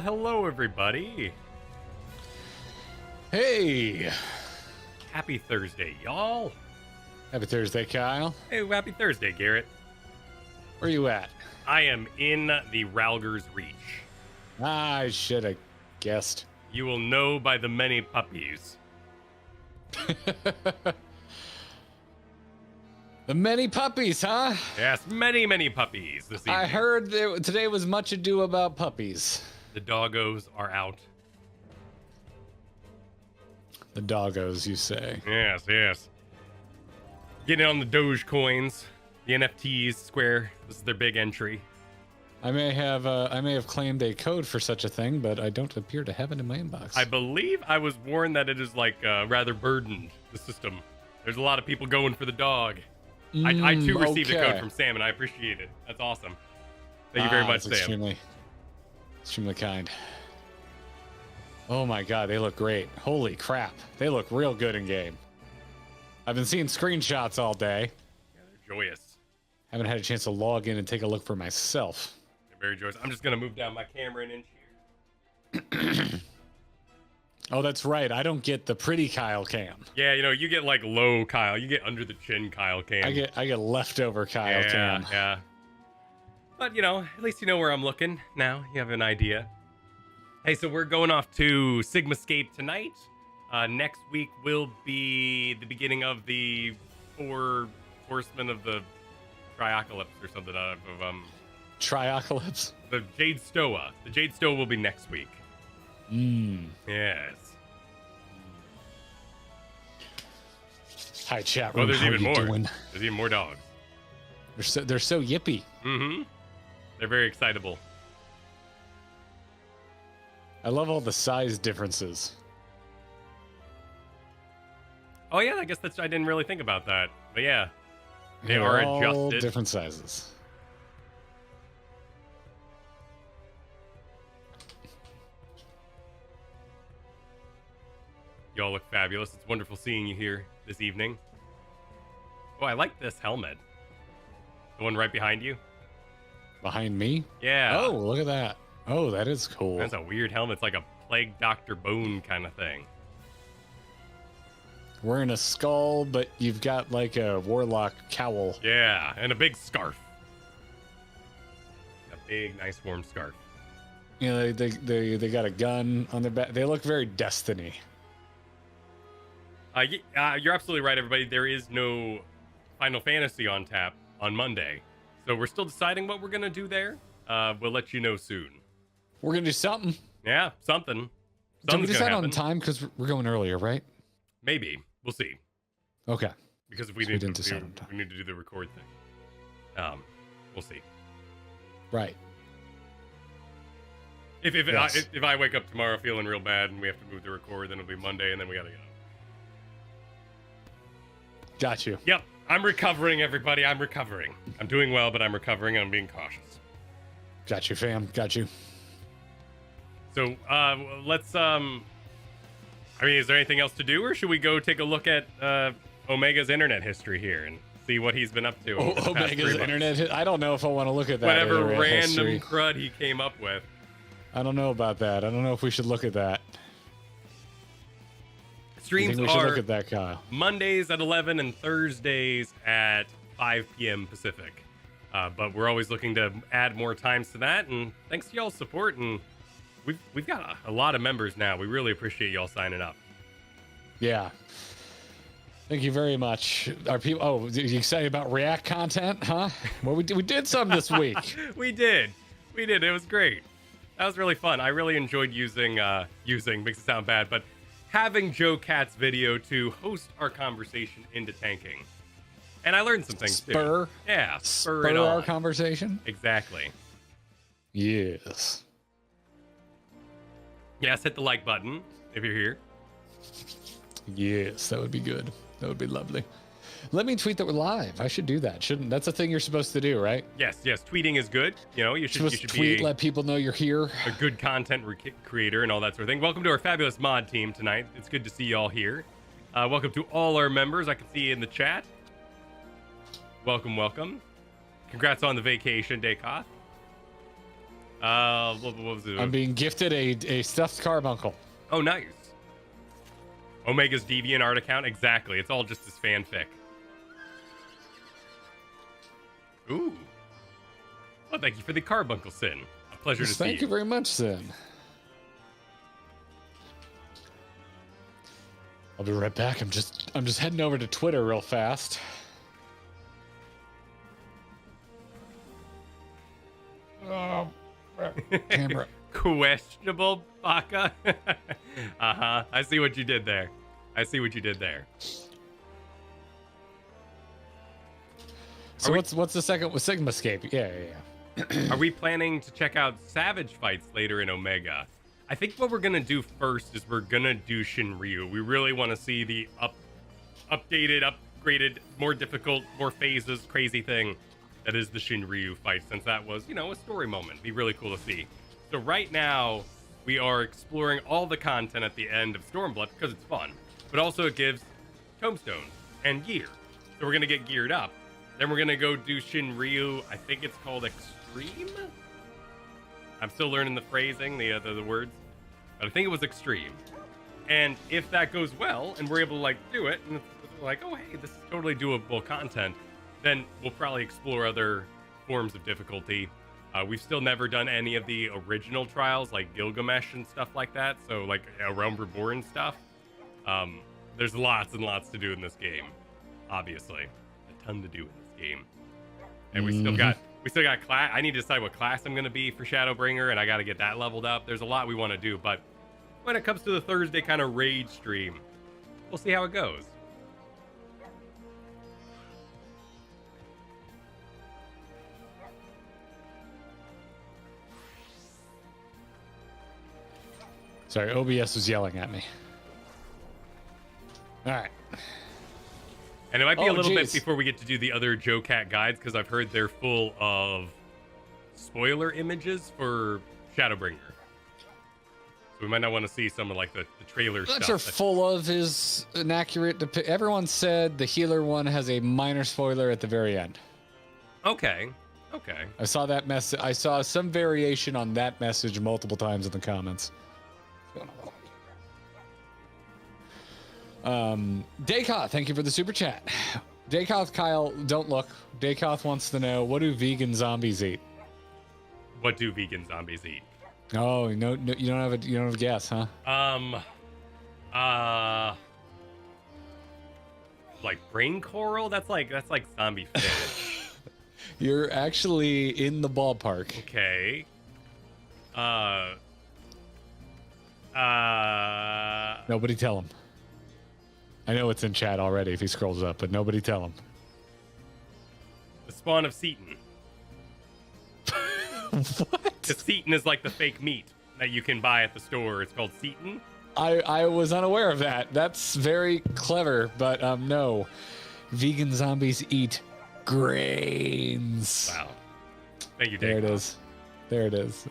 hello everybody. Hey. Happy Thursday, y'all. Happy Thursday, Kyle. Hey, happy Thursday, Garrett. Where you at? I am in the Ralger's Reach. I should have guessed. You will know by the many puppies. The many puppies, huh? Yes, many, many puppies this evening. I heard today was much ado about puppies. The doggos are out. The doggos, you say? Yes, yes. Getting on the Doge coins, the NFTs, Square. This is their big entry. I may have claimed a code for such a thing, but I don't appear to have it in my inbox. I believe I was warned that it is like rather burdened, the system. There's a lot of people going for the dog. I too received a code from Sam, and I appreciate it. That's awesome. Thank you very much, Sam. Extremely kind. Oh my god, they look great. Holy crap. They look real good in game. I've been seeing screenshots all day. Yeah, they're joyous. Haven't had a chance to log in and take a look for myself. They're very joyous. I'm just going to move down my camera an inch here. Oh, that's right. I don't get the pretty Kyle cam. Yeah, you know, you get like low Kyle. You get under the chin Kyle cam. I get leftover Kyle cam. Yeah. But, you know, at least you know where I'm looking now. You have an idea. Hey, so we're going off to Sigmascape tonight. Next week will be the beginning of the 4 horsemen of the Triocalypse or something out of Triocalypse? The Jade Stoa. The Jade Stoa will be next week. Yes. Hi, chat Well, room. there's even more. Doing? There's even more dogs. They're so yippy. Mm-hmm. They're very excitable. I love all the size differences. Oh yeah, I guess I didn't really think about that. But yeah, they They're are all adjusted. different sizes. Y'all look fabulous. It's wonderful seeing you here this evening. Oh, I like this helmet. The one right behind you. Behind me? Yeah. Oh, look at that. Oh, that is cool. That's a weird helmet. It's like a Plague Doctor Bone kind of thing. Wearing a skull, but you've got like a warlock cowl. Yeah, and a big scarf. A big, nice, warm scarf. You know, they got a gun on their back. They look very Destiny. You're absolutely right, everybody. There is no Final Fantasy on tap on Monday. So we're still deciding what we're going to do there. We'll let you know soon. We're going to do something. Yeah, something. Did we decide on time? Because we're going earlier, right? Maybe. We'll see. Okay. Because if we need to do the record thing. We'll see. Right. If I wake up tomorrow feeling real bad and we have to move the record, then it'll be Monday and then we got to go. Got you. Yep. I'm recovering, everybody. I'm recovering. I'm doing well, but I'm recovering and I'm being cautious. Got you, fam. Got you. So, let's, I mean, is there anything else to do, or should we go take a look at Omega's internet history here and see what he's been up to? Omega's internet? I don't know if I want to look at that. Whatever random history. crud he came up with. I don't know about that. I don't know if we should look at that. Streams we should look at that, Kyle. Mondays at 11 and Thursdays at 5 p.m. Pacific. But we're always looking to add more times to that. And thanks to y'all's support. And we've got a lot of members now. We really appreciate y'all signing up. Yeah. Thank you very much. Are people? Oh, you excited about React content, huh? Well, we did some this week. We did. It was great. That was really fun. I really enjoyed using makes it sound bad, but having Joe Cat's video to host our conversation into tanking. And I learned some things too. Yeah, spur it on. Our conversation? Exactly. Yes. Yes, hit the like button if you're here. Yes, that would be good. That would be lovely. Let me tweet that we're live. I should do that. Shouldn't? That's a thing you're supposed to do, right? Yes. Tweeting is good. You know, you should tweet, be let people know you're here. A good content creator and all that sort of thing. Welcome to our fabulous mod team tonight. It's good to see you all here. Welcome to all our members. I can see you in the chat. Welcome. Congrats on the vacation, Dakoth. What was it? I'm being gifted a stuffed carbuncle. Oh, nice. Omega's DeviantArt account? Exactly. It's all just his fanfic. Ooh. Well, thank you for the carbuncle, Sin. A pleasure to see you. Thank you very much, Sin. I'll be right back. I'm just heading over to Twitter real fast. Oh, camera. Questionable, Baka. I see what you did there. So what's the second with Sigmascape? Yeah. Are we planning to check out Savage fights later in Omega? I think what we're gonna do first is we're gonna do Shinryu. We really want to see the updated, upgraded, more difficult, more phases, crazy thing that is the Shinryu fight, since that was, a story moment. Be really cool to see. So right now, we are exploring all the content at the end of Stormblood because it's fun, but also it gives tombstones and gear. So we're gonna get geared up. Then we're gonna go do Shinryu. I think it's called Extreme. I'm still learning the phrasing, the words, but I think it was Extreme. And if that goes well, and we're able to do it, and it's like, oh hey, this is totally doable content, then we'll probably explore other forms of difficulty. We've still never done any of the original trials, like Gilgamesh and stuff like that. So like Realm Reborn stuff. There's lots and lots to do in this game. Obviously, a ton to do in this game. And we still got class. I need to decide what class I'm going to be for Shadowbringer, and I got to get that leveled up. There's a lot we want to do, but when it comes to the Thursday kind of raid stream, we'll see how it goes. Sorry, OBS was yelling at me. All right. And it might be a little bit before we get to do the other Joe Cat guides, because I've heard they're full of spoiler images for Shadowbringer. So we might not want to see some of the trailer stuff. What are full of is inaccurate. Everyone said the healer one has a minor spoiler at the very end. Okay. I saw that message. I saw some variation on that message multiple times in the comments. Daykoth, thank you for the super chat. Daykoth, Kyle, don't look. Daykoth wants to know, what do vegan zombies eat? What do vegan zombies eat? Oh, no, you don't have a guess, huh? Like brain coral? That's like zombie fish. You're actually in the ballpark. Okay. Nobody tell him. I know it's in chat already if he scrolls up, but nobody tell him. The spawn of Seton. What? The Seton is like the fake meat that you can buy at the store. It's called Seton. I was unaware of that. That's very clever, but no. Vegan zombies eat grains. Wow. Thank you, There Dave. it is.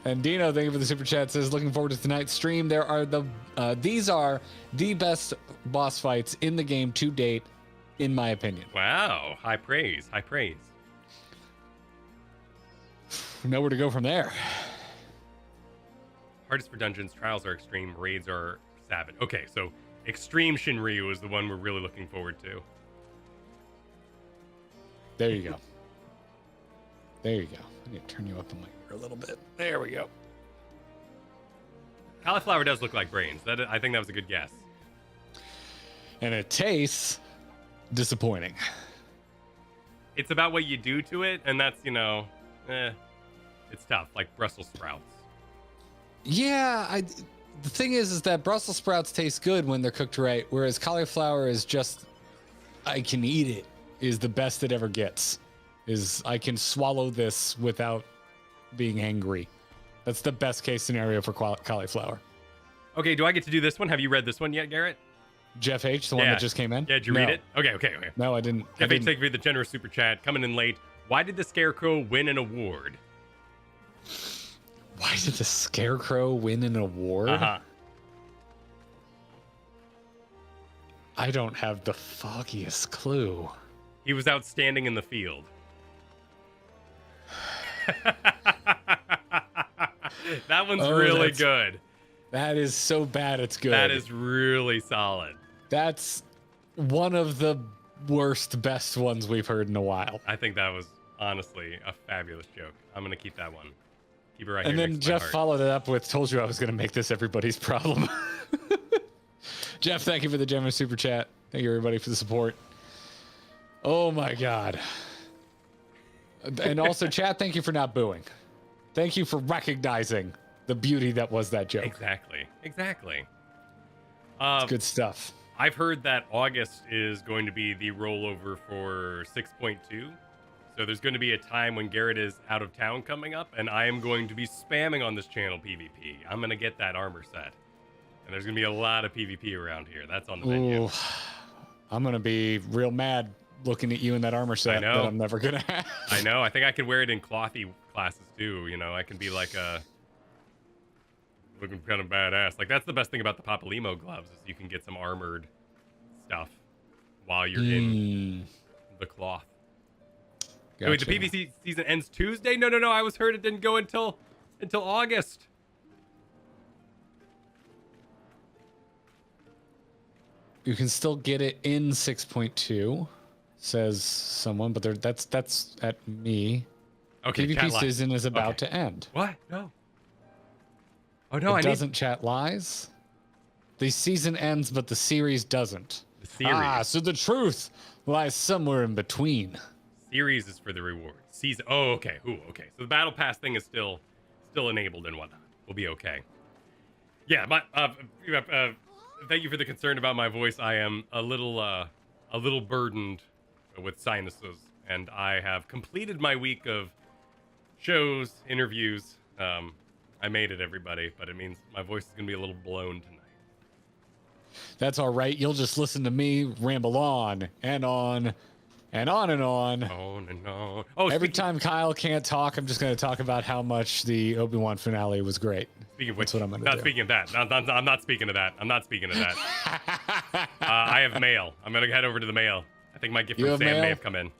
And Dino, thank you for the super chat, says, looking forward to tonight's stream. These are the best boss fights in the game to date, in my opinion. Wow. High praise. Nowhere to go from there. Hardest for dungeons, trials are extreme, raids are savage. Okay, so Extreme Shinryu is the one we're really looking forward to. There you go. I need to turn you up in my ear a little bit. There we go. Cauliflower does look like brains. I think that was a good guess. And it tastes disappointing. It's about what you do to it, and that's, it's tough, like Brussels sprouts. Yeah, the thing is that Brussels sprouts taste good when they're cooked right, whereas cauliflower is just, I can eat it, is the best it ever gets. Is I can swallow this without being angry. That's the best case scenario for cauliflower. Okay, do I get to do this one? Have you read this one yet, Garrett? Jeff H, the one that just came in? Yeah, did you read it? Okay. No, I didn't. Jeff H, thank you for the generous super chat. Coming in late. Why did the Scarecrow win an award? Why did the Scarecrow win an award? Uh-huh. I don't have the foggiest clue. He was outstanding in the field. That one's Oh, really good. That is so bad it's good. That is really solid. That's one of the worst, best ones we've heard in a while. I think that was honestly a fabulous joke. I'm gonna keep that one. Keep it right And here. then next to my Jeff heart. followed it up with, "Told you I was going to make this everybody's problem." Jeff, thank you for the generous super chat. Thank you everybody for the support. Oh my God. And also, chat, thank you for not booing. Thank you for recognizing the beauty that was that joke. Exactly. It's good stuff. I've heard that August is going to be the rollover for 6.2. So there's going to be a time when Garrett is out of town coming up, and I am going to be spamming on this channel PvP. I'm going to get that armor set. And there's going to be a lot of PvP around here. That's on the menu. Ooh, I'm going to be real mad looking at you in that armor set I know. that I'm never going to have. I know. I think I could wear it in clothy classes too. You know, I can be like looking kind of badass. Like, that's the best thing about the Papalymo gloves is you can get some armored stuff while you're in the cloth. Gotcha. Wait, the PvC season ends Tuesday? No. I was heard it didn't go until August. You can still get it in 6.2, says someone, but that's at me. Okay, PvP chat lies. season is about to end. What? No. Oh no, It doesn't. Chat lies. The season ends, but the series doesn't. The series. Ah, so the truth lies somewhere in between. Series is for the reward. Season. Oh, okay. Ooh, okay. So the battle pass thing is still enabled and whatnot. We'll be okay. Yeah. Thank you for the concern about my voice. I am a little burdened with sinuses, and I have completed my week of shows, interviews. I made it, everybody, but it means my voice is gonna be a little blown tonight. That's all right. You'll just listen to me ramble on and on and on and on. On and on. Oh, Every time Kyle can't talk, I'm just going to talk about how much the Obi-Wan finale was great. Speaking of which, That's what I'm gonna not do. speaking of that. I'm not speaking of that. I'm not speaking of that. I have mail. I'm gonna head over to the mail. I think my gift You from have Sam mail? may have come in.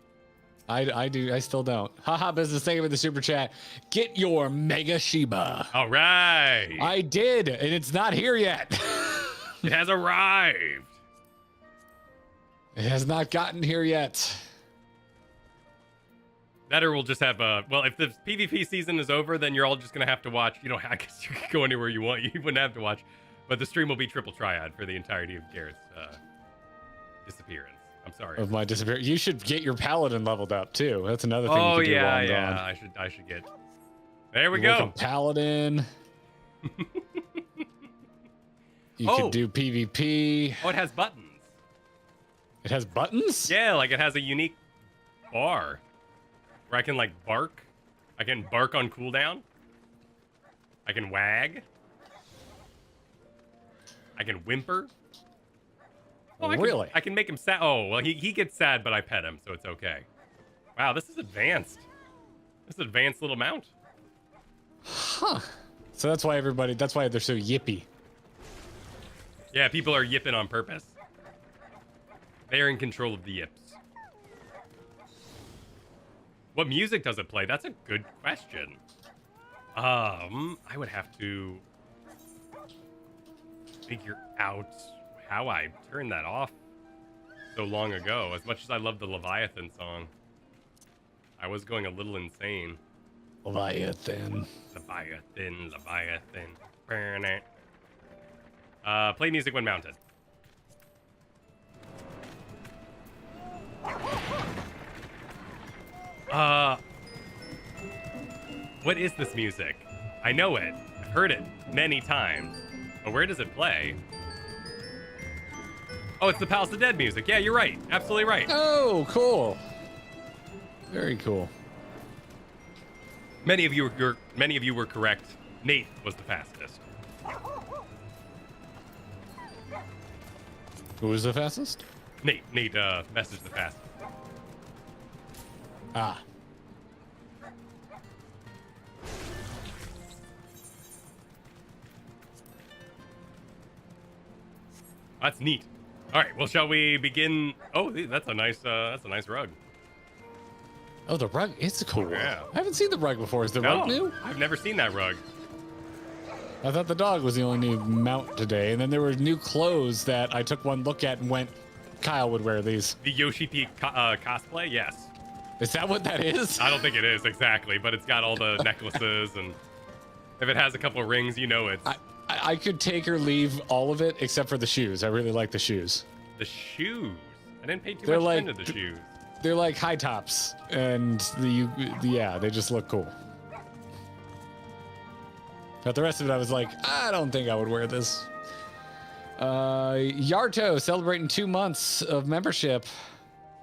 I do. I still don't. Haha, business. Thank you for the super chat. Get your Mega Shiba. All right. I did, and it's not here yet. It has arrived. It has not gotten here yet. That or we'll just have well, if the PvP season is over, then you're all just gonna have to watch. You know, I guess you can go anywhere you want. You wouldn't have to watch, but the stream will be triple triad for the entirety of Garrett's disappearance. I'm sorry. Of my disappearance. You should get your paladin leveled up too. That's another thing Oh you can do while yeah, I'm yeah. gone. I should get. There we Work a go. paladin. You could do PvP. Oh, it has buttons. It has buttons? Yeah, like it has a unique bar where I can like bark. I can bark on cooldown. I can wag. I can whimper. Oh, Really? I can make him sad. Oh, well, he gets sad, but I pet him, so it's okay. Wow, this is advanced. This is an advanced little mount. Huh. So that's why they're so yippy. Yeah, people are yipping on purpose. They're in control of the yips. What music does it play? That's a good question. I would have to figure out how I turned that off so long ago. As much as I love the Leviathan song, I was going a little insane. Leviathan. Leviathan. Play music when mounted. What is this music? I know it. I've heard it many times. But where does it play? Oh, it's the Palace of the Dead music. Yeah, you're right. Absolutely right. Oh, cool. Very cool. Many of you were correct. Nate was the fastest. Who was the fastest? Nate messaged the fastest. Ah. That's neat. All right, well, shall we begin? Oh, that's a nice rug. Oh, the rug is cool. Yeah. I haven't seen the rug before. Is the rug new? I've never seen that rug. I thought the dog was the only new mount today, and then there were new clothes that I took one look at and went, Kyle would wear these. The Yoshi P cosplay, yes. Is that what that is? I don't think it is exactly, but it's got all the necklaces, and if it has a couple of rings, you know it's... I could take or leave all of it except for the shoes. I really like the shoes. The shoes? I didn't pay too They're much like, attention to the shoes. They're like high tops, and yeah, they just look cool. But the rest of it, I was like, I don't think I would wear this. Yarto celebrating 2 months of membership,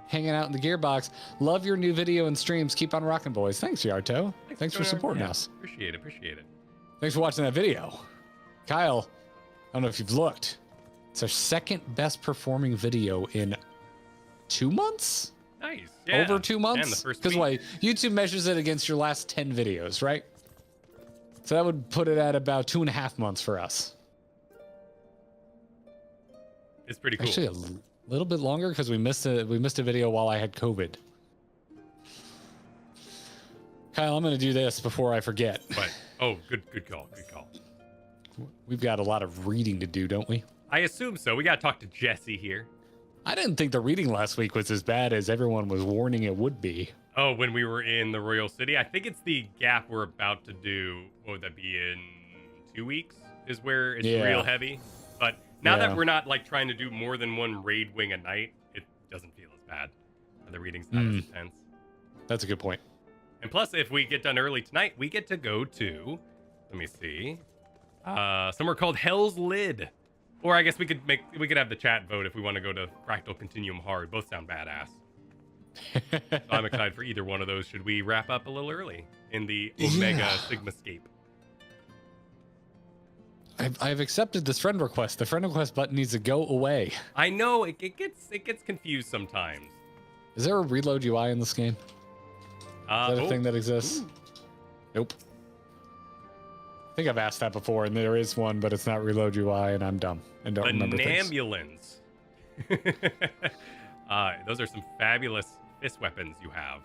hanging out in the Gearbox. Love your new video and streams. Keep on rocking, boys. Thanks, Yarto. Thanks for supporting us. Appreciate it. Thanks for watching that video. Kyle, I don't know if you've looked. It's our second best performing video in 2 months? Nice. Yeah. Over 2 months? And the first Because week. why? YouTube measures it against your last 10 videos, right? So that would put it at about 2.5 months for us. It's pretty cool. Actually, a little bit longer because we missed a video while I had COVID. Kyle, I'm going to do this before I forget. But good call. We've got a lot of reading to do, don't we? I assume so. We got to talk to Jesse here. I didn't think the reading last week was as bad as everyone was warning it would be. Oh, when we were in the Royal City? I think it's the gap we're about to do. What would that be, in 2 weeks? Is where it's real heavy. But now that we're not like trying to do more than one raid wing a night, it doesn't feel as bad. The reading's not as intense. That's a good point. And plus, if we get done early tonight, we get to go to, let me see, somewhere called Hell's Lid. Or I guess we could have the chat vote if we want to go to Fractal Continuum Hard. Both sound badass. So I'm excited for either one of those. Should we wrap up a little early in the Omega Sigmascape? I've accepted this friend request. The friend request button needs to go away. I know it gets confused sometimes. Is there a reload UI in this game? Is that a thing that exists? Ooh. Nope. I think I've asked that before, and there is one, but it's not reload UI, and I'm dumb and don't remember things. Ambulance. Those are some fabulous fist weapons you have.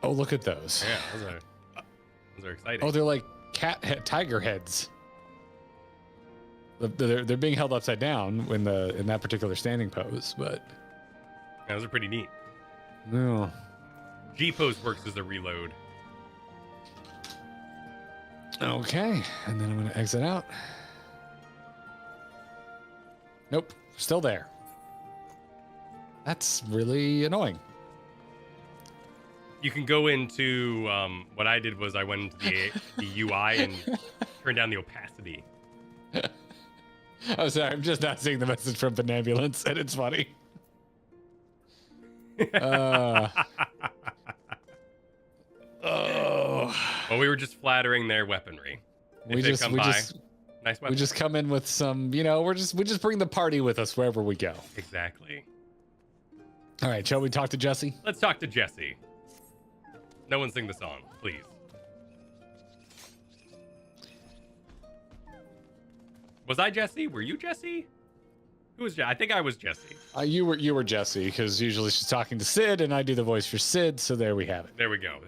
Oh, look at those. Yeah, those are exciting. Oh, they're like tiger heads. They're being held upside down in that particular standing pose, but Yeah, those are pretty neat. no. G pose works as a reload. Okay, and then I'm gonna exit out. Nope, still there. That's really annoying. You can go into what I did was I went into the UI and turned down the opacity. Oh, sorry, I'm just not seeing the message from an ambulance, and it's funny. Oh. Well, we were just flattering their weaponry. We just nice weapon. we just come in with some, we just bring the party with us wherever we go. Exactly. All right, shall we talk to Jesse? Let's talk to Jesse. No one sing the song, please. Was I Jesse? Were you Jesse? Who was Jesse? I think I was Jesse. You were Jesse, because usually she's talking to Sid, and I do the voice for Sid, so there we have it. There we go.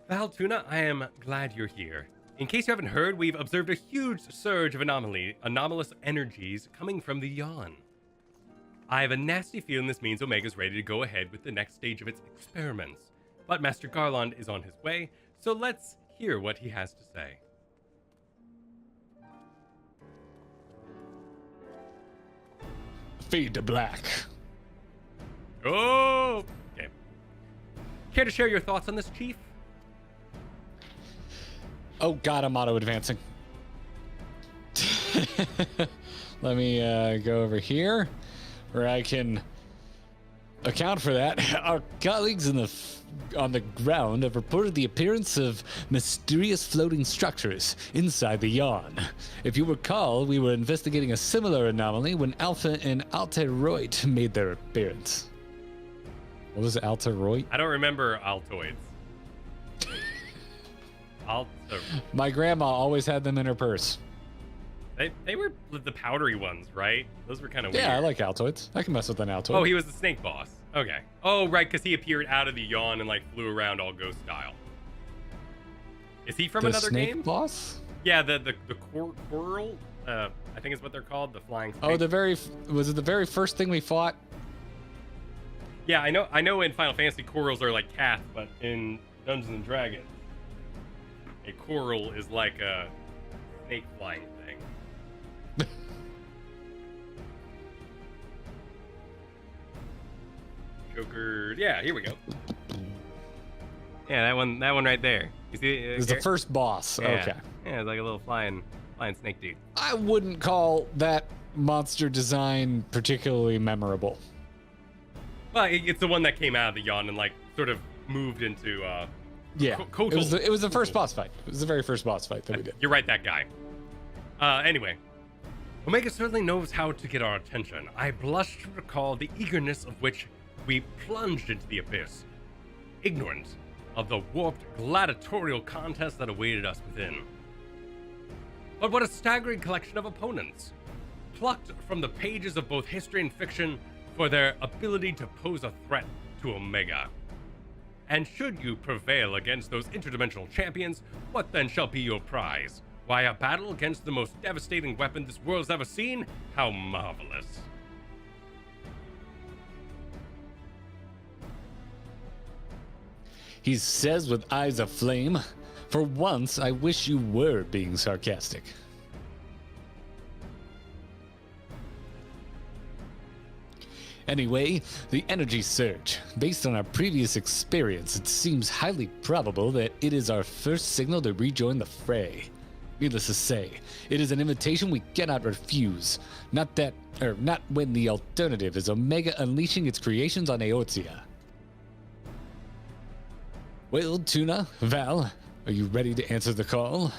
Valtuna, I am glad you're here. In case you haven't heard, we've observed a huge surge of anomalous energies coming from the Yawn. I have a nasty feeling this means Omega's ready to go ahead with the next stage of its experiments. But Master Garland is on his way, so let's hear what he has to say. Fade to black. Oh! Okay. Care to share your thoughts on this, Chief? Oh God, I'm auto-advancing. Let me go over here, where I can account for that. Our colleagues on the ground have reported the appearance of mysterious floating structures inside the Yawn. If you recall, we were investigating a similar anomaly when Alpha and Alteroid made their appearance. What was Alteroid? I don't remember Altoids. My grandma always had them in her purse. They were the powdery ones, right? Those were kind of weird. Yeah, I like Altoids. I can mess with an Altoid. Oh, he was the snake boss. Okay. Oh, right, because he appeared out of the Yawn and like flew around all ghost style. Is he from the another snake game? boss? Yeah, the Coeurl, I think is what they're called, the flying snake. Oh, was it the very first thing we fought? Yeah, I know in Final Fantasy Coeurls are like cats, but in Dungeons and Dragons, a Coeurl is like a snake flying thing. Joker, yeah, here we go. Yeah, that one right there. You see? It was the first boss. Yeah. Okay. Yeah, it's like a little flying snake dude. I wouldn't call that monster design particularly memorable. Well, it's the one that came out of the yawn and like sort of moved into. Yeah, Coeurl. it was the first boss fight. It was the very first boss fight that we did. You're right, that guy. Anyway, Omega certainly knows how to get our attention. I blush to recall the eagerness of which we plunged into the abyss, ignorant of the warped gladiatorial contest that awaited us within. But what a staggering collection of opponents, plucked from the pages of both history and fiction for their ability to pose a threat to Omega. And should you prevail against those interdimensional champions, what then shall be your prize? Why, a battle against the most devastating weapon this world's ever seen? How marvelous. He says with eyes of flame, "For once, I wish you were being sarcastic." Anyway, the energy surge. Based on our previous experience, it seems highly probable that it is our first signal to rejoin the fray. Needless to say, it is an invitation we cannot refuse. Not when the alternative is Omega unleashing its creations on Eorzea. Well, Tuna, Val, are you ready to answer the call?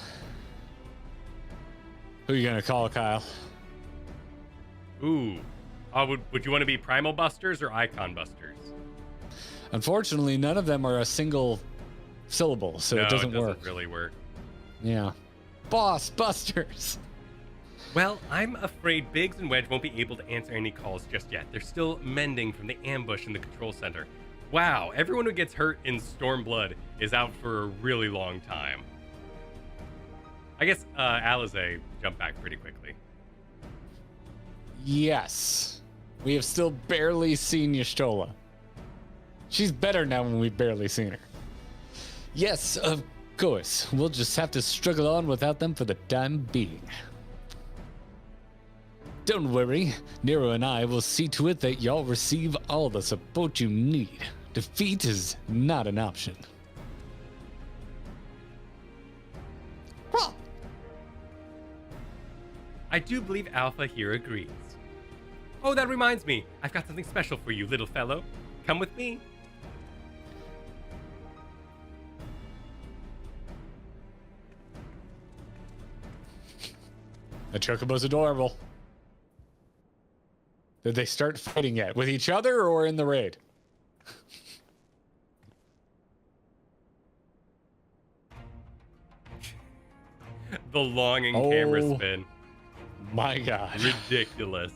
Who are you gonna call, Kyle? Ooh. Would you want to be Primal Busters or Icon Busters? Unfortunately, none of them are a single syllable, so No, it doesn't work. It doesn't really work. Yeah. Boss Busters! Well, I'm afraid Biggs and Wedge won't be able to answer any calls just yet. They're still mending from the ambush in the control center. Wow, everyone who gets hurt in Stormblood is out for a really long time. I guess Alize jumped back pretty quickly. Yes. We have still barely seen Y'shtola. She's better now when we've barely seen her. Yes, of course. We'll just have to struggle on without them for the time being. Don't worry. Nero and I will see to it that y'all receive all the support you need. Defeat is not an option. I do believe Alpha here agrees. Oh, that reminds me. I've got something special for you, little fellow. Come with me. The Chocobo's adorable. Did they start fighting yet? With each other or in the raid? The longing camera spin. My God. Ridiculous.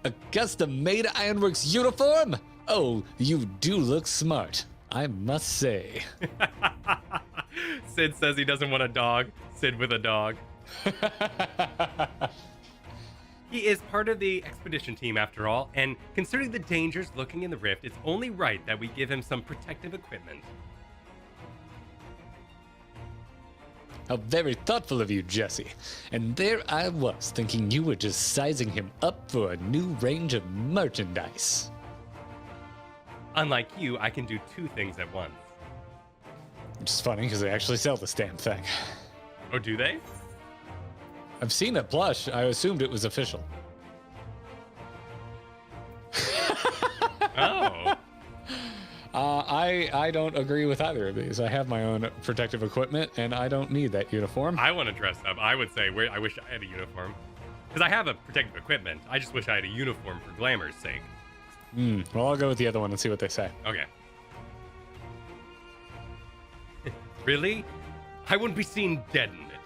A custom-made Ironworks uniform? Oh, you do look smart, I must say. Sid says he doesn't want a dog. Sid with a dog. He is part of the expedition team after all, and considering the dangers lurking in the rift, it's only right that we give him some protective equipment. How very thoughtful of you, Jesse. And there I was, thinking you were just sizing him up for a new range of merchandise. Unlike you, I can do two things at once. Which is funny, because they actually sell this damn thing. Oh, do they? I've seen a plush. I assumed it was official. Oh. I don't agree with either of these. I have my own protective equipment, and I don't need that uniform. I want to dress up. I would say I wish I had a uniform. Because I have a protective equipment. I just wish I had a uniform for glamour's sake. Well, I'll go with the other one and see what they say. Okay. Really? I wouldn't be seen dead in it,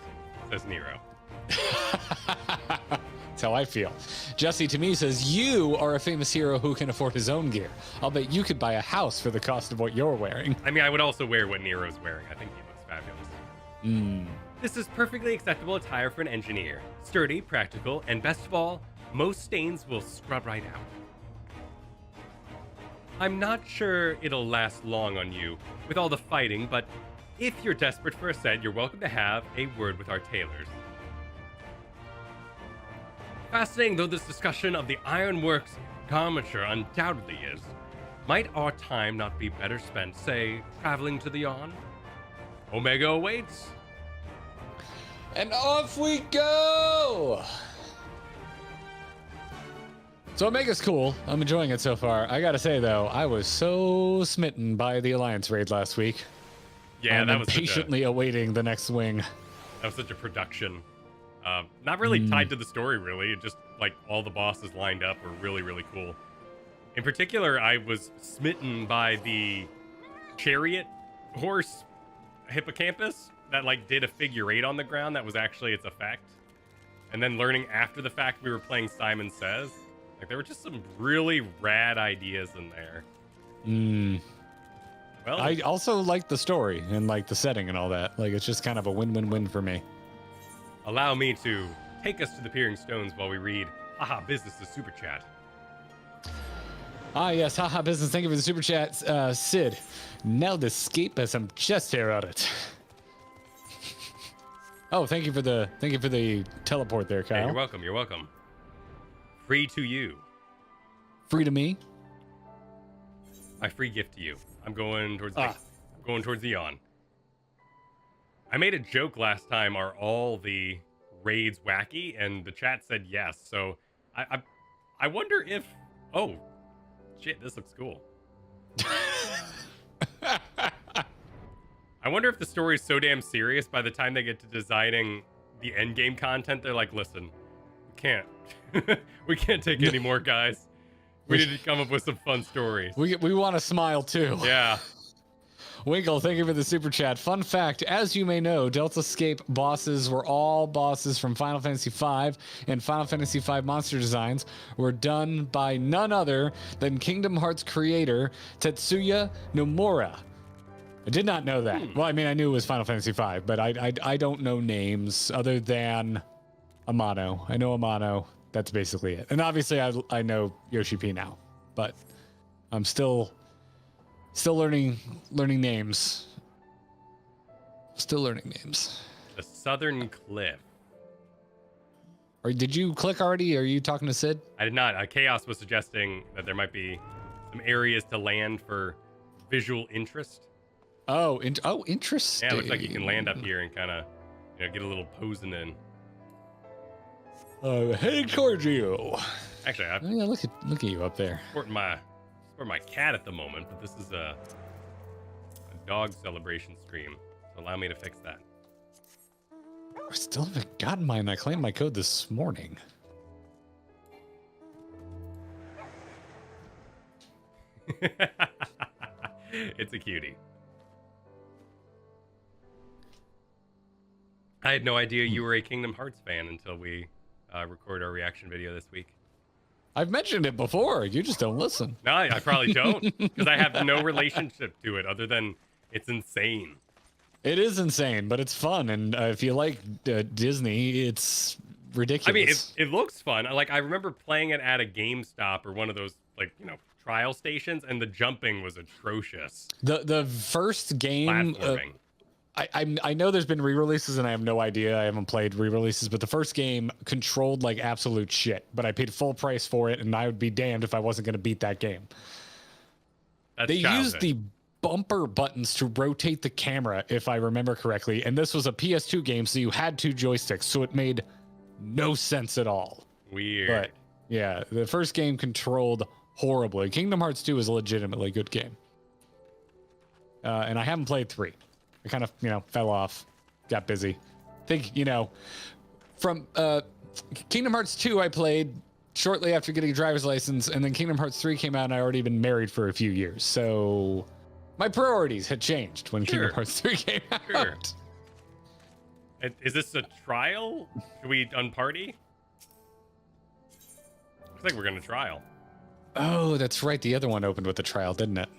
says Nero. That's how I feel. Jesse to me says, you are a famous hero who can afford his own gear. I'll bet you could buy a house for the cost of what you're wearing. I mean, I would also wear what Nero's wearing. I think he looks fabulous. This is perfectly acceptable attire for an engineer. Sturdy, practical, and best of all, most stains will scrub right out. I'm not sure it'll last long on you with all the fighting, but if you're desperate for a set, you're welcome to have a word with our tailors. Fascinating though this discussion of the Ironworks garmenture undoubtedly is, might our time not be better spent, say, traveling to the Yawn? Omega awaits. And off we go! So Omega's cool. I'm enjoying it so far. I gotta say, though, I was so smitten by the Alliance raid last week. Yeah, I'm that was patiently awaiting the next swing. That was such a production. Not really tied to the story, really. It just, like, all the bosses lined up were really, really cool. In particular, I was smitten by the chariot horse hippocampus that, like, did a figure 8 on the ground. That was actually its effect. And then learning after the fact we were playing Simon Says. Like, there were just some really rad ideas in there. Well, I also like the story and, like, the setting and all that. Like, it's just kind of a win-win-win for me. allow me to take us to the Peering Stones while we read Haha Business's super chat. Ah, yes, haha business. Thank you for the super chat, Sid. Now the escape as I'm just here on it. Oh, thank you for the teleport there, Kyle. Hey, you're welcome. You're welcome. Free to you. Free to me. My free gift to you. I'm going towards the Yawn. I made a joke last time. Are all the raids wacky? And the chat said yes. So I wonder if. Oh, shit! This looks cool. I wonder if the story is so damn serious by the time they get to designing the end game content, they're like, listen, we can't take any more, guys. We need to come up with some fun stories. We want to smile too. Yeah. Winkle, thank you for the super chat. Fun fact, as you may know, Deltascape bosses were all bosses from Final Fantasy V, and Final Fantasy V monster designs were done by none other than Kingdom Hearts creator Tetsuya Nomura. I did not know that. Well, I mean, I knew it was Final Fantasy V, but I don't know names other than Amano. I know Amano. That's basically it. And obviously, I know Yoshi P now, but I'm still learning names. Still learning names. The Southern Cliff. Or did you click already? Are you talking to Sid? I did not. Chaos was suggesting that there might be some areas to land for visual interest. Oh, interesting. Yeah, it looks like you can land up here and kind of, get a little posing in. Heading towards you. Actually, I'm Yeah, look at you up there. sporting my cat at the moment, but this is a dog celebration stream. So allow me to fix that. I still haven't gotten mine. I claimed my code this morning. It's a cutie. I had no idea you were a Kingdom Hearts fan until we record our reaction video this week. I've mentioned it before. You just don't listen. No, I probably don't, because I have no relationship to it other than it's insane. It is insane, but it's fun. And if you like Disney, it's ridiculous. I mean, it looks fun. Like, I remember playing it at a GameStop or one of those, trial stations, and the jumping was atrocious. The first game... Platforming. I know there's been re-releases and I have no idea. I haven't played re-releases, but the first game controlled like absolute shit. But I paid full price for it, and I would be damned if I wasn't going to beat that game. They used the bumper buttons to rotate the camera, if I remember correctly, and this was a PS2 game, so you had two joysticks, so it made no sense at all. Weird. But yeah, the first game controlled horribly. Kingdom Hearts 2 is a legitimately good game. And I haven't played 3. I kind of, fell off, got busy. I think, from Kingdom Hearts 2, I played shortly after getting a driver's license, and then Kingdom Hearts 3 came out, and I already been married for a few years. So my priorities had changed when Kingdom Hearts 3 came out. Sure. Is this a trial? Should we unparty? like we're going to trial. Oh, that's right. The other one opened with the trial, didn't it?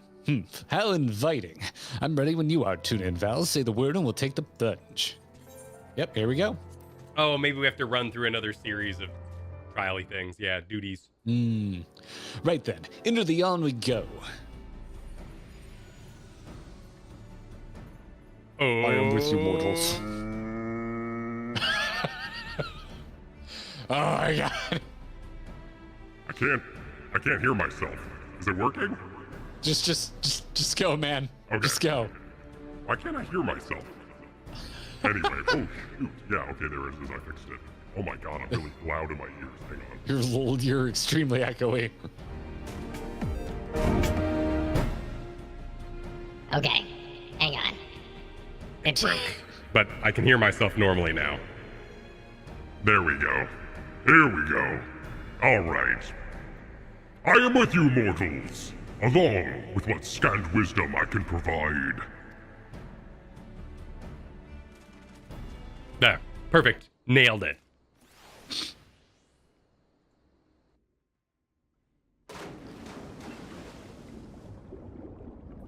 How inviting. I'm ready when you are. Tune in, Val. Say the word and we'll take the plunge. Yep, here we go. Oh, maybe we have to run through another series of trial-y things. Yeah, duties. Right then. Into the yawn we go. Oh. I am with you, mortals. Oh my god. I can't hear myself. Is it working? Just go, man. Okay. Just go. Why can't I hear myself? Anyway, oh shoot. Yeah, okay, there it is. I fixed it. Oh my god, I'm really loud in my ears. Hang on. You're extremely echoey. Okay, hang on. It broke. But I can hear myself normally now. There we go. Here we go. All right. I am with you, mortals, along with what scant wisdom I can provide. There. Perfect. Nailed it.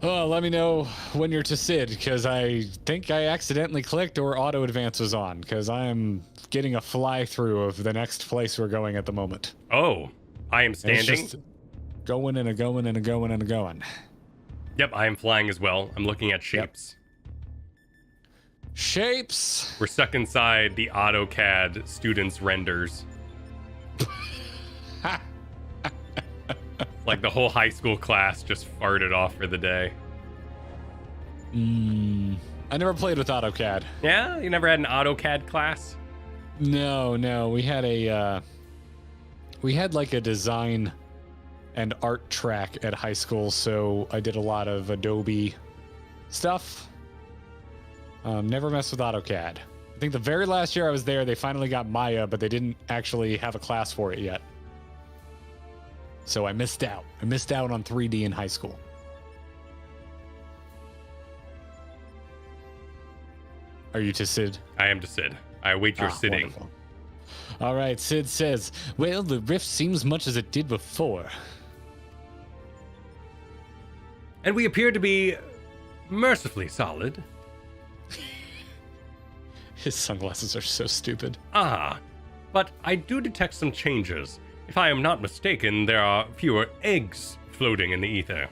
Oh, let me know when you're to Sid, because I think I accidentally clicked or auto advance was on, because I'm getting a fly through of the next place we're going at the moment. Oh, I am And it's standing. just going and a going and a going and a going. Yep, I am flying as well. I'm looking at shapes. Shapes. We're stuck inside the AutoCAD students' renders. Like the whole high school class just farted off for the day. I never played with AutoCAD. Yeah? You never had an AutoCAD class? No. We had like a design and art track at high school, so I did a lot of Adobe stuff. Never messed with AutoCAD. I think the very last year I was there, they finally got Maya, but they didn't actually have a class for it yet. So I missed out. I missed out on 3D in high school. Are you to Sid? I am to Sid. I await your sitting. Wonderful. All right, Sid says, well, the rift seems much as it did before. And we appear to be mercifully solid. His sunglasses are so stupid. Ah, but I do detect some changes. If I am not mistaken, there are fewer eggs floating in the ether.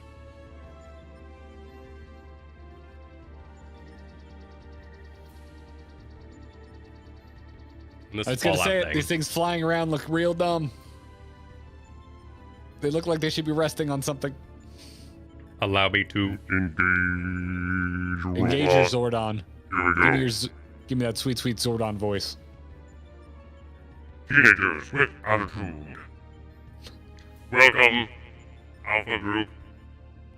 And this I was gonna Fallout say thing. it. These things flying around look real dumb. They look like they should be resting on something. Allow me to. Engage your Zordon. Here we go. Give me that sweet, sweet Zordon voice. Teenagers with attitude. Welcome, Alpha Group.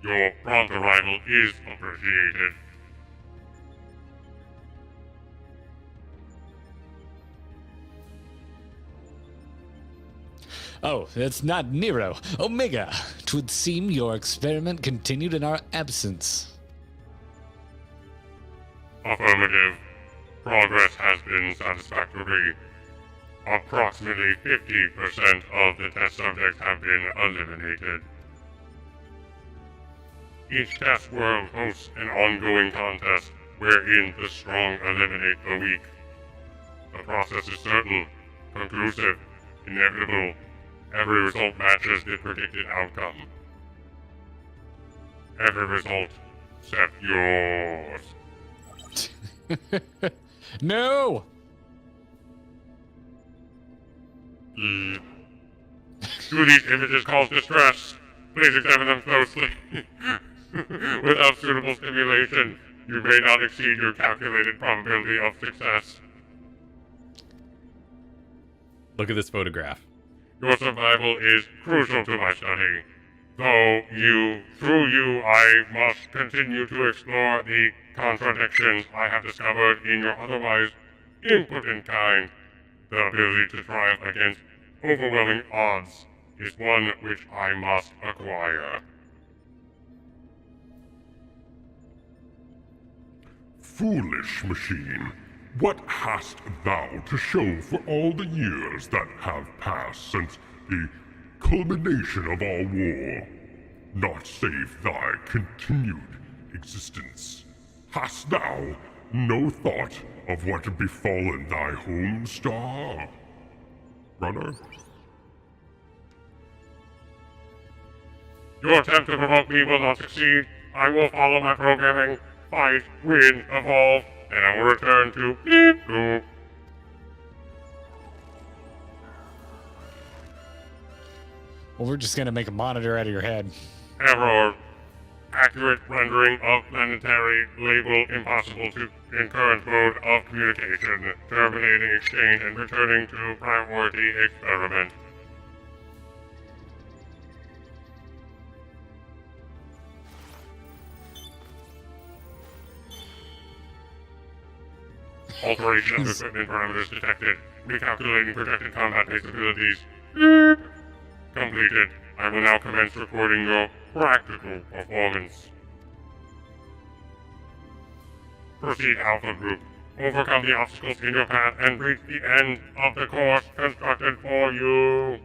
Your prompt arrival is appreciated. Oh, it's not Nero. Omega. 'Twould seem your experiment continued in our absence. Affirmative. Progress has been satisfactory. Approximately 50% of the test subjects have been eliminated. Each test world hosts an ongoing contest wherein the strong eliminate the weak. The process is certain, conclusive, inevitable. Every result matches the predicted outcome. Every result except yours. No! Do these images cause distress? Please examine them closely. Without suitable stimulation, you may not exceed your calculated probability of success. Look at this photograph. Your survival is crucial to my study. Through you, I must continue to explore the contradictions I have discovered in your otherwise impotent kind. The ability to triumph against overwhelming odds is one which I must acquire. Foolish machine, what hast thou to show for all the years that have passed since the culmination of our war, not save thy continued existence. Hast thou no thought of what had befallen thy home star, runner? Your attempt to provoke me will not succeed. I will follow my programming, fight, win, evolve, and I will return to Beep. Well, we're just gonna make a monitor out of your head. Error. Accurate rendering of planetary label impossible to in current mode of communication. Terminating exchange and returning to priority experiment. Alteration of equipment parameters detected. Recalculating projected combat-based abilities. Completed. I will now commence recording your practical performance. Proceed, Alpha Group. Overcome the obstacles in your path and reach the end of the course constructed for you.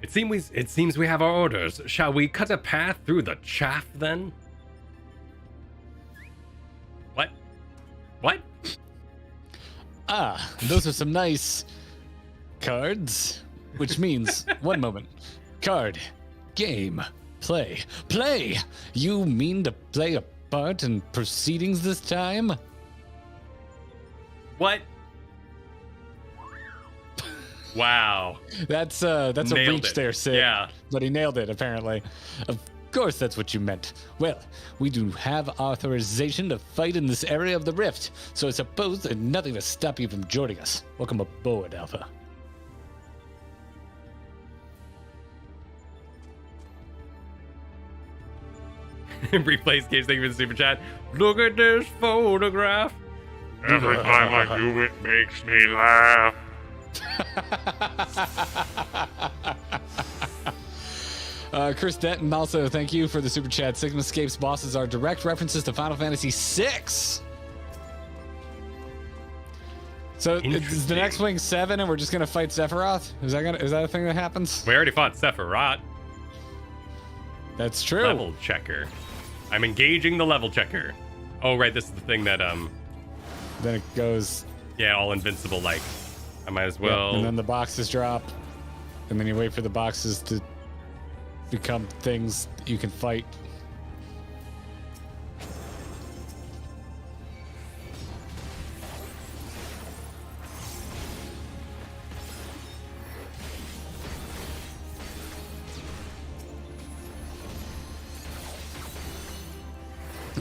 It seems we have our orders. Shall we cut a path through the chaff then? What? What? Ah, those are some nice cards. Which means, one moment. Card. Game. Play. Play! You mean to play a part in proceedings this time? What? Wow. That's a Nailed reach it. there, Sid. Yeah. But he nailed it, apparently. Of course that's what you meant. Well, we do have authorization to fight in this area of the rift, so I suppose there's nothing to stop you from joining us. Welcome aboard, Alpha. Replace case, thank you for the super chat. Look at this photograph. Every time I do it makes me laugh. Chris Denton, also thank you for the super chat. Sigmascape's bosses are direct references to Final Fantasy VI. So is the next wing 7 and we're just gonna fight Sephiroth? Is that a thing that happens? We already fought Sephiroth. That's true. Level checker. I'm engaging the level checker. Oh, right, this is the thing that, Then it goes. yeah, all invincible, like. I might as Yep, well. and then the boxes drop. And then you wait for the boxes to become things you can fight.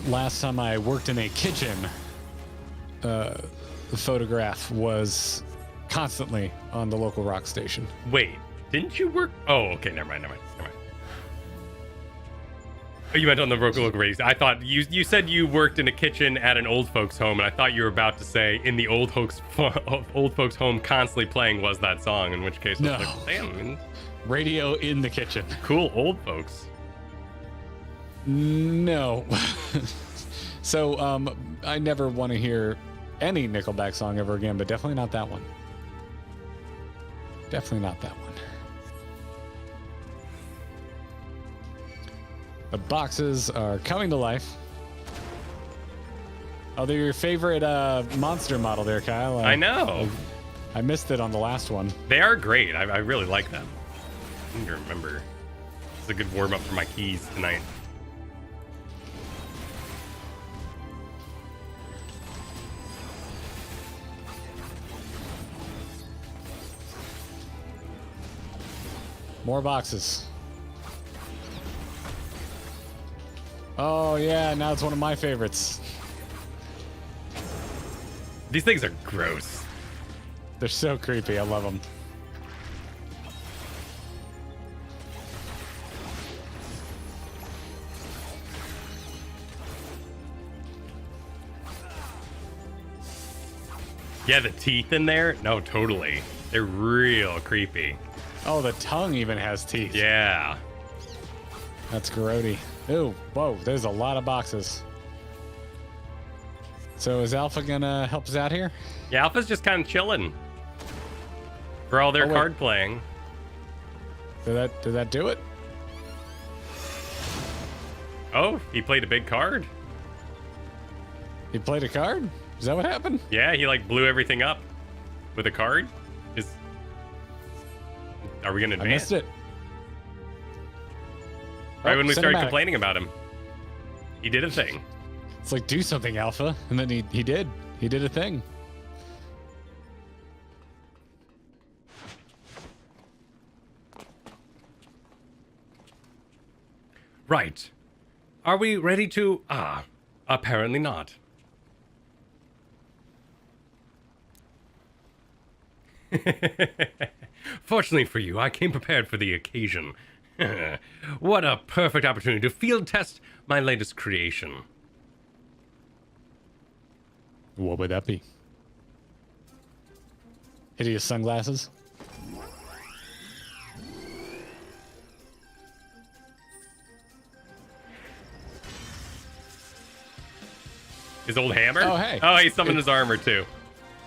Last time I worked in a kitchen, the photograph was constantly on the local rock station. Wait, didn't you work? Oh, okay, never mind. Oh, you meant on the local radio. I thought you said you worked in a kitchen at an old folks home, and I thought you were about to say in the old folks home constantly playing was that song. In which case, I was No. like, damn, Radio in the kitchen. cool old folks. No. So, I never want to hear any Nickelback song ever again, but definitely not that one. Definitely not that one. The boxes are coming to life. Oh, they're your favorite monster model there, Kyle. I know. I missed it on the last one. They are great. I really like them. I need to remember. It's a good warm up for my keys tonight. More boxes. Oh, yeah, now it's one of my favorites. These things are gross. They're so creepy. I love them. Yeah, the teeth in there? No, totally. They're real creepy. Oh, the tongue even has teeth. Yeah. That's grody. Ooh, whoa, there's a lot of boxes. So is Alpha gonna help us out here? Yeah, Alpha's just kind of chilling for all their Oh, wait. card playing. Did that do it? Oh, he played a big card. He played a card? Is that what happened? Yeah, he like blew everything up with a card. Are we gonna I advance? missed it. Right Oh, when we started cinematic. complaining about him, he did a thing. It's like, do something, Alpha. And then he did. He did a thing. Right. Are we ready to? Apparently not. Fortunately for you, I came prepared for the occasion. What a perfect opportunity to field test my latest creation. What would that be? Hideous sunglasses? His old hammer? Oh, hey. Oh, he summoned his armor too.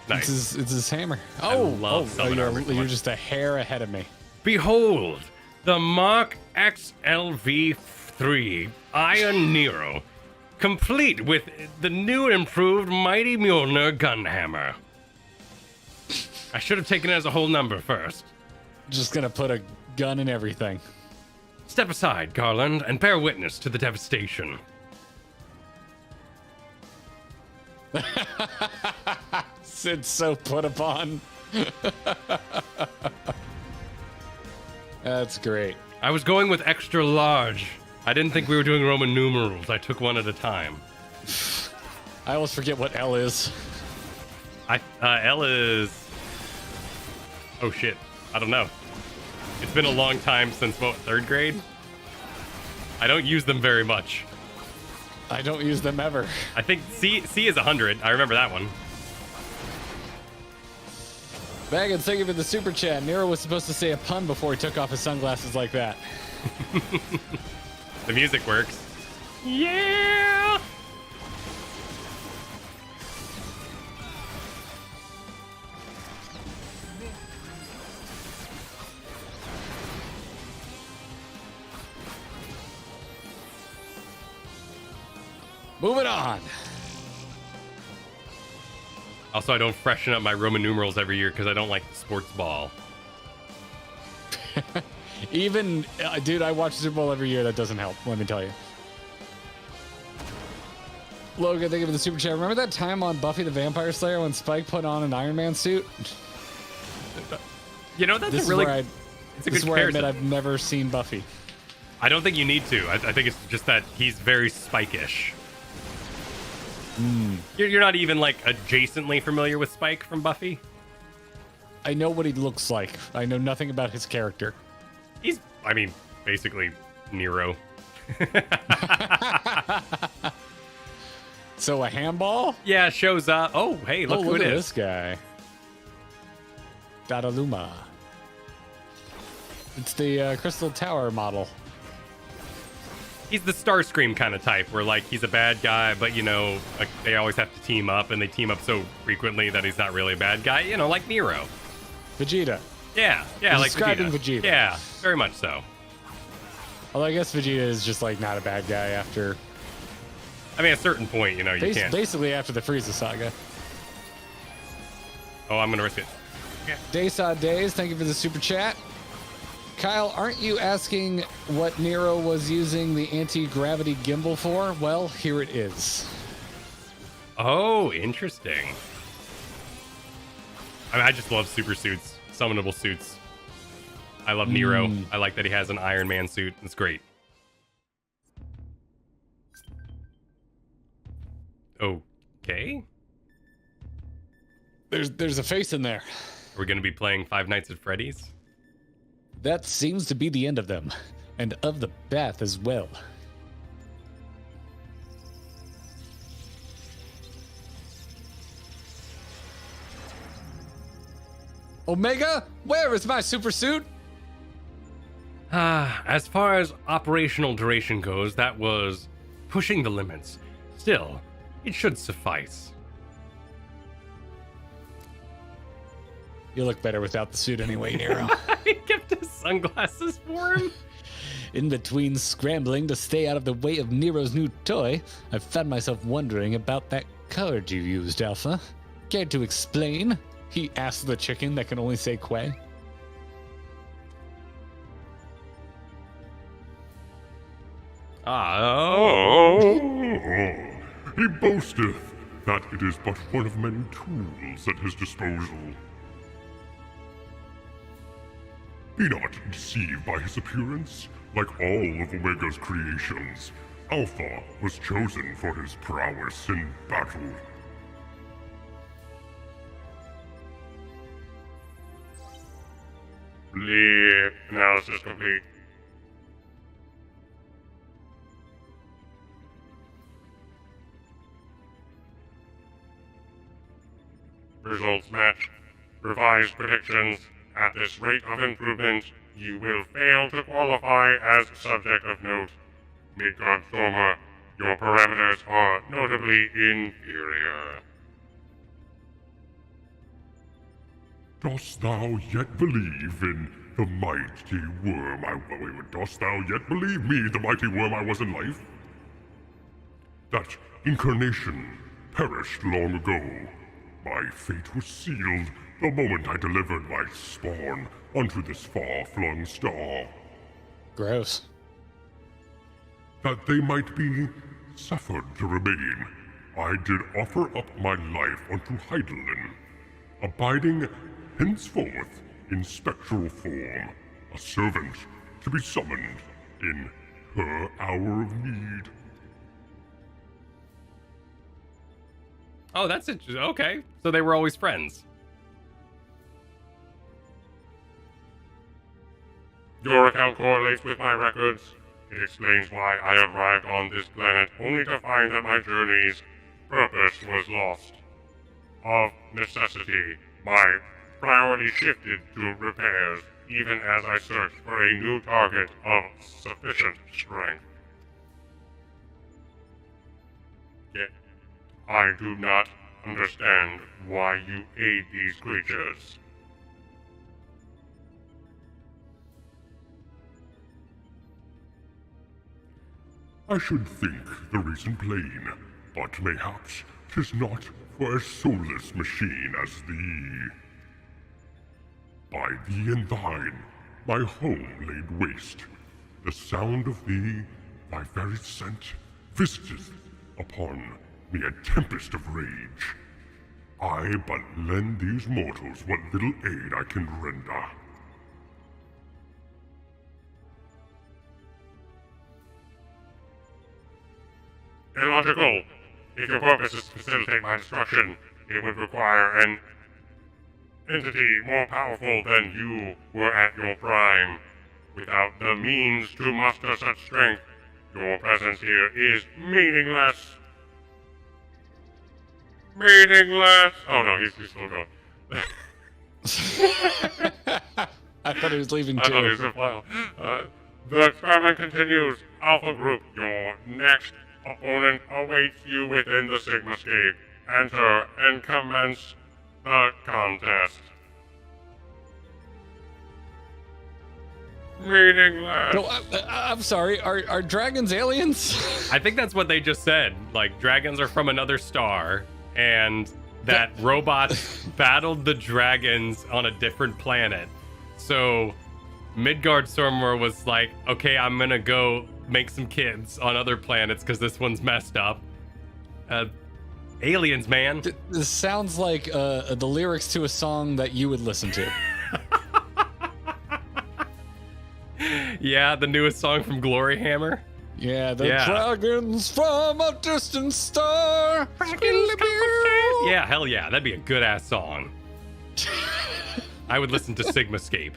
Nice. It's his hammer. love summon armor so you're much. just a hair ahead of me. Behold, the Mark XLV3 Iron Nero, complete with the new and improved Mighty Mjolnir gunhammer. I should have taken it as a whole number first. Just gonna put a gun in everything. Step aside, Garland, and bear witness to the devastation. Sid's so put upon. That's great. I was going with extra large. I didn't think we were doing Roman numerals. I took one at a time. I always forget what L is. L is... Oh shit. I don't know. It's been a long time since, what, 3rd grade? I don't use them very much. I don't use them ever. I think C is 100. I remember that one. Baggins, thank you for the super chat. Nero was supposed to say a pun before he took off his sunglasses like that. The music works. Yeah! Moving on. Also, I don't freshen up my Roman numerals every year because I don't like the sports ball. Even, dude, I watch Super Bowl every year. That doesn't help, let me tell you. Logan, thank you for the super chat. Remember that time on Buffy the Vampire Slayer when Spike put on an Iron Man suit? You know, that's This a really... is where it's a this good is where I admit comparison. I've never seen Buffy. I don't think you need to. I think it's just that he's very Spike-ish. You're not even, like, adjacently familiar with Spike from Buffy? I know what he looks like. I know nothing about his character. He's, I mean, basically Nero. So a handball? Yeah, shows up. Oh, hey, look who it at is. this guy. Dadaluma. It's the Crystal Tower model. He's the Starscream kind of type, where, like, he's a bad guy, but, you know, like, they always have to team up, and they team up so frequently that he's not really a bad guy. You know, like Nero. Vegeta. Yeah, He's like describing Vegeta. Yeah, very much so. Although I guess Vegeta is just like not a bad guy after I mean, at a certain point, you know, you can't. basically after the Frieza saga. Oh, I'm gonna risk it. Daysod Days, thank you for the super chat. Kyle, aren't you asking what Nero was using the anti-gravity gimbal for? Well, here it is. Oh, interesting. I mean, I just love super suits, summonable suits. I love Nero. I like that he has an Iron Man suit. It's great. Okay. There's a face in there. Are we going to be playing Five Nights at Freddy's? That seems to be the end of them, and of the bath as well. Omega, where is my super suit? As far as operational duration goes, that was pushing the limits. Still, it should suffice. You look better without the suit anyway, Nero. He kept his sunglasses for him. In between scrambling to stay out of the way of Nero's new toy, I found myself wondering about that card you used, Alpha. Care to explain? He asked the chicken that can only say quay. Oh, he boasteth that it is but one of many tools at his disposal. Be not deceived by his appearance. Like all of Omega's creations, Alpha was chosen for his prowess in battle. Bleep. Analysis complete. Results match. Revised predictions. At this rate of improvement, you will fail to qualify as subject of note. Midgard Stormer, your parameters are notably inferior. Dost thou yet believe in the mighty worm dost thou yet believe me, the mighty worm I was in life? That incarnation perished long ago. My fate was sealed the moment I delivered my spawn unto this far-flung star. Gross. That they might be suffered to remain, I did offer up my life unto Heidelin, abiding henceforth in spectral form, a servant to be summoned in her hour of need. Oh, that's interesting. Okay, so they were always friends. Your account correlates with my records. It explains why I arrived on this planet only to find that my journey's purpose was lost. Of necessity, my priority shifted to repairs, even as I searched for a new target of sufficient strength. Yet, I do not understand why you aid these creatures. I should think the reason plain, but mayhaps 'tis not for a soulless machine as thee. By thee and thine, my home laid waste. The sound of thee, thy very scent, visiteth upon me a tempest of rage. I but lend these mortals what little aid I can render. Illogical. If your purpose is to facilitate my destruction, it would require an entity more powerful than you were at your prime. Without the means to muster such strength, your presence here is meaningless. Meaningless! Oh no, he's still going. I thought he was leaving I thought he too. was a file. The experiment continues. Alpha Group, your next opponent awaits you within the Sigmascape. Enter and commence the contest. Meaningless. No, I'm sorry. Are dragons aliens? I think that's what they just said. Like, dragons are from another star, and that robots battled the dragons on a different planet. So Midgard Stormer was like, okay, I'm gonna go make some kids on other planets because this one's messed up. Aliens, man. This sounds like the lyrics to a song that you would listen to. Yeah, the newest song from Glory Hammer. Yeah, the Yeah. dragons from a distant star. Yeah, hell yeah, that'd be a good ass song. I would listen to Sigmascape.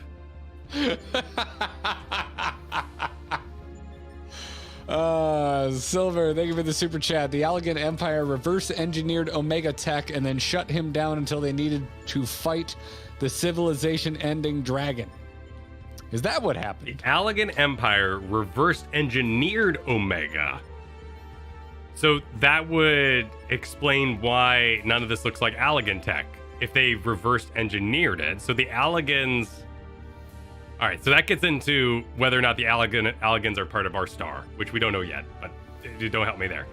Silver, thank you for the super chat. The Allegan Empire reverse engineered Omega Tech and then shut him down until they needed to fight the civilization ending dragon. Is that what The happened? Allegan Empire reverse engineered Omega. So that would explain why none of this looks like Allegan tech. if they reverse engineered it. So the Alligans. All right, so that gets into whether or not the Alligans are part of our star, which we don't know yet, but don't help me there.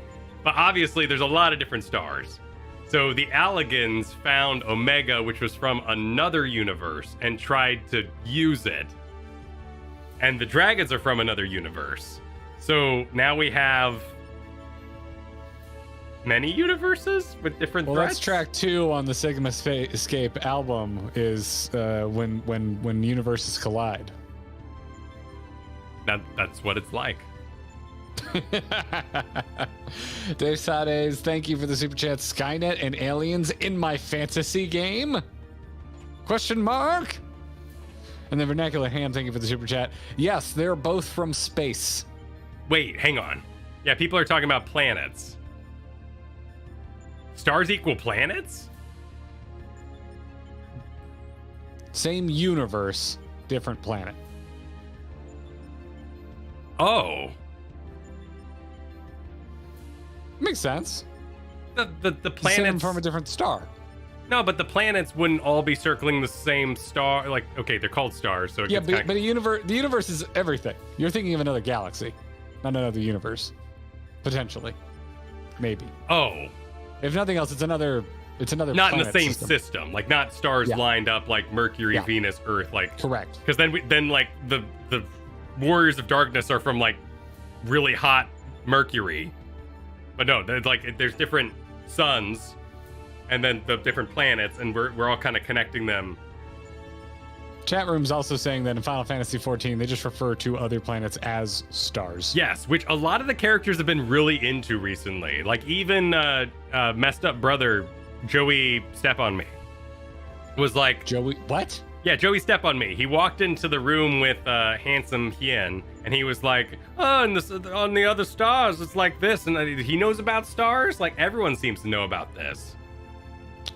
But obviously, there's a lot of different stars. So the Alligans found Omega, which was from another universe, and tried to use it. And the dragons are from another universe. So now we have many universes with different Well, threats? that's track 2 on the Sigmascape album is when universes collide. That's what it's like. Dave Sades, thank you for the super chat. Skynet and aliens in my fantasy game? Question mark? And then Vernacular Ham, thank you for the super chat. Yes, they're both from space. Wait, hang on. Yeah, people are talking about planets. Stars equal planets? Same universe, different planet. Oh. Makes sense. The Same planets from a different star. No, but the planets wouldn't all be circling the same star. Like, okay, they're called stars, so it Yeah, gets but the universe is everything. You're thinking of another galaxy, not another universe. Potentially. Maybe. Oh. If nothing else, it's another Not in the planet same system. Like, not stars Yeah. lined up like Mercury, Yeah. Venus, Earth. Like, Correct. because then like the Warriors of Darkness are from like really hot Mercury. But no, there's different suns, and then the different planets, and we're all kind of connecting them. Chat room's also saying that in Final Fantasy XIV, they just refer to other planets as stars. Yes, which a lot of the characters have been really into recently. Like even messed up brother Joey Step on Me was like, Joey, what? yeah, Joey Step on Me. He walked into the room with handsome Hien, and he was like, oh, and on the other stars, it's like this, and he knows about stars. Like everyone seems to know about this.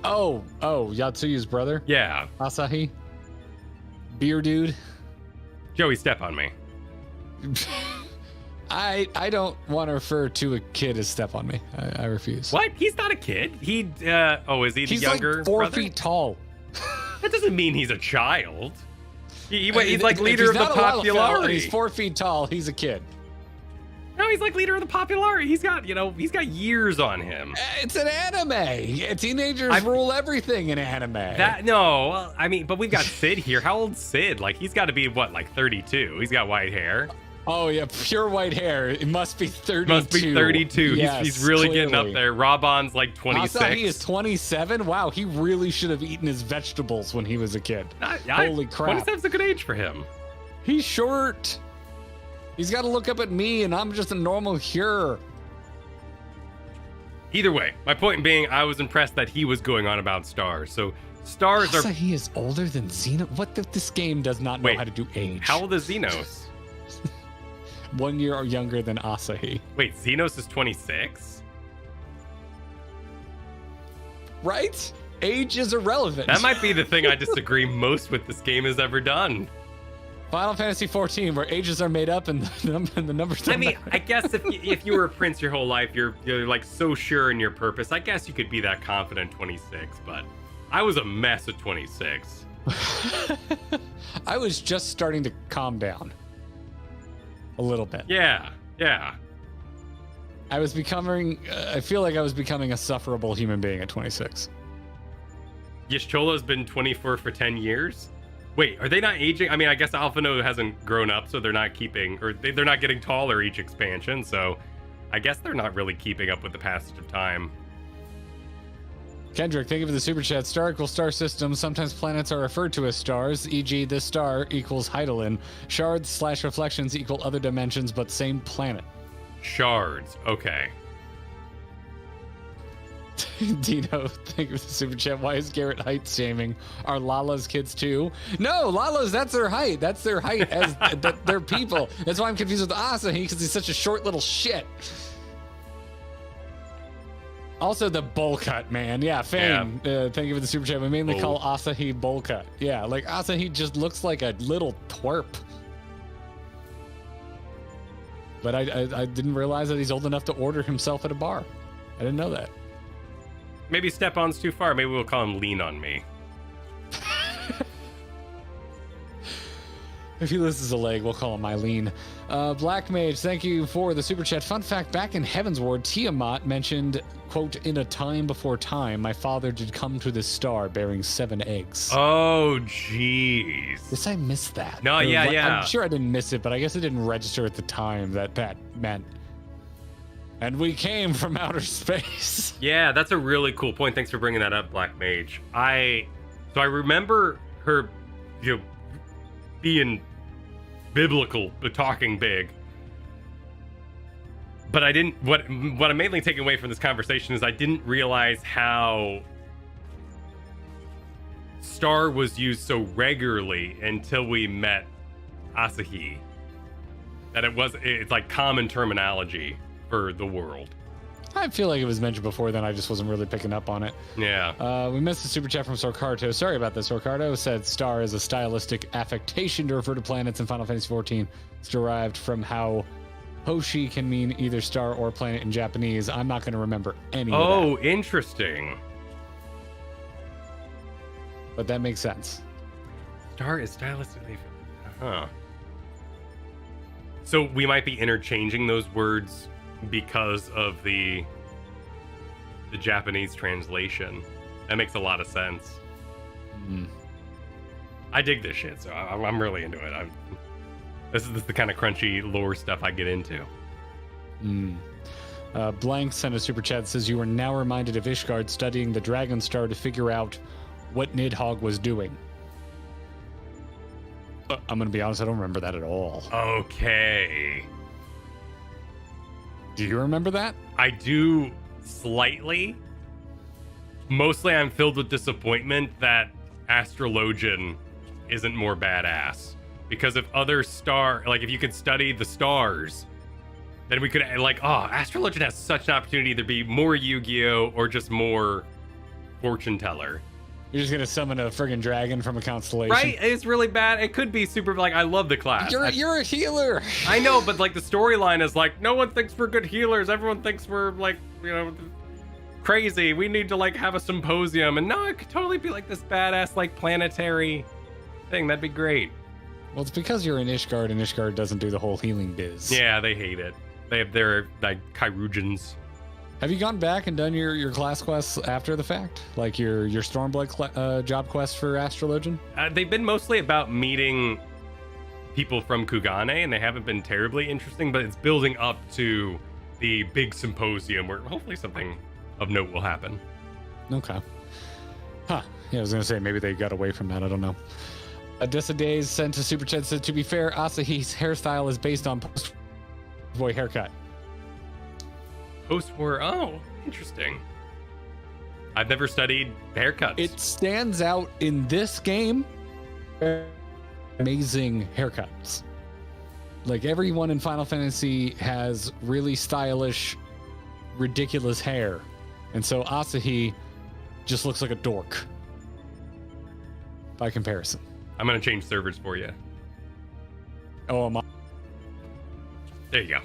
Oh, Yatsuyu's brother, Yeah, Asahi, beer dude. Joey Step on Me. I don't want to refer to a kid as Step on Me. I refuse. What? He's not a kid. Is he the He's younger like 4 brother? feet tall. That doesn't mean he's a child. He's like If leader he's of the not a Lilithel and Popularity. He's 4 feet tall. He's a kid. No, he's like leader of the Popularity. He's got years on him. It's an anime. Teenagers rule everything in anime. But we've got Sid here. How old's Sid? Like he's got to be what, like 32? He's got white hair. Oh yeah, pure white hair. It must be 32. Must be 32. Yes, he's really getting up clearly. there. Rabon's like 26. Asahi is 27. Wow, he really should have eaten his vegetables when he was a kid. Holy crap. 27's a good age for him. He's short. He's got to look up at me, and I'm just a normal here. Either way, my point being, I was impressed that he was going on about stars. So stars are. Asahi is older than Xeno. What if this game does not know Wait, how to do age? How old is Xenos? 1 year younger than Asahi. Wait, Xenos is 26? Right? Age is irrelevant. That might be the thing I disagree most with this game has ever done. Final Fantasy XIV, where ages are made up and the numbers don't I mean, matter. I guess if you were a prince your whole life, you're like so sure in your purpose. I guess you could be that confident 26, but I was a mess at 26. I was just starting to calm down. A little bit. Yeah. I was becoming, I feel like I was becoming a sufferable human being at 26. Yishchola's been 24 for 10 years? Wait, are they not aging? I mean, I guess Alphino hasn't grown up, so they're not keeping, or they're not getting taller each expansion, so I guess they're not really keeping up with the passage of time. Kendrick, thank you for the super chat. Star equals star system. Sometimes planets are referred to as stars, e.g. this star equals Heidelin. Shards / reflections equal other dimensions, but same planet. Shards, okay. Dino, thank you for the super chat. Why is Garrett height shaming? Are Lala's kids too? No, Lala's, that's their height. That's their height as they're people. That's why I'm confused with Asahi, because he's such a short little shit. Also, the bowl cut, man. Yeah, Fame. Yeah. Thank you for the super chat. We mainly call Asahi bowl cut. Yeah, like Asahi just looks like a little twerp. But I didn't realize that he's old enough to order himself at a bar. I didn't know that. maybe step on's too far. Maybe we'll call him Lean on Me. If he loses a leg, we'll call him Eileen. Black Mage, thank you for the super chat. Fun fact, back in Heaven's Ward, Tiamat mentioned, quote, in a time before time, my father did come to this star bearing 7 eggs. Oh, jeez. Guess I missed that. No, Or, yeah, like, yeah. I'm sure I didn't miss it, but I guess it didn't register at the time that meant. And we came from outer space. Yeah, that's a really cool point. Thanks for bringing that up, Black Mage. I remember her, being biblical, but talking big. But I didn't. What I'm mainly taking away from this conversation is I didn't realize how Star was used so regularly until we met Asahi. That it's like common terminology for the world. I feel like it was mentioned before then. I just wasn't really picking up on it. Yeah. We missed a super chat from Sorcarto. Sorry about this. Sorcarto said star is a stylistic affectation to refer to planets in Final Fantasy XIV. It's derived from how Hoshi can mean either star or planet in Japanese. I'm not going to remember any of that. Oh, interesting. But that makes sense. Star is stylistically. Huh. So we might be interchanging those words because of the Japanese translation. That makes a lot of sense. Mm. I dig this shit, so I'm really into it. This is the kind of crunchy lore stuff I get into. Mm. Blank sent a super chat that says you are now reminded of Ishgard studying the Dragon Star to figure out what Nidhogg was doing. I'm going to be honest, I don't remember that at all. Okay. Do you remember that? I do slightly. Mostly I'm filled with disappointment that Astrologian isn't more badass. Because if if you could study the stars, then we could, Astrologian has such an opportunity to either be more Yu-Gi-Oh! Or just more fortune teller. You're just gonna summon a friggin' dragon from a constellation. Right? It's really bad. It could be super, I love the class. You're a healer. I know, but the storyline is no one thinks we're good healers. Everyone thinks we're crazy. We need to have a symposium. And no, it could totally be this badass planetary thing. That'd be great. Well, it's because you're in Ishgard, and Ishgard doesn't do the whole healing biz. Yeah, they hate it. They have their Kyrugians. Have you gone back and done your class quests after the fact? Like your Stormblood job quest for Astrologian? They've been mostly about meeting people from Kugane, and they haven't been terribly interesting, but it's building up to the big symposium where hopefully something of note will happen. Okay. Huh. Yeah, I was going to say maybe they got away from that. I don't know. Odessa Days sent a super chat, said, to be fair, Asahi's hairstyle is based on post-boy haircut. Post-war, oh, interesting. I've never studied haircuts. It stands out in this game. Amazing haircuts. Everyone in Final Fantasy has really stylish, ridiculous hair. And so Asahi just looks like a dork. By comparison. I'm going to change servers for you. Oh, am I? There you go.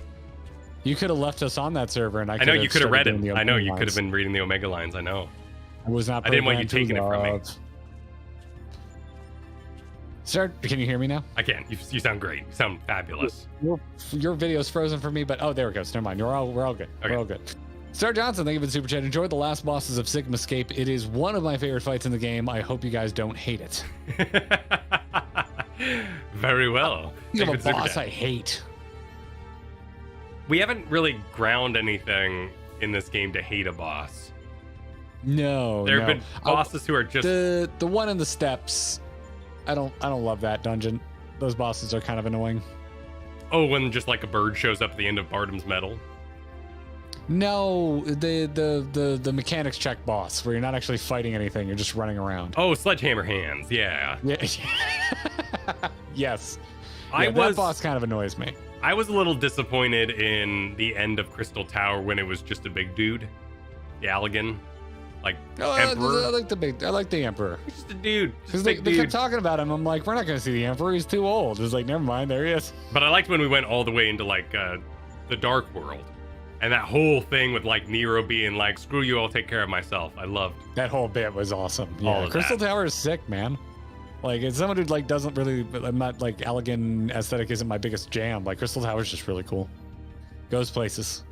You could have left us on that server, and I know you could have read it. I know you lines. could have been reading the Omega lines. I know. I was not. I didn't want you programmed taking to it from me. love. Can you hear me now? I can. You sound great. You sound fabulous. Your video's frozen for me, but there it goes. Never mind. We're all good. Okay. We're all good. Star Johnson, thank you for the super chat. Enjoyed the last bosses of Sigmascape. It is one of my favorite fights in the game. I hope you guys don't hate it. Very well. You have a Thank you for the boss super I chat. hate. We haven't really ground anything in this game to hate a boss. No, There have been bosses who are just the one in the steps. I don't love that dungeon. Those bosses are kind of annoying. when just a bird shows up at the end of Bardam's Medal. No, the mechanics check boss where you're not actually fighting anything, you're just running around. Oh, Sledgehammer Hands. Yeah. Yeah. Yes. That that boss kind of annoys me. I was a little disappointed in the end of Crystal Tower when it was just a big dude. The Allegan. Emperor. I like the Emperor. He's just a dude. Because Just a they big kept dude. talking about him. I'm like, we're not going to see the Emperor. He's too old. It was never mind. There he is. But I liked when we went all the way into the Dark World. And that whole thing with like Nero being like, "Screw you, I'll take care of myself." I loved That whole bit was awesome. All Yeah, of Crystal that. Tower is sick, man. Like, as someone who like doesn't really, I'm not like elegant aesthetic isn't my biggest jam. Like, Crystal Tower is just really cool. Goes places.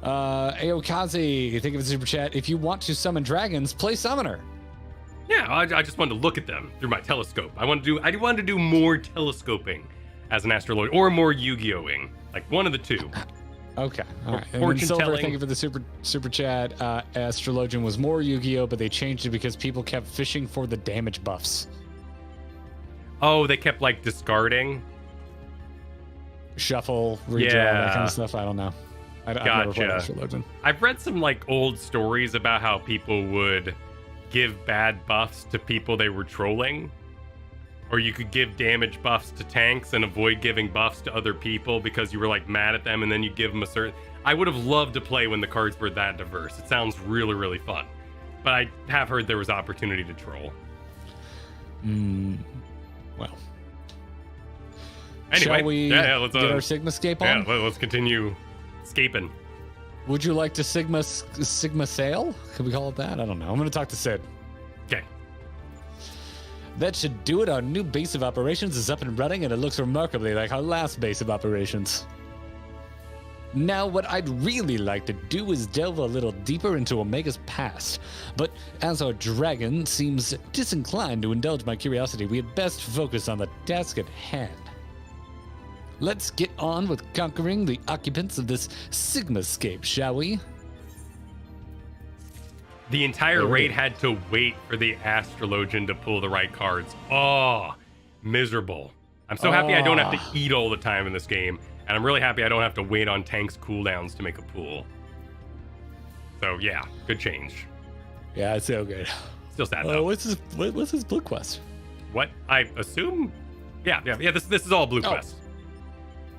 Aokaze, think of a super chat. If you want to summon dragons, play summoner. Yeah, I just wanted to look at them through my telescope. I wanted to do more telescoping as an astrologer, or more Yu-Gi-Oh-ing, like one of the two. Okay, all right. And then Fortune Silver, telling. thank you for the super chat. Astrologian was more Yu-Gi-Oh, but they changed it because people kept fishing for the damage buffs. Oh, they kept like discarding. Shuffle, redraw, that kind of stuff. I don't know. I've never played Gotcha. Astrologian. I've read some like old stories about how people would give bad buffs to people they were trolling. Or you could give damage buffs to tanks and avoid giving buffs to other people because you were like mad at them, and then you give them a certain... I would have loved to play when the cards were that diverse. It sounds really, really fun. But I have heard there was opportunity to troll. Well. Anyway, Shall we let's get our Sigmascape on? yeah, let's continue scaping. Would you like to Sigma sail? Could we call it that? I don't know. I'm going to talk to Sid. Okay. That should do it. Our new base of operations is up and running, and it looks remarkably like our last base of operations. Now, what I'd really like to do is delve a little deeper into Omega's past. But as our dragon seems disinclined to indulge my curiosity, we had best focus on the task at hand. Let's get on with conquering the occupants of this Sigmascape, shall we? The entire raid had to wait for the Astrologian to pull the right cards. Oh, miserable. I'm so happy I don't have to eat all the time in this game, and I'm really happy I don't have to wait on tanks' cooldowns to make a pool. So yeah, good change. Yeah, it's so good. Still sad though. What's his blue quest? What I assume? Yeah. This is all blue quest.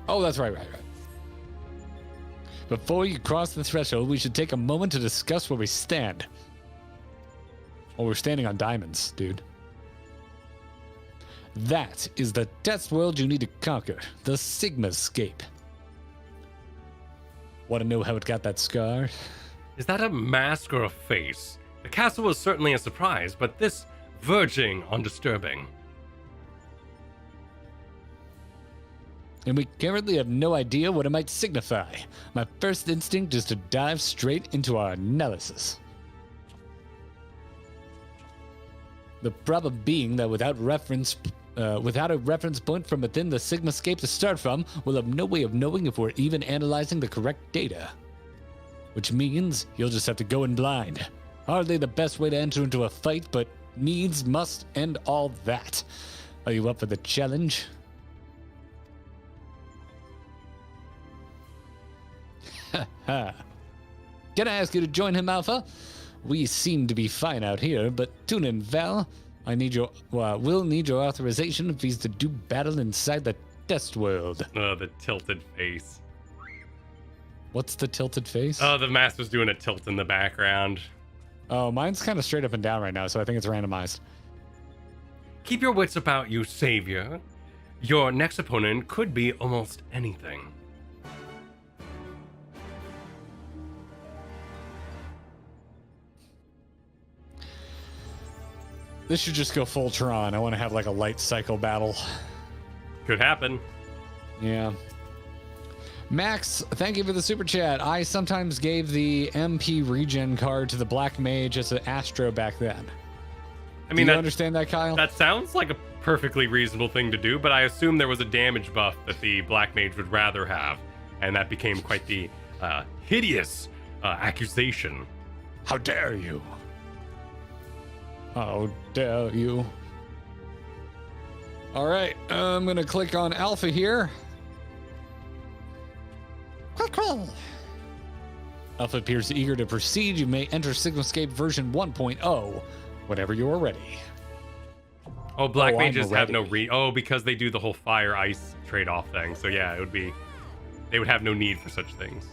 Oh, that's right. Before you cross the threshold, we should take a moment to discuss where we stand. Well, we're standing on diamonds, dude. That is the test world you need to conquer, the Sigmascape. Want to know how it got that scar? Is that a mask or a face? The castle was certainly a surprise, but this verging on disturbing. And we currently have no idea what it might signify. My first instinct is to dive straight into our analysis. The problem being that without a reference point from within the Sigmascape to start from, we'll have no way of knowing if we're even analyzing the correct data. Which means you'll just have to go in blind. Hardly the best way to enter into a fight, but needs, must, and all that. Are you up for the challenge? Can I ask you to join him, Alpha? We seem to be fine out here, but tune in, Val. We'll need your authorization if he's to do battle inside the test world. Oh, the tilted face. What's the tilted face? Oh, the mask was doing a tilt in the background. Oh, mine's kind of straight up and down right now, so I think it's randomized. Keep your wits about you, Savior. Your next opponent could be almost anything. This should just go full Tron. I want to have like a light cycle battle. Could happen. Yeah. Max, thank you for the super chat. I sometimes gave the MP regen card to the Black Mage as an Astro back then. I mean, do you understand that, Kyle? That sounds like a perfectly reasonable thing to do, but I assume there was a damage buff that the Black Mage would rather have, and that became quite the hideous accusation. How dare you? How dare you? All right, I'm gonna click on Alpha here. Coeurl. Alpha appears eager to proceed. You may enter Sigmascape version 1.0 whenever you are ready. Oh, Black Mages I'm have no ready. because they do the whole fire ice trade-off thing. So yeah, they would have no need for such things.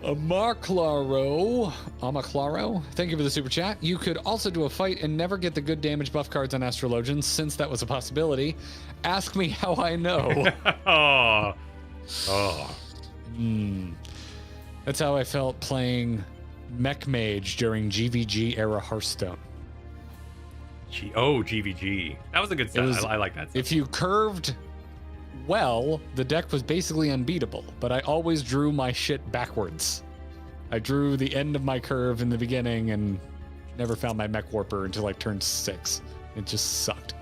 Amaclaro, thank you for the super chat. You could also do a fight and never get the good damage buff cards on Astrologians, since that was a possibility. Ask me how I know. Oh. That's how I felt playing Mech Mage during GVG era Hearthstone. GVG. That was a good set. I like that set. If you curved well, the deck was basically unbeatable, but I always drew my shit backwards. I drew the end of my curve in the beginning and never found my Mech Warper until like turn 6. It just sucked.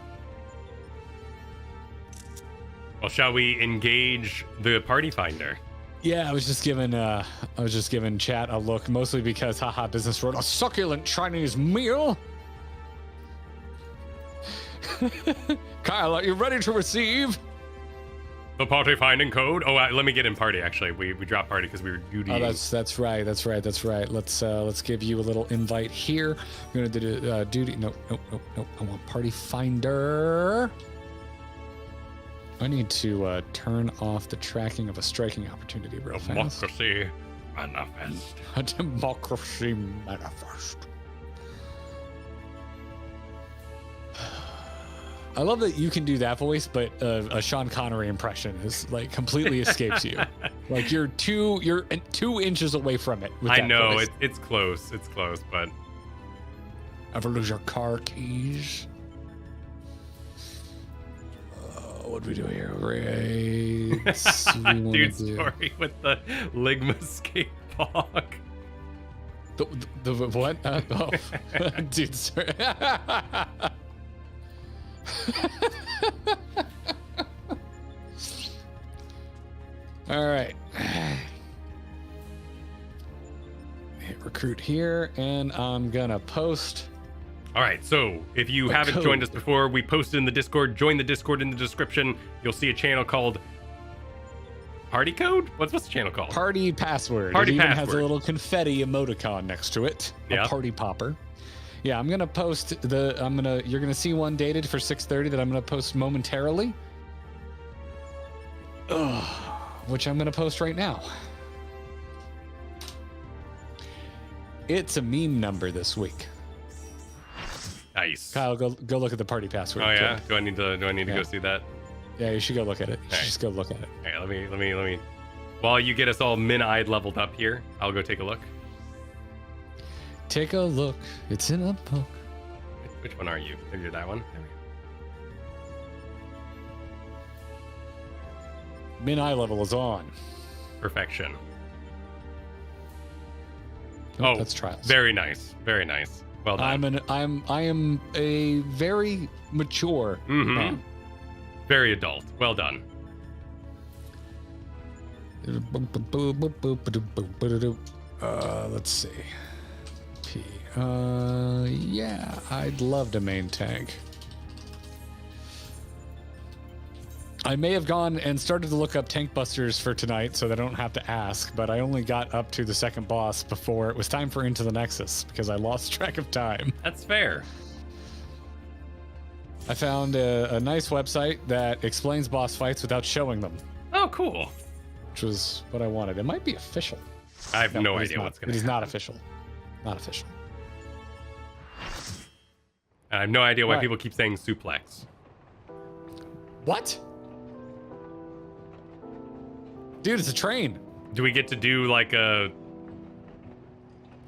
Well, shall we engage the party finder? Yeah, I was just giving chat a look, mostly because haha business wrote a succulent Chinese meal. Kyle, are you ready to receive? The party finding code? Oh, let me get in party, actually. We dropped party because we were duty. Oh, that's right. Let's give you a little invite here. We're gonna do duty. No. I want party finder. I need to turn off the tracking of a striking opportunity real fast. Democracy manifest. A democracy manifest. I love that you can do that voice, but a Sean Connery impression is like completely escapes you. Like you're 2 inches away from it. With I that know voice. it's close, but Ever lose your car keys? What do we do here? Raids. dude, story with the Ligmascape fog. The what? Oh, dude, sorry. All right. Hit recruit here, and I'm gonna post. All right, so if you haven't joined us before, we posted in the Discord. Join the Discord in the description. You'll see a channel called Party Code? What's the channel called? Party Password. Party it even Password. has a little confetti emoticon next to it. Yep. A party popper. Yeah, I'm gonna post you're gonna see one dated for 6:30 that I'm gonna post momentarily. Which I'm gonna post right now. It's a meme number this week. Nice. Kyle, go look at the party password. Oh yeah. Do I need to go see that? Yeah, you should go look at it. You should Alright. just go look at it. All right, let me. While you get us all min-eyed leveled up here, I'll go take a look. Take a look. It's in a book. Which one are you? You're that one. There we go. Min eye level is on. Perfection. Oh, that's trials. Very nice. Very nice. Well done. I am a very mature man. Very adult. Well done. Let's see. Yeah, I'd love to main tank. I may have gone and started to look up tank busters for tonight so that I don't have to ask, but I only got up to the second boss before it was time for Into the Nexus because I lost track of time. That's fair. I found a nice website that explains boss fights without showing them, Oh, cool. which was what I wanted. It might be official. I have no it is idea not. what's going to It happen. is not official. Not official. I have no idea why Right. people keep saying suplex. What? Dude, it's a train. Do we get to do like a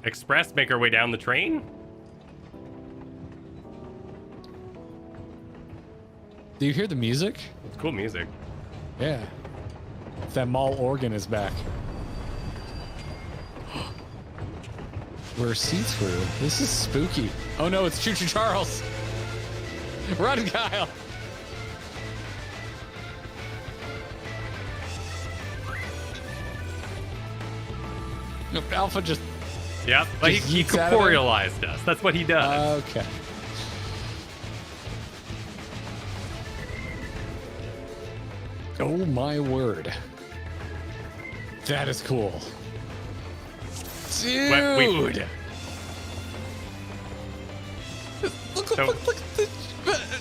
express, make our way down the train? Do you hear the music? It's cool music. Yeah. That mall organ is back. We're see-through. This is spooky. Oh no, it's Choo Choo Charles. Run, Kyle. No, Alpha just... Yep, but Just he yeets out of it? corporealized us. That's what he does. Okay. Oh my word. That is cool. Dude! Wait. Look, So- look at this.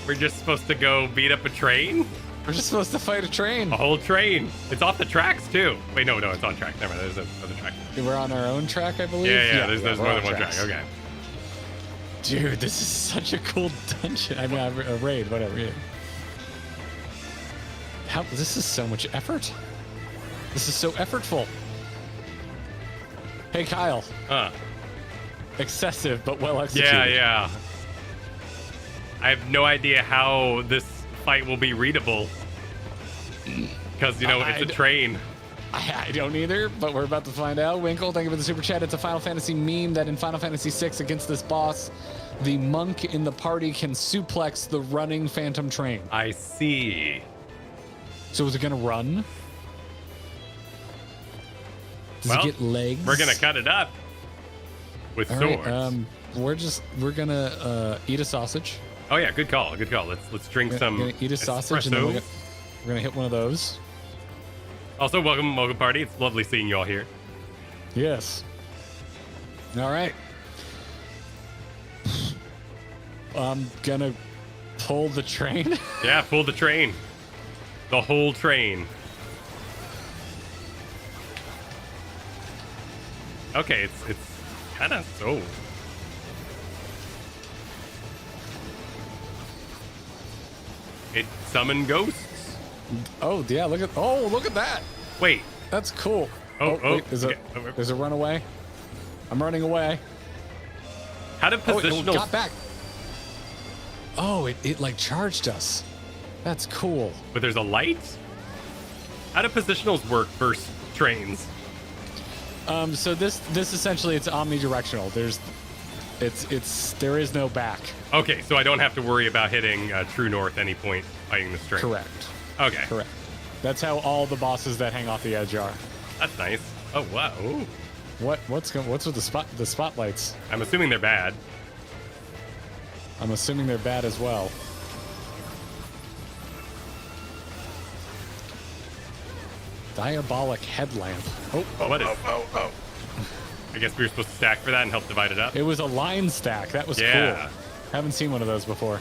We're just supposed to go beat up a train? We're just supposed to fight a train. A whole train. It's off the tracks too. Wait, no, it's on track. Never mind. There's another track. We're on our own track, I believe. Yeah. There's we're more on than one track. tracks. Okay. Dude, this is such a cool dungeon. I mean, a raid, whatever. Yeah. This is so much effort. This is so effortful. Hey, Kyle. Excessive, but well executed. Yeah. I have no idea how this fight will be readable. Because, it's a train. I don't either, but we're about to find out. Winkle, thank you for the super chat. It's a Final Fantasy meme that in Final Fantasy VI against this boss, the monk in the party can suplex the running phantom train. I see. So is it going to run? Does it get legs? We're going to cut it up with All swords. Right, we're going to eat a sausage. Oh, yeah, good call. Let's drink some We're going to eat a sausage, and then we're going to hit one of those. Also, welcome party. It's lovely seeing you all here. Yes. All right. I'm gonna pull the train. Yeah, pull the train. The whole train. Okay, it's kind of so. It summoned ghosts. Oh yeah, look at that. Wait. That's cool. Wait, there's a runaway. I'm running away. How did positionals? It got back. Oh, it like charged us. That's cool. But there's a light? How do positionals work versus trains? So this essentially it's omnidirectional. There is no back. Okay, so I don't have to worry about hitting true north any point fighting this train. Correct. Okay. Correct. That's how all the bosses that hang off the edge are. That's nice. Oh wow. Ooh. What's with the spotlights? I'm assuming they're bad. I'm assuming they're bad as well. Diabolic headlamp. What is? I guess we were supposed to stack for that and help divide it up. It was a line stack. That was Yeah. cool. Haven't seen one of those before.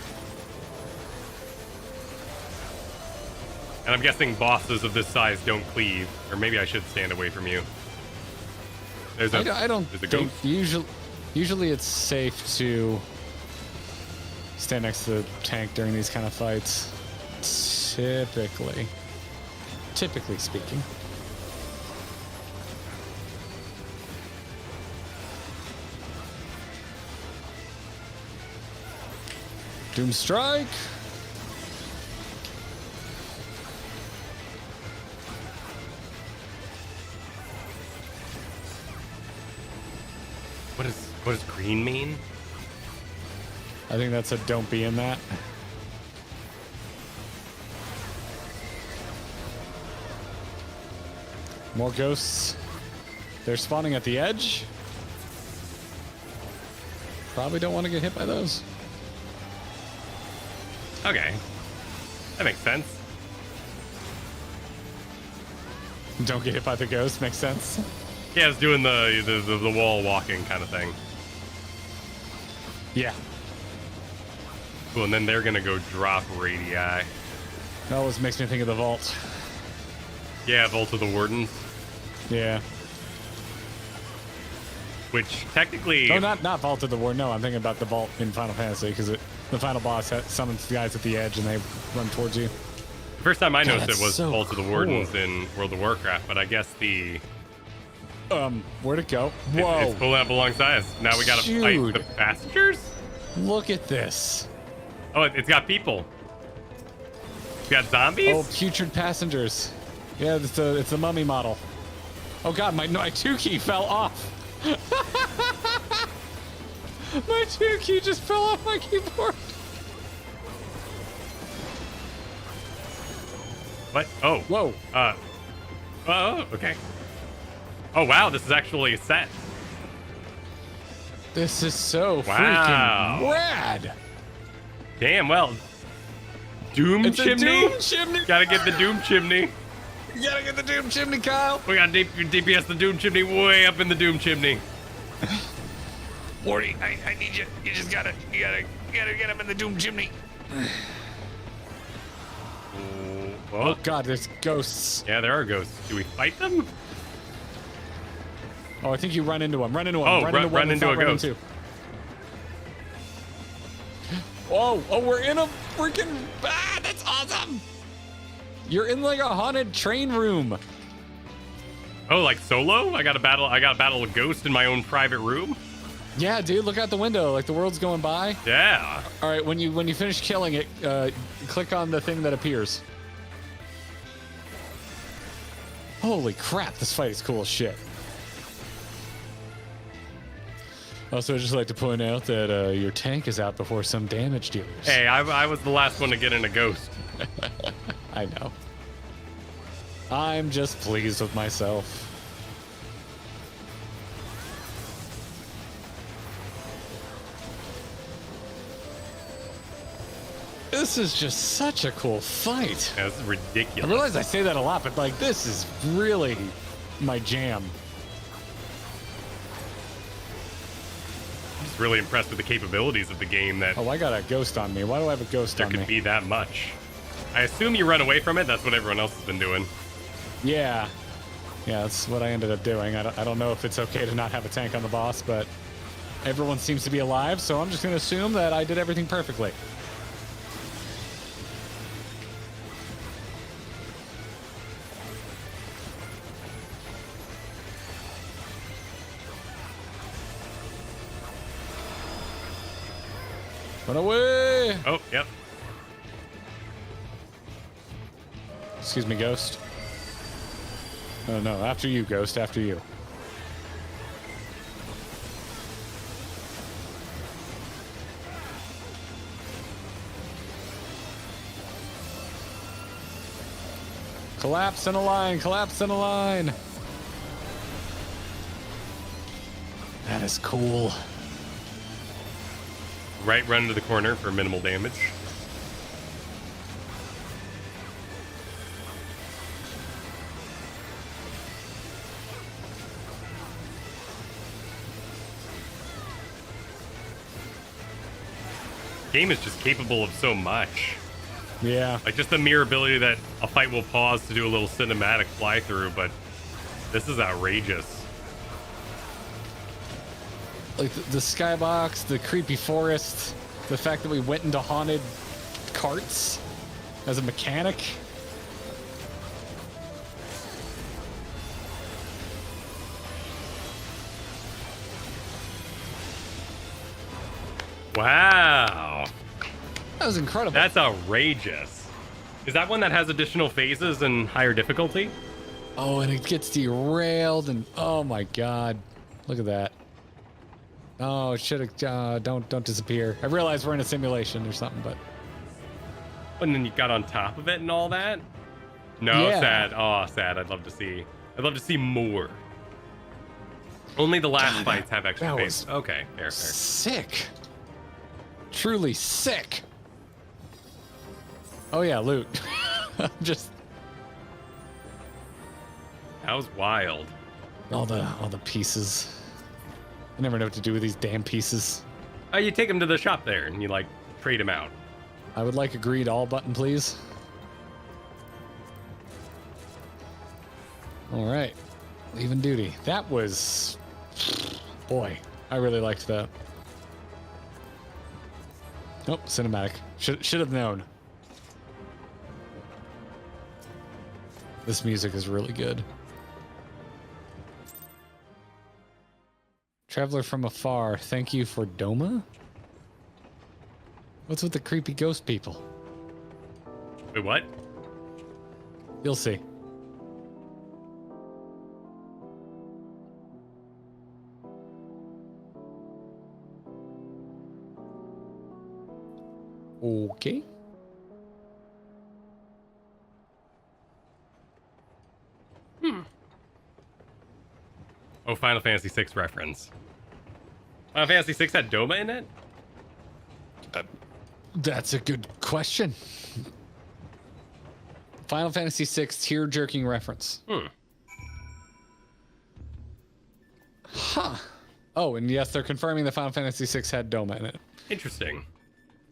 And I'm guessing bosses of this size don't cleave, or maybe I should stand away from you. I don't there's a think ghost. usually it's safe to stand next to the tank during these kind of fights. Typically speaking. Doom strike. What does green mean? I think that's a don't be in that. More ghosts. They're spawning at the edge. Probably don't want to get hit by those. Okay. That makes sense. Don't get hit by the ghost. Makes sense. Yeah, it's doing the wall walking kind of thing. Yeah. Cool, and then they're gonna go drop radii. That always makes me think of the vault. Yeah, Vault of the Wardens. Yeah. Which technically... No, not Vault of the War. No, I'm thinking about the vault in Final Fantasy because the final boss summons the guys at the edge and they run towards you. The first time I God, noticed it was so Vault of the cool. Wardens in World of Warcraft, but I guess Where'd it go? Whoa. it's pulling up alongside us. Now we gotta fight Dude. the passengers? Look at this. Oh, it's got people. It's got zombies? Oh, putrid passengers. Yeah, it's the mummy model. Oh god, my 2 key fell off. My 2 key just fell off my keyboard. What? Oh. Whoa. Oh, okay. Oh, wow, this is actually a set. This is so Wow. freaking rad. Damn, well. Doom It's chimney? a Doom chimney. Gotta get the Doom chimney. You gotta get the Doom chimney, Kyle. We got DPS the Doom chimney way up in the Doom chimney. Morty, I need you. You just gotta get him in the Doom chimney. Whoa. Oh God, there's ghosts. Yeah, there are ghosts. Do we fight them? Oh, I think you run into them. Run into them. Oh, run into a ghost. Oh, we're in a freaking... Ah, that's awesome. You're in like a haunted train room. Oh, like solo? I got to battle a ghost in my own private room? Yeah, dude, look out the window. Like the world's going by. Yeah. All right, when you finish killing it, click on the thing that appears. Holy crap, this fight is cool as shit. Also, I'd just like to point out that your tank is out before some damage dealers. Hey, I was the last one to get in a ghost. I know. I'm just pleased with myself. This is just such a cool fight. Yeah, this is ridiculous. I realize I say that a lot, but like this is really my jam. I'm just really impressed with the capabilities of the game that Oh, I got a ghost on me. Why do I have a ghost there on could me? be that much. I assume you run away from it. That's what everyone else has been doing. Yeah. Yeah, that's what I ended up doing. I don't know if it's okay to not have a tank on the boss, but everyone seems to be alive, so I'm just going to assume that I did everything perfectly. Run away! Oh, yep. Excuse me, Ghost. Oh, no, after you, Ghost, after you. Collapse in a line, collapse in a line. That is cool. Right, run into the corner for minimal damage. Game is just capable of so much. Yeah. Like just the mere ability that a fight will pause to do a little cinematic fly through, but this is outrageous. Like the skybox, the creepy forest, the fact that we went into haunted carts as a mechanic. Wow. That was incredible. That's outrageous. Is that one that has additional phases and higher difficulty? Oh, and it gets derailed, and oh my god, look at that. Oh, it should have. Don't disappear. I realize we're in a simulation or something, but And then you got on top of it and all that? No, Yeah. sad. Oh, sad. I'd love to see more. Only the last God, fights have extra that phases. was Okay, fair. sick. Truly sick. Oh yeah, loot. Just That was wild. all the pieces. I never know what to do with these damn pieces. Oh, you take them to the shop there and you like trade them out. I would like a greed all button, please. All right, leaving duty. That was, boy, I really liked that. Nope, cinematic. Should have known. This music is really good. Traveler from afar, thank you for Doma? What's with the creepy ghost people? Wait, what? You'll see. Okay. Oh, Final Fantasy VI reference. Final Fantasy VI had Doma in it? That's a good question. Final Fantasy VI tear jerking reference. Huh. Oh, and yes, they're confirming that Final Fantasy VI had Doma in it. Interesting.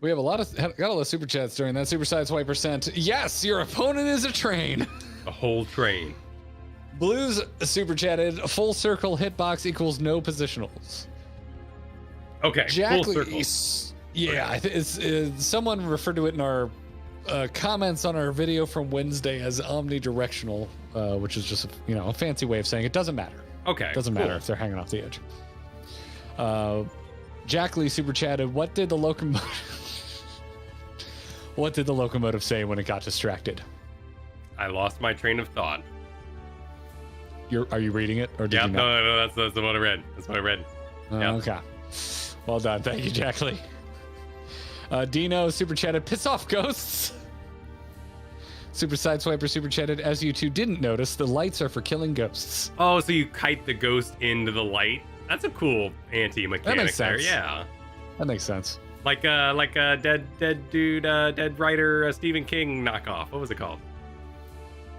We have got a lot of super chats during that. Super side swiper sent. Yes, your opponent is a train. A whole train. Blues super chatted. Full circle hitbox equals no positionals. Okay, Jack full circle. Yeah, someone referred to it in our comments on our video from Wednesday as omnidirectional, which is just a fancy way of saying it doesn't matter. Okay, Doesn't matter if they're hanging off the edge. Jack Lee super chatted. What did the locomotive say when it got distracted? I lost my train of thought. Are you reading it or did Yeah, you not? no, that's what I read. That's what I read. Yeah. Okay. Well done. Thank you, Jack Lee. Dino super chatted. Piss off, ghosts. Super Sideswiper super chatted. As you two didn't notice, the lights are for killing ghosts. Oh, so you kite the ghost into the light? That's a cool anti-mechanic That makes there. sense. Yeah. That makes sense. Like a dead writer Stephen King knockoff. What was it called?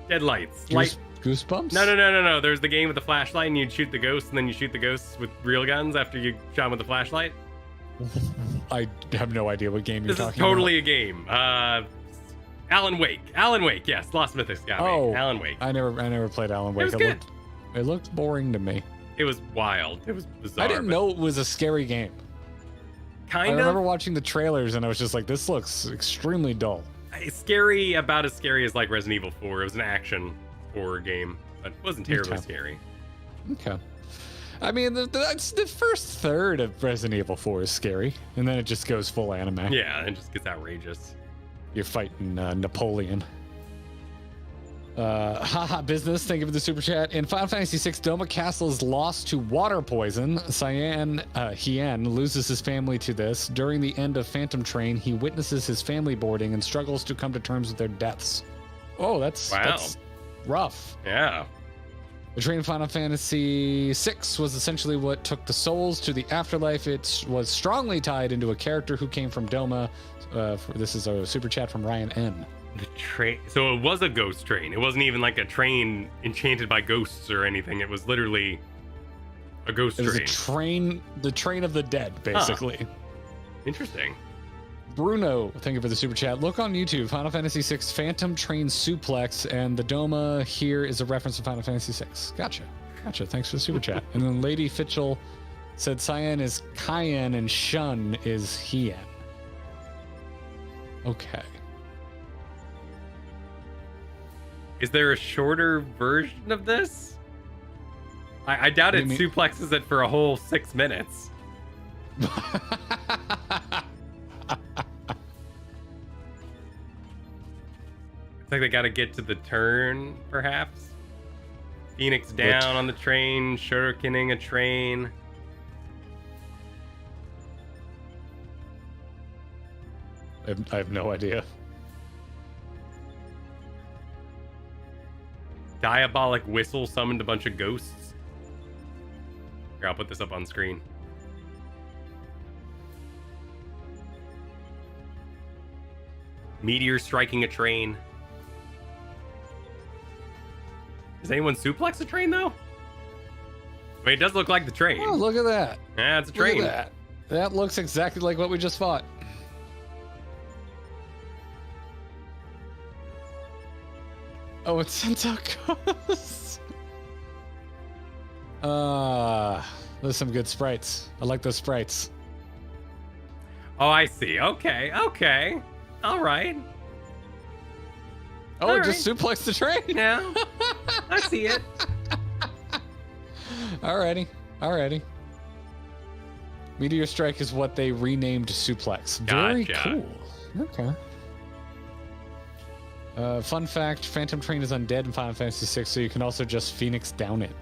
Dead Lights. Goosebumps? No. There's the game with the flashlight, and you'd shoot the ghosts, and then you shoot the ghosts with real guns after you shot them with the flashlight. I have no idea what game you're This is talking totally a game. Alan Wake. Yes, Lost Mythics got me. Oh, Alan Wake. I never played Alan Wake. was good. It looked boring to me. It was wild. It was bizarre. I didn't know it was a scary game. I Kind remember of watching the trailers and I was just like, this looks extremely dull. scary, about as scary as like Resident Evil 4. It was an action horror game, but it wasn't terribly Okay. scary. Okay. I mean, that's the first third of Resident Evil 4 is scary, and then it just goes full anime. Yeah, it just gets outrageous. You're fighting Napoleon. Haha business, thank you for the super chat. In Final Fantasy VI, Doma Castle is lost to water poison. Hien loses his family to this. During the end of Phantom Train, he witnesses his family boarding and struggles to come to terms with their deaths. Oh, that's rough. Yeah. The train in Final Fantasy VI was essentially what took the souls to the afterlife. It was strongly tied into a character who came from Doma. This is a super chat from Ryan N. The train. So it was a ghost train. It wasn't even like a train enchanted by ghosts or anything. It was literally a ghost It was train. a train, the train of the dead, basically. Interesting. Bruno, thank you for the super chat. Look on YouTube, Final Fantasy VI Phantom Train Suplex, and the Doma here is a reference to Final Fantasy VI. Gotcha. Thanks for the super chat. And then Lady Fitchell said Cyan is Cayenne and Shun is Hien. Okay. Is there a shorter version of this? I doubt it suplexes it for a whole 6 minutes. It's like they gotta get to the turn, perhaps. Phoenix down on the train, shurikening a train. I have no idea. Diabolic whistle summoned a bunch of ghosts. Here, I'll put this up on screen. Meteor striking a train. Does anyone suplex a train, though? I mean, it does look like the train. Oh, look at that. Yeah, it's a train. Look at that. That looks exactly like what we just fought. Oh, it's Sentokus. There's some good sprites. I like those sprites. Oh, I see. Okay. All right. Oh, All it just suplexed the train. Yeah. I see it. Alrighty. Meteor Strike is what they renamed Suplex. Very Gotcha. cool. Okay. Fun fact, Phantom Train is undead in Final Fantasy VI, so you can also just Phoenix down it.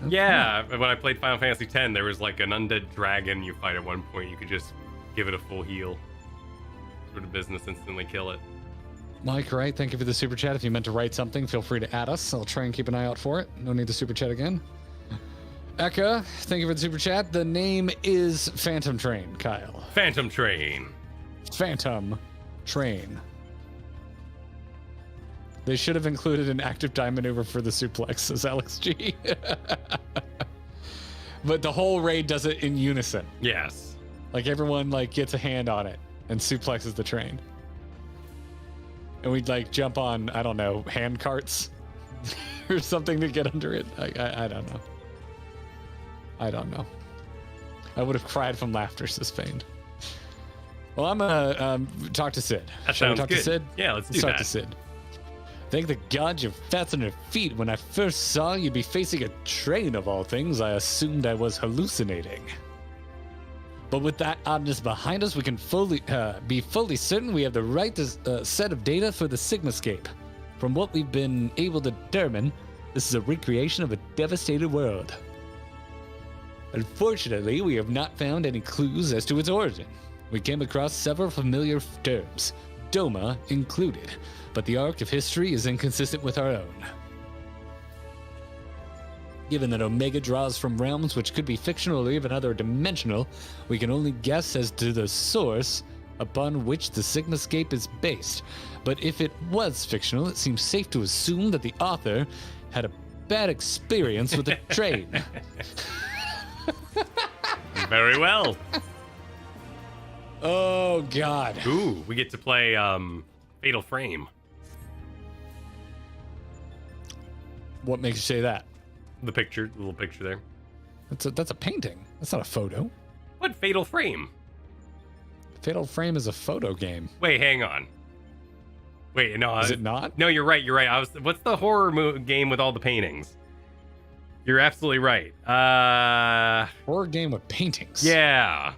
Okay. Yeah, when I played Final Fantasy X, there was like an undead dragon you fight at one point. You could just give it a full heal. Sort of business, instantly kill it. Mike, right? Thank you for the super chat. If you meant to write something, feel free to add us. I'll try and keep an eye out for it. No need to super chat again. Eka, thank you for the super chat. The name is Phantom Train, Kyle. Phantom Train. Phantom Train. They should have included an active die maneuver for the suplex, says Alex G. But the whole raid does it in unison. Yes. Like everyone like gets a hand on it. and suplexes the train. And we'd like jump on, I don't know, hand carts or something to get under it. I don't know. I don't know. I would have cried from laughter, sustained. Well, I'm gonna talk to Sid. That Shall we sounds talk good. to Sid? Yeah, let's Talk that. to Sid. Thank the gods you're fast on your feet. When I first saw you be facing a train of all things, I assumed I was hallucinating. But with that oddness behind us, we can be fully certain we have the right set of data for the Sigmascape. From what we've been able to determine, this is a recreation of a devastated world. Unfortunately, we have not found any clues as to its origin. We came across several familiar terms, Doma included, but the arc of history is inconsistent with our own. Given that Omega draws from realms which could be fictional or even other dimensional, we can only guess as to the source upon which the Sigmascape is based. But if it was fictional, it seems safe to assume that the author had a bad experience with the train. Very well. Oh, God. Ooh, we get to play Fatal Frame. What makes you say that? The picture, the little picture there. That's a painting. That's not a photo. What Fatal Frame? Fatal Frame is a photo game. Wait, hang on. Wait, no. Is it not? No, you're right. You're right. What's the horror game with all the paintings? You're absolutely right. Horror game with paintings. Yeah.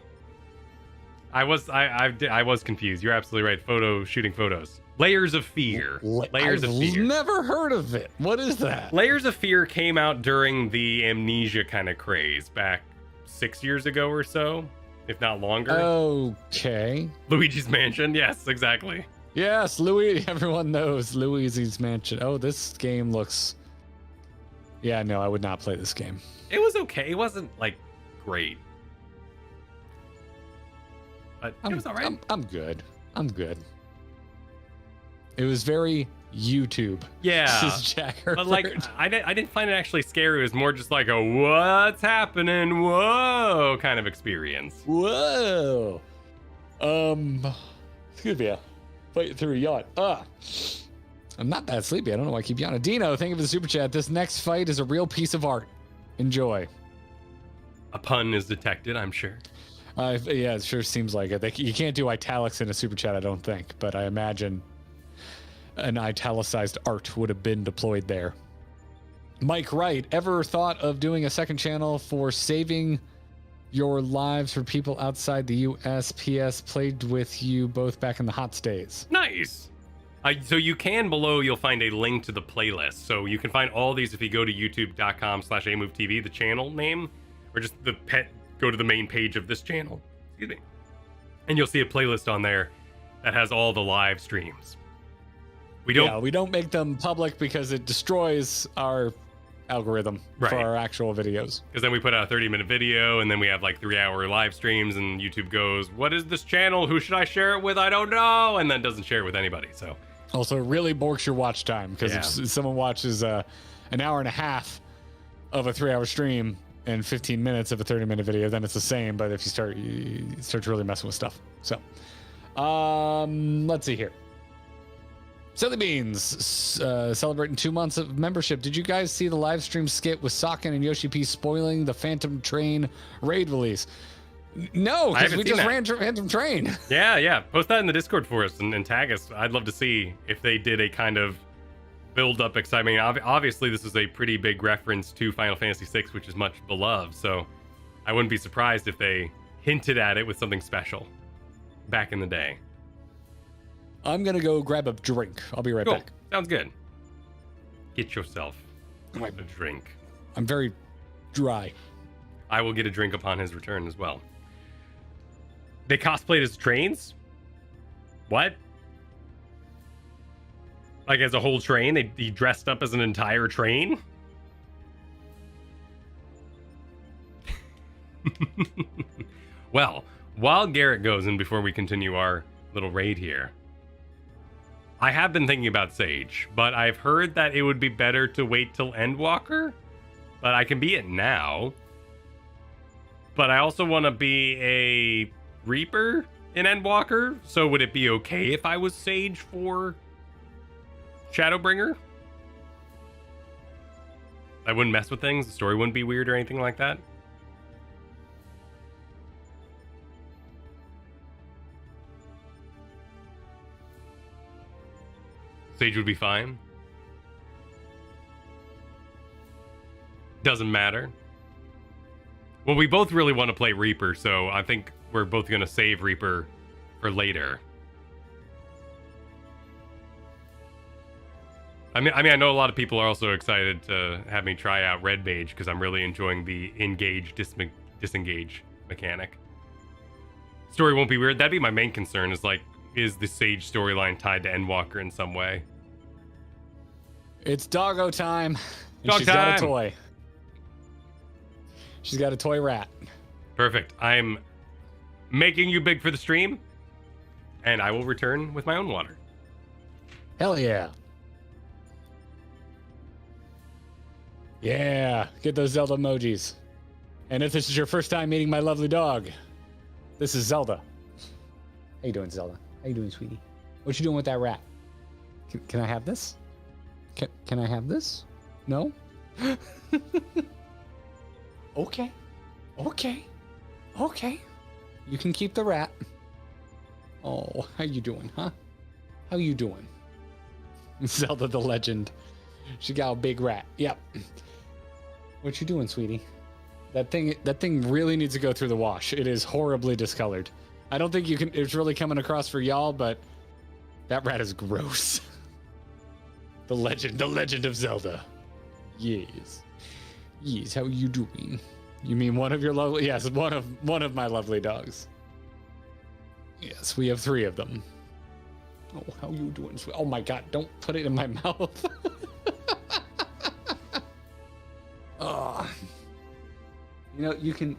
I was confused. You're absolutely right. Shooting photos. Layers of Fear. Layers of Fear. I've never heard of it. What is that? Layers of Fear came out during the Amnesia kind of craze back 6 years ago or so, if not longer. Okay. Luigi's Mansion. Yes, exactly. Yes, Louis. Everyone knows Luigi's Mansion. Oh, this game looks. Yeah, no, I would not play this game. It was okay. It wasn't like great, but it was all right. I'm good. I'm good. It was very YouTube. Yeah, This is Jack but like Herbert. I didn't find it actually scary. It was more just like a what's happening, whoa kind of experience. Whoa. Excuse me. Fight through a yacht. I'm not that sleepy. I don't know why I keep yawning. Dino, thank you for the super chat. This next fight is a real piece of art. Enjoy. A pun is detected, I'm sure. Yeah, it sure seems like it. You can't do italics in a super chat, I don't think, but I imagine an italicized art would have been deployed there. Mike Wright, ever thought of doing a second channel for saving your lives for people outside the US? PS played with you both back in the hot stays. Nice. So you can below, you'll find a link to the playlist. So you can find all these if you go to youtube.com/amovetv, the channel name, or just go to the main page of this channel. Excuse me. And you'll see a playlist on there that has all the live streams. We don't make them public because it destroys our algorithm for our actual videos. Because then we put out a 30-minute video, and then we have like 3-hour live streams, and YouTube goes, "What is this channel? Who should I share it with? I don't know," and then doesn't share it with anybody. So also, it really borks your watch time because if someone watches an hour and a half of a 3-hour stream and 15 minutes of a 30-minute video, then it's the same. But if you start to really messing with stuff. So, let's see here. Silly Beans, celebrating 2 months of membership. Did you guys see the live stream skit with Socken and Yoshi P spoiling the Phantom Train raid release? No, because we just ran Phantom Train. Yeah. Post that in the Discord for us and tag us. I'd love to see if they did a kind of build-up excitement. Obviously, this is a pretty big reference to Final Fantasy VI, which is much beloved. So I wouldn't be surprised if they hinted at it with something special back in the day. I'm going to go grab a drink. I'll be right back. Sounds good. Get yourself a drink. I'm very dry. I will get a drink upon his return as well. They cosplayed as trains? What? Like as a whole train? He dressed up as an entire train? Well, while Garrett goes and before we continue our little raid here, I have been thinking about Sage, but I've heard that it would be better to wait till Endwalker, but I can be it now. But I also want to be a Reaper, in Endwalker, so would it be okay if I was Sage for Shadowbringer? I wouldn't mess with things, the story wouldn't be weird or anything like that? Sage would be fine. Doesn't matter. Well, we both really want to play Reaper, so I think we're both going to save Reaper for later. I mean, I know a lot of people are also excited to have me try out Red Mage because I'm really enjoying the engage disengage mechanic. Story won't be weird. That'd be my main concern. Is like, is the Sage storyline tied to Endwalker in some way? It's doggo time. And Dog she's time. got a toy. She's got a toy rat. Perfect. I'm making you big for the stream, and I will return with my own water. Hell yeah. Yeah, get those Zelda emojis. And if this is your first time meeting my lovely dog, this is Zelda. How you doing, Zelda? How you doing, sweetie? What you doing with that rat? Can I have this? Can I have this? No? Okay. Okay. Okay. You can keep the rat. Oh, how you doing, huh? How you doing? Zelda the legend. She got a big rat. Yep. What you doing, sweetie? That thing really needs to go through the wash. It is horribly discolored. I don't think it's really coming across for y'all, but that rat is gross. The legend of Zelda. Yes. Yes, how you doing? You mean one of your lovely? Yes, one of my lovely dogs. Yes, we have 3 of them. Oh, how you doing? Oh my God! Don't put it in my mouth. Oh. You know, Can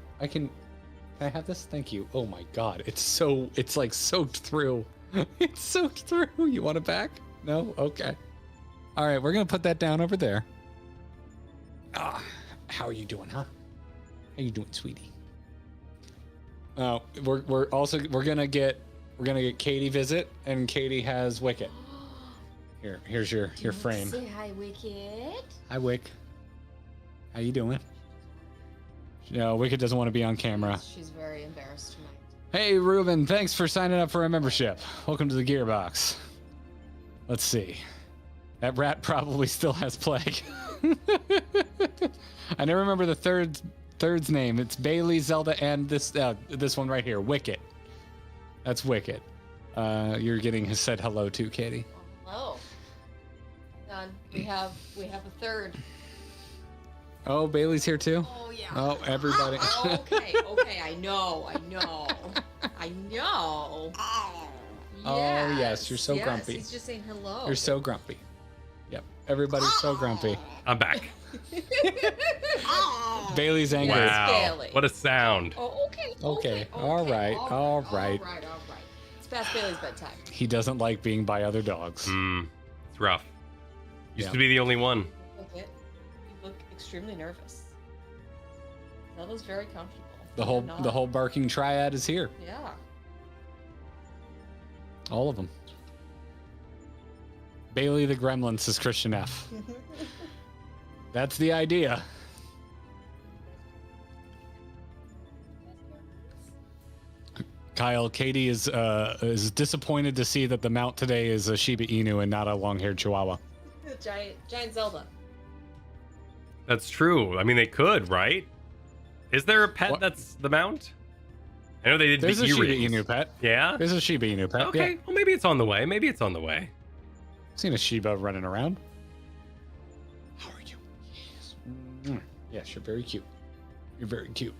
I have this? Thank you. Oh my God, it's like soaked through. It's soaked through. You want it back? No? Okay. All right, we're gonna put that down over there. How are you doing, huh? How you doing, sweetie? Oh, we're gonna get Katie visit, and Katie has Wicket. Here's your frame. Say hi, Wicket. Hi, Wick. How you doing? No, Wicket doesn't want to be on camera. She's very embarrassed tonight. Hey, Ruben, thanks for signing up for a membership. Welcome to the Gearbox. Let's see. That rat probably still has plague. I never remember the third's name. It's Bailey, Zelda, and this one right here, Wicket. That's Wicket. You're getting said hello to, Katie. Oh, hello. Done. We have a third. Oh, Bailey's here too? Oh yeah. Oh, everybody. Okay. I know. Oh, yes, you're so grumpy. He's just saying hello. You're so grumpy. Yep. Everybody's so grumpy. I'm back. Bailey's angry. Wow. Bailey. What a sound. Oh, okay. Okay. All right. It's past Bailey's bedtime. He doesn't like being by other dogs. It's rough. Used Yeah. to be the only one. Look it. You look extremely nervous. Zelda's very comfortable. The whole barking triad is here. Yeah. All of them. Bailey the Gremlin, says Christian F. That's the idea. Kyle, Katie is disappointed to see that the mount today is a Shiba Inu and not a long-haired Chihuahua. Giant Zelda. That's true. I mean, they could, right? Is there a pet What? that's the mount? I know they did There's the a Shiba earrings. Inu pet. Yeah? There's a Shiba Inu pet. Okay. Yeah. Well, maybe it's on the way. Seen a Shiba running around. How are you? Yes. Yes, you're very cute. You're very cute.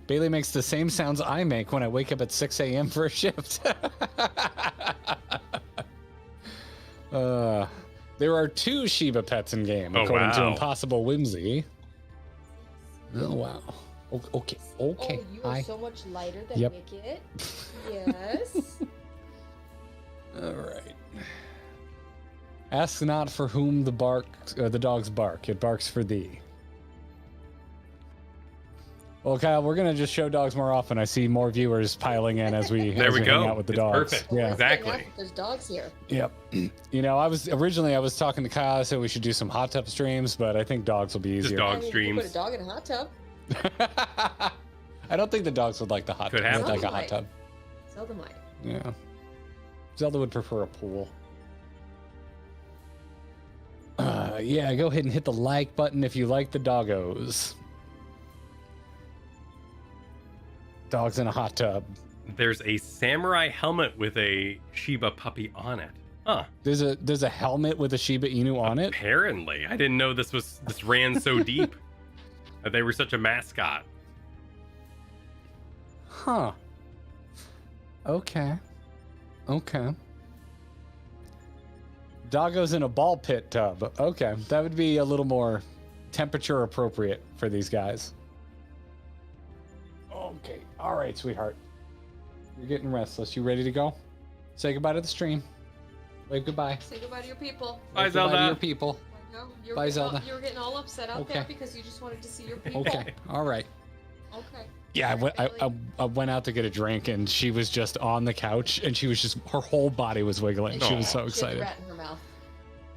Bailey makes the same sounds I make when I wake up at 6 a.m. for a shift. There are 2 Shiba pets in game, Oh, according to wow. Impossible Whimsy. Oh, wow. Okay. Oh, you are so much lighter than Yep. Wicket. Yes. All right. Ask not for whom the dogs bark. It barks for thee. Well, Kyle, we're gonna just show dogs more often. I see more viewers piling in as we There we hang go. out with the It's dogs. perfect. Yeah. Exactly. There's dogs here. Yep. You know, I was talking to Kyle. I said we should do some hot tub streams, but I think dogs will be Just easier. dog I mean, you streams. put a dog in a hot tub. I don't think the dogs would like the hot Could tub. They'd happen. like a hot tub. Zelda might. Yeah. Zelda would prefer a pool. Yeah, go ahead and hit the like button if you like the doggos. Dogs in a hot tub. There's a samurai helmet with a Shiba puppy on it. Huh. There's a helmet with a Shiba Inu on it. Apparently. I didn't know this ran so deep. That they were such a mascot. Huh. Okay. Doggos in a ball pit tub. Okay, that would be a little more temperature appropriate for these guys. Okay, all right, sweetheart. You're getting restless. You ready to go? Say goodbye to the stream. Wave goodbye. Say goodbye to your people. Bye, Wave goodbye to Zelda. your people. I know. You were Bye, getting all- Zelda. You were getting all upset out Okay. there because you just wanted to see your people. Okay, all right. Okay. Yeah, I went out to get a drink, and she was just on the couch, and she was just, her whole body was wiggling. She was so She had a excited. rat in her mouth.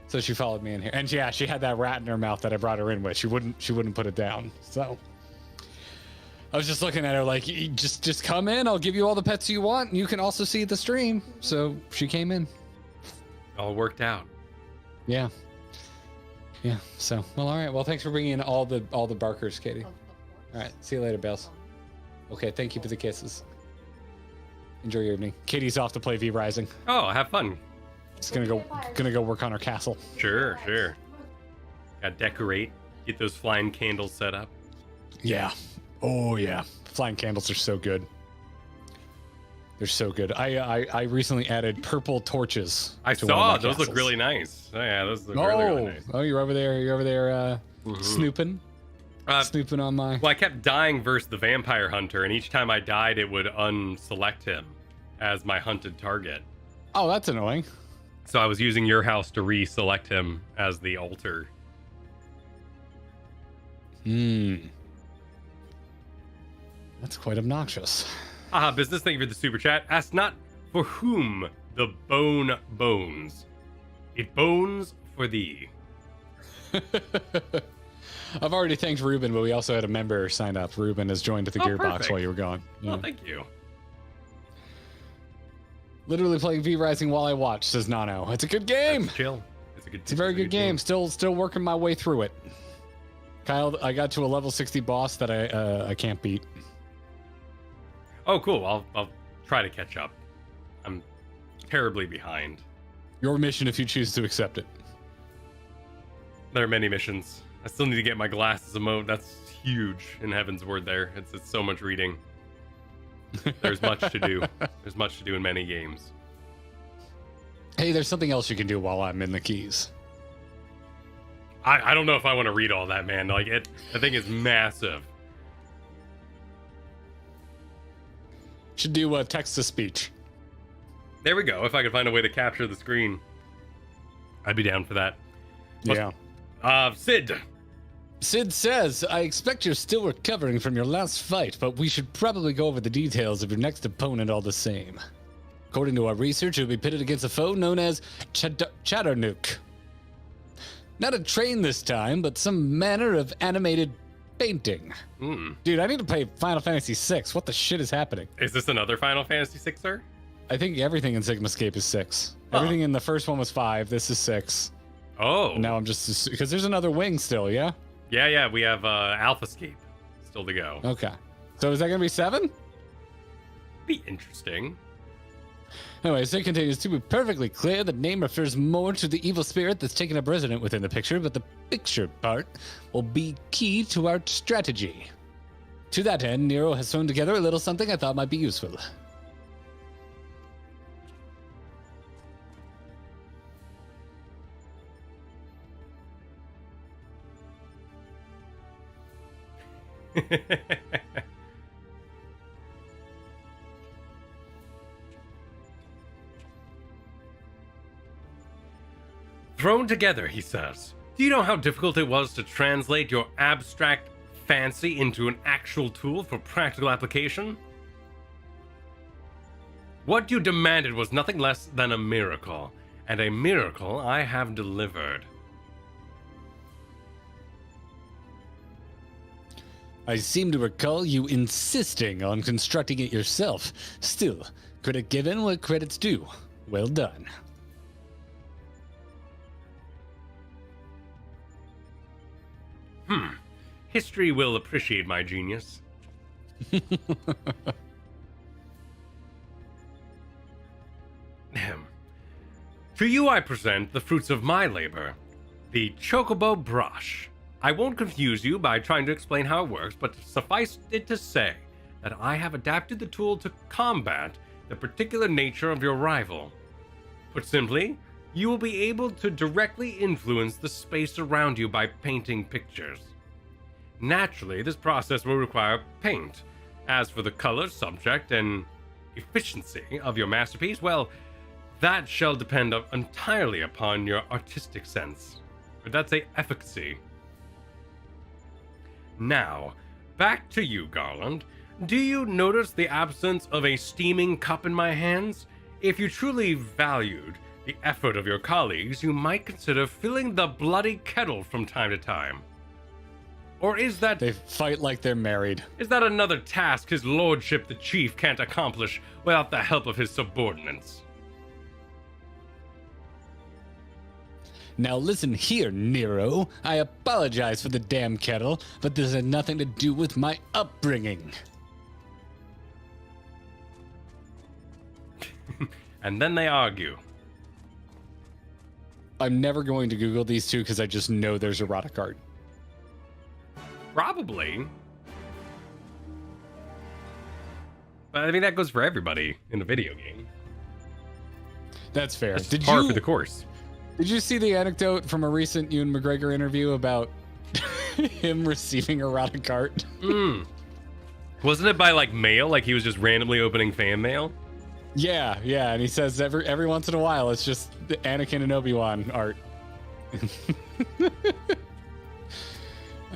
So she followed me in here, and yeah, she had that rat in her mouth that I brought her in with. She wouldn't put it down. So I was just looking at her like, just come in. I'll give you all the pets you want, and you can also see the stream. So she came in. All worked out. Yeah. So well, all right. Well, thanks for bringing in all the barkers, Katie. Of course. All right. See you later, Bells. Okay. Thank you for the kisses. Enjoy your evening. Katie's off to play V Rising. Oh, have fun. She's gonna go work on her castle. Sure. Gotta decorate. Get those flying candles set up. Yeah. Oh yeah. Flying candles are so good. They're so good. I recently added purple torches. I to one of saw my those look castles. really nice. Oh, yeah, those look really nice. Oh, you're over there. Mhm. Snooping. Snooping on my. Well, I kept dying versus the vampire hunter, and each time I died, it would unselect him as my hunted target. Oh, that's annoying. So I was using your house to reselect him as the altar. That's quite obnoxious. Haha, business, thank you for the super chat. Ask not for whom the bone bones. It bones for thee. I've already thanked Ruben, but we also had a member sign up. Ruben has joined the Gearbox perfect. while you were gone. Yeah. Oh, thank you. Literally playing V Rising while I watch, says Nano. It's a good game. That's chill. It's a very good game. Still working my way through it. Kyle, I got to a level 60 boss that I can't beat. Oh, cool. I'll try to catch up. I'm terribly behind. Your mission if you choose to accept it. There are many missions. I still need to get my glasses emote. That's huge in Heaven's Word there. It's so much reading. There's much to do. There's much to do in many games. Hey, there's something else you can do while I'm in the keys. I don't know if I want to read all that, man. Like, the thing is massive. Should do a text to speech. There we go. If I could find a way to capture the screen, I'd be down for that. Yeah. Sid. Sid says, I expect you're still recovering from your last fight, but we should probably go over the details of your next opponent all the same. According to our research, you'll be pitted against a foe known as Chatternook. Not a train this time, but some manner of animated painting. Dude, I need to play Final Fantasy VI. What the shit is happening? Is this another Final Fantasy VI, sir? I think everything in Sigmascape is 6. Everything in the first one was 5. This is 6. Oh. And now I'm just... Because there's another wing still, yeah? Yeah, we have AlphaScape still to go. Okay. So is that going to be 7? Be interesting. Anyway, Sid continues to be perfectly clear. The name refers more to the evil spirit that's taken up resident within the picture, but the picture part will be key to our strategy. To that end, Nero has thrown together a little something I thought might be useful. Thrown together, he says. Do you know how difficult it was to translate your abstract fancy into an actual tool for practical application? What you demanded was nothing less than a miracle, and a miracle I have delivered. I seem to recall you insisting on constructing it yourself. Still, credit given where credit's due. Well done. History will appreciate my genius. To you I present the fruits of my labor, the Chocobo Brush. I won't confuse you by trying to explain how it works, but suffice it to say that I have adapted the tool to combat the particular nature of your rival. Put simply, you will be able to directly influence the space around you by painting pictures. Naturally, this process will require paint. As for the color, subject, and efficiency of your masterpiece, well, that shall depend entirely upon your artistic sense. But that's a efficacy. Now, back to you, Garland. Do you notice the absence of a steaming cup in my hands? If you truly valued the effort of your colleagues, you might consider filling the bloody kettle from time to time. Or is that... They fight like they're married. Is that another task his lordship the chief can't accomplish without the help of his subordinates? Now listen here, Nero. I apologize for the damn kettle, but this had nothing to do with my upbringing. And then they argue. I'm never going to Google these two because I just know there's erotic art. Probably. But I mean, that goes for everybody in a video game. That's fair. It's par for the course. Did you see the anecdote from a recent Ewan McGregor interview about him receiving erotic art? Wasn't it by like mail? Like he was just randomly opening fan mail? Yeah, and he says every once in a while it's just the Anakin and Obi-Wan art.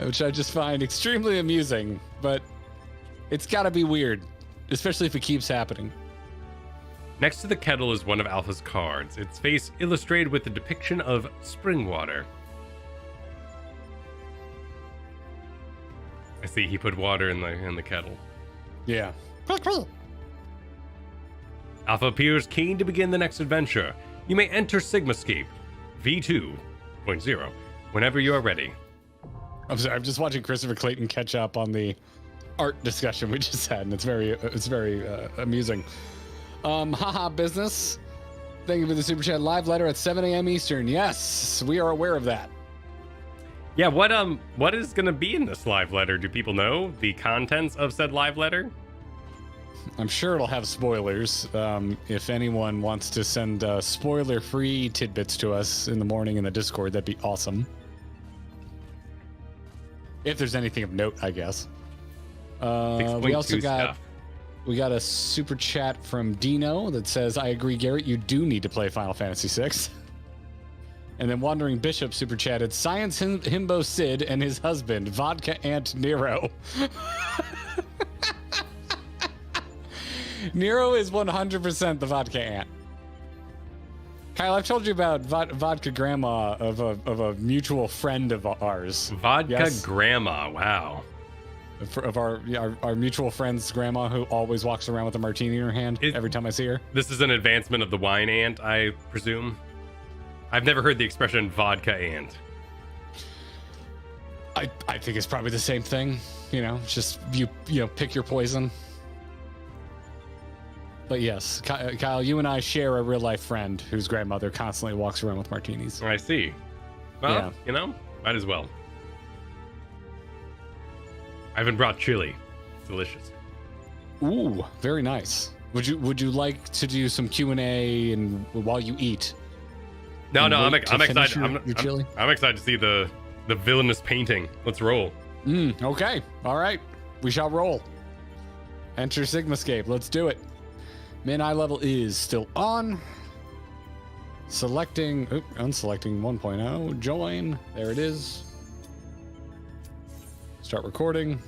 Which I just find extremely amusing, but it's gotta be weird, especially if it keeps happening. Next to the kettle is one of Alpha's cards, its face illustrated with the depiction of spring water. I see he put water in the kettle. Yeah. Alpha appears keen to begin the next adventure. You may enter Sigmascape V2.0 whenever you are ready. I'm sorry, I'm just watching Christopher Clayton catch up on the art discussion we just had, and it's very amusing. Haha business. Thank you for the super chat live letter at 7 a.m. Eastern. Yes, we are aware of that. Yeah, what is gonna be in this live letter? Do people know the contents of said live letter? I'm sure it'll have spoilers. If anyone wants to send spoiler-free tidbits to us in the morning in the Discord, that'd be awesome. If there's anything of note, I guess. We also got a super chat from Dino that says, "I agree, Garrett. You do need to play Final Fantasy VI." And then Wandering Bishop super chatted, "Science Himbo Sid and his husband, Vodka Ant Nero." Nero is 100% the Vodka Ant. Kyle, I've told you about Vodka Grandma of a mutual friend of ours. Vodka Grandma, wow. Of our mutual friend's grandma who always walks around with a martini in her hand every time I see her. This is an advancement of the wine ant, I presume. I've never heard the expression vodka ant. I think it's probably the same thing. You know, just you pick your poison. But yes, Kyle, you and I share a real life friend whose grandmother constantly walks around with martinis. I see. Well, might as well. I haven't brought chili. It's delicious. Ooh, very nice. Would you like to do some Q&A and while you eat? No, I'm excited. Your chili? I'm excited to see the villainous painting. Let's roll. Okay. All right. We shall roll. Enter Sigmascape. Let's do it. Min eye level is still on. Unselecting 1.0. Join. There it is. Start recording.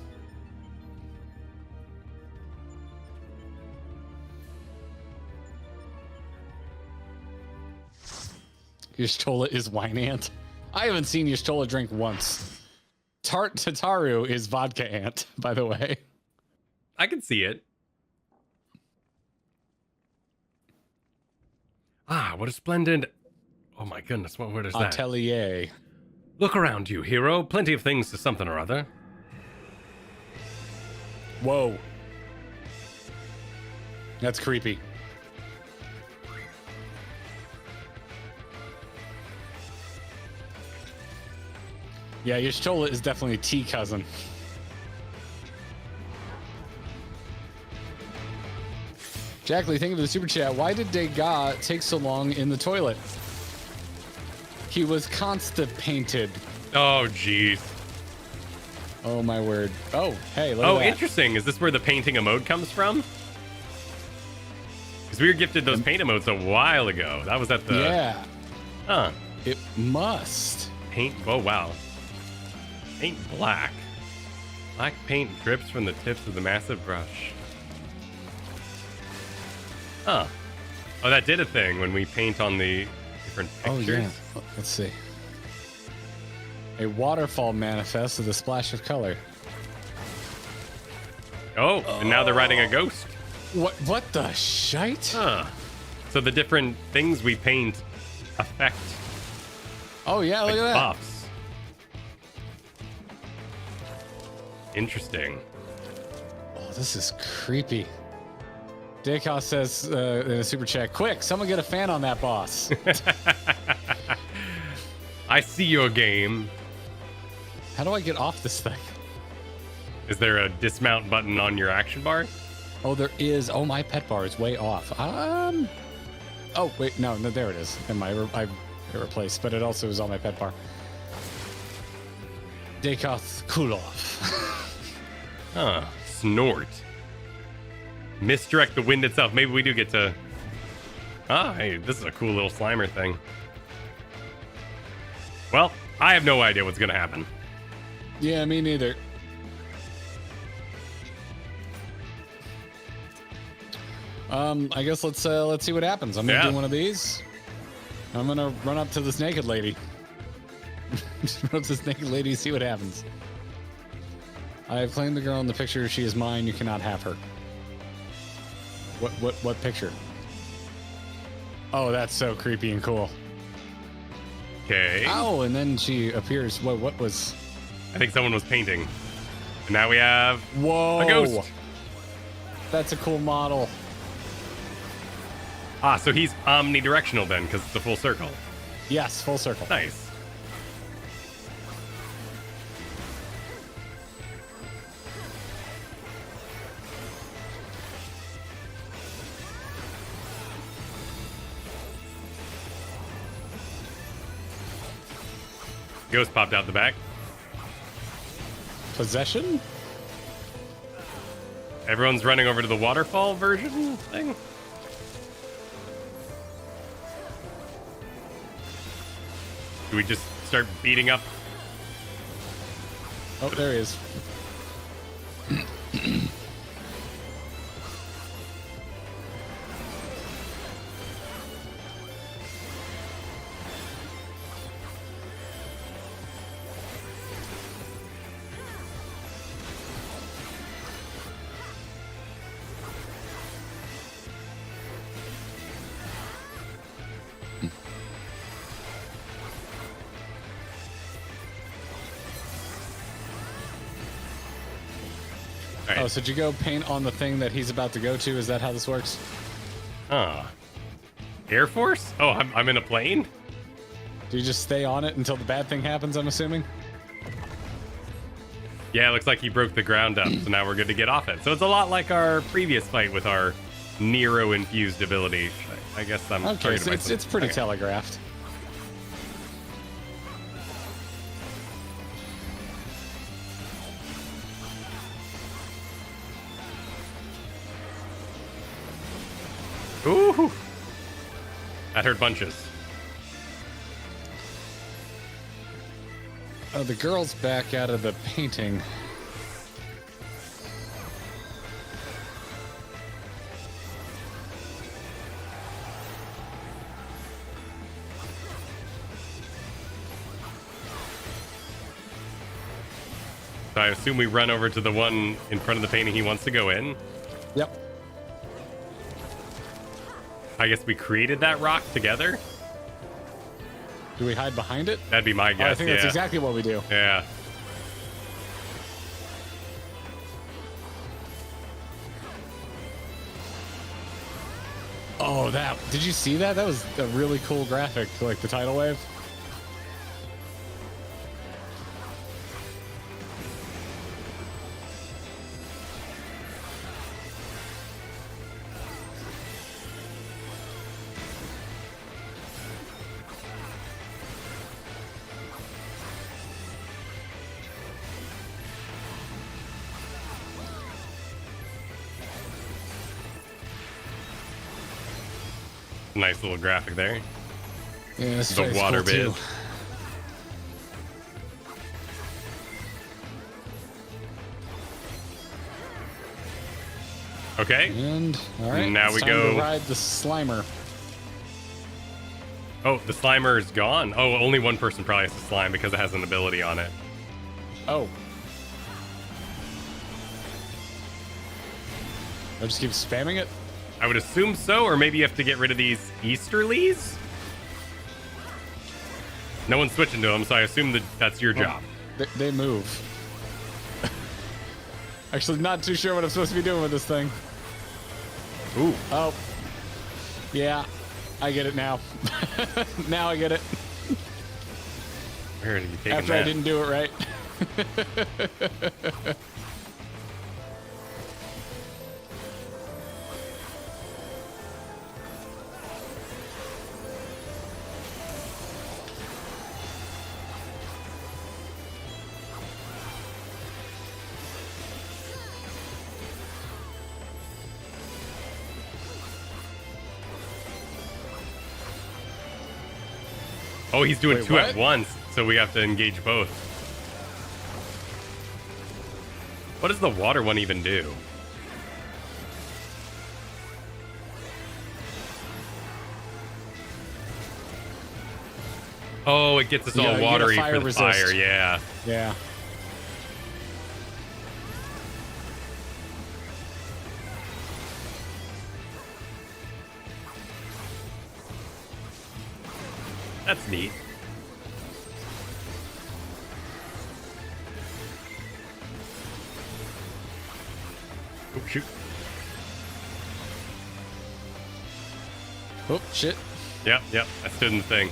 Y'shtola is wine ant. I haven't seen Y'shtola drink once. Tataru is vodka ant, by the way. I can see it. Ah, what a splendid... Oh my goodness, what word is that? Atelier. Look around you, hero. Plenty of things to something or other. Whoa. That's creepy. Yeah, Y'shtola is definitely a tea cousin. Jackley, thank you for the super chat. Why did Degas take so long in the toilet? He was constipated. Oh, jeez. Oh, my word. Oh, hey, look Oh, at that. interesting. Is this where the painting emote comes from? Because we were gifted those paint emotes a while ago. That was at the... Yeah. Huh. It must. Paint... Oh, wow. Paint black. Black paint drips from the tips of the massive brush. Huh. Oh, that did a thing when we paint on the different pictures. Oh, yeah. Let's see. A waterfall manifest with a splash of color. Oh, and now they're riding a ghost. What the shite? Huh. So the different things we paint affect Oh, yeah, look like at that. buffs. Interesting. Oh, this is creepy. Dacos says in a super chat, quick, someone get a fan on that boss. I see your game. How do I get off this thing? Is there a dismount button on your action bar? Oh, there is. Oh, my pet bar is way off. Oh, wait, no, there it is. And I replaced, but it also is on my pet bar. Dacos, cool off. Huh. Snort. Misdirect the wind itself. Maybe we do get to... Ah, hey, this is a cool little Slimer thing. Well, I have no idea what's going to happen. Yeah, me neither. I guess let's see what happens. I'm gonna do one of these. I'm gonna run up to this naked lady. Just run up to this naked lady, see what happens. I have claimed the girl in the picture. She is mine. You cannot have her. What picture? Oh, that's so creepy and cool. Okay. Oh, and then she appears. What was? I think someone was painting. And now we have Whoa! a ghost. That's a cool model. Ah, so he's omnidirectional then, because it's a full circle. Yes, full circle. Nice. Ghost popped out the back. Possession? Everyone's running over to the waterfall version thing. Do we just start beating up? Oh, there he is. Right. Oh, so did you go paint on the thing that he's about to go to? Is that how this works? Huh. Air Force? Oh, I'm in a plane? Do you just stay on it until the bad thing happens, I'm assuming? Yeah, it looks like he broke the ground up, so now we're good to get off it. So it's a lot like our previous fight with our Nero-infused ability. I guess I'm... Okay, so it's pretty Okay. telegraphed. Ooh! That hurt bunches. Oh, the girl's back out of the painting. So I assume we run over to the one in front of the painting he wants to go in. Yep. I guess we created that rock together. Do we hide behind it? That'd be my guess. I think that's exactly what we do. Yeah. Oh, that. Did you see that? That was a really cool graphic, like the tidal wave. Nice little graphic there. Yeah, this The fight's water cool, bit. too. Okay. And all right, Now it's we time go- to ride the Slimer. Oh, the Slimer is gone. Oh, only one person probably has to slime because it has an ability on it. Oh. I just keep spamming it. I would assume so, or maybe you have to get rid of these Easterlies? No one's switching to them, so I assume that that's your job. They move. Actually, not too sure what I'm supposed to be doing with this thing. Ooh. Oh. Yeah, I get it now. Now I get it. Where are you taking After that? I didn't do it right. Oh, he's doing Wait, two at what? once, so we have to engage both. What does the water one even do? Oh, it gets us You all gotta get a watery fire for the resist. fire, yeah. Yeah. That's neat. Oh, shoot. Oh, shit. Yep, I stood in the thing.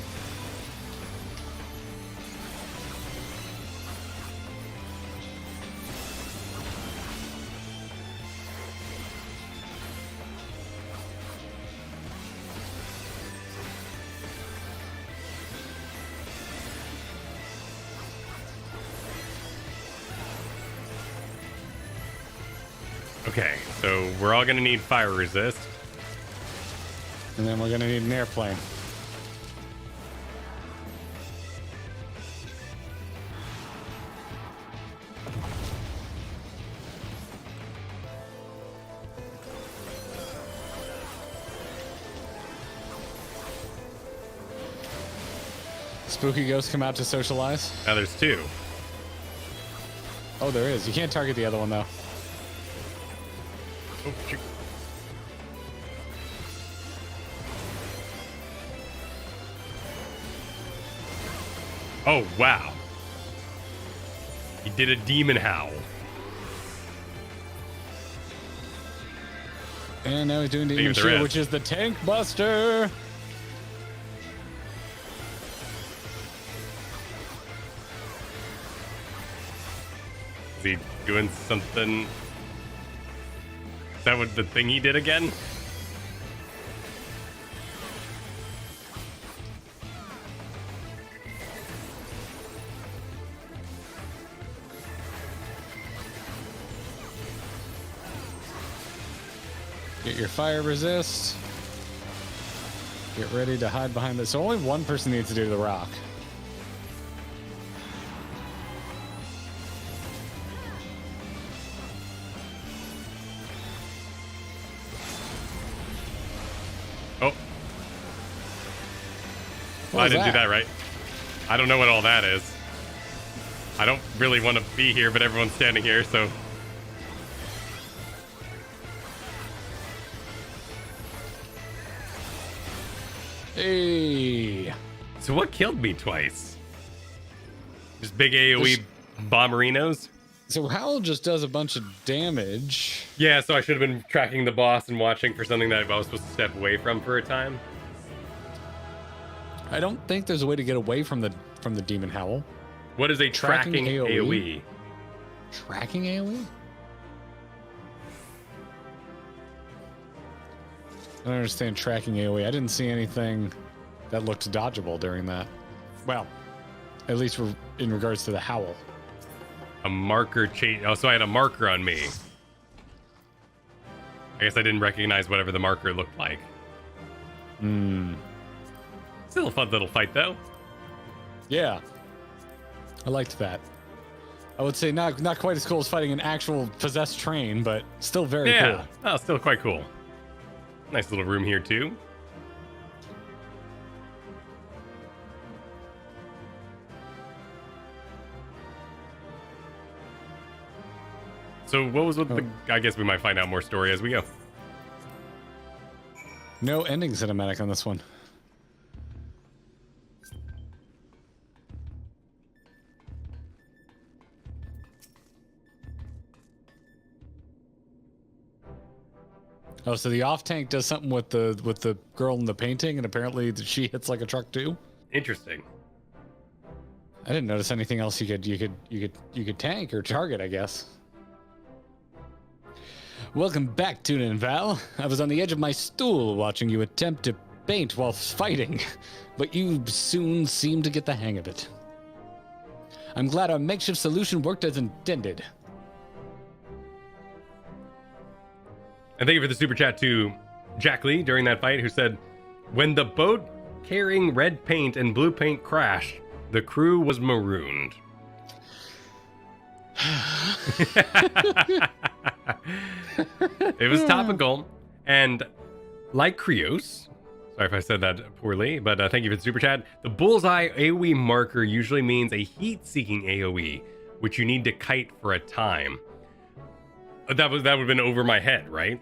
Okay, so we're all gonna need fire resist. And then we're gonna need an airplane. Spooky ghosts come out to socialize. Now there's two. Oh, there is. You can't target the other one though. Oh, shoot. Oh, wow. He did a demon howl. And now he's doing Think Demon of the Shield, rest. which is the Tank Buster. Is he doing something? Is that what the thing he did again? Get your fire resist. Get ready to hide behind this. So only one person needs to do the rock. Oh. What I was didn't do that? that right. I don't know what all that is. I don't really want to be here, but everyone's standing here, so... Hey. So what killed me twice? Just big AoE bomberinos? So Howl just does a bunch of damage. Yeah, so I should have been tracking the boss and watching for something that I was supposed to step away from for a time. I don't think there's a way to get away from the Demon Howl. What is a tracking AoE? Tracking AoE? I don't understand tracking AoE. I didn't see anything that looked dodgeable during that. Well, at least in regards to the Howl. A marker change. Oh, so I had a marker on me. I guess I didn't recognize whatever the marker looked like. Still a fun little fight, though. Yeah. I liked that. I would say not quite as cool as fighting an actual possessed train, but still very cool. Oh, still quite cool. Nice little room here, too. So what was with the... I guess we might find out more story as we go. No ending cinematic on this one. Oh, so the off tank does something with the girl in the painting, and apparently she hits like a truck too. Interesting. I didn't notice anything else you could tank or target, I guess. Welcome back, Tuna and Val. I was on the edge of my stool watching you attempt to paint while fighting, but you soon seemed to get the hang of it. I'm glad our makeshift solution worked as intended. And thank you for the super chat to Jack Lee during that fight, who said, when the boat carrying red paint and blue paint crashed, the crew was marooned. It was topical, and like Krios, sorry if I said that poorly, but thank you for the super chat. The bullseye AoE marker usually means a heat-seeking AoE, which you need to kite for a time. That would have been over my head, right?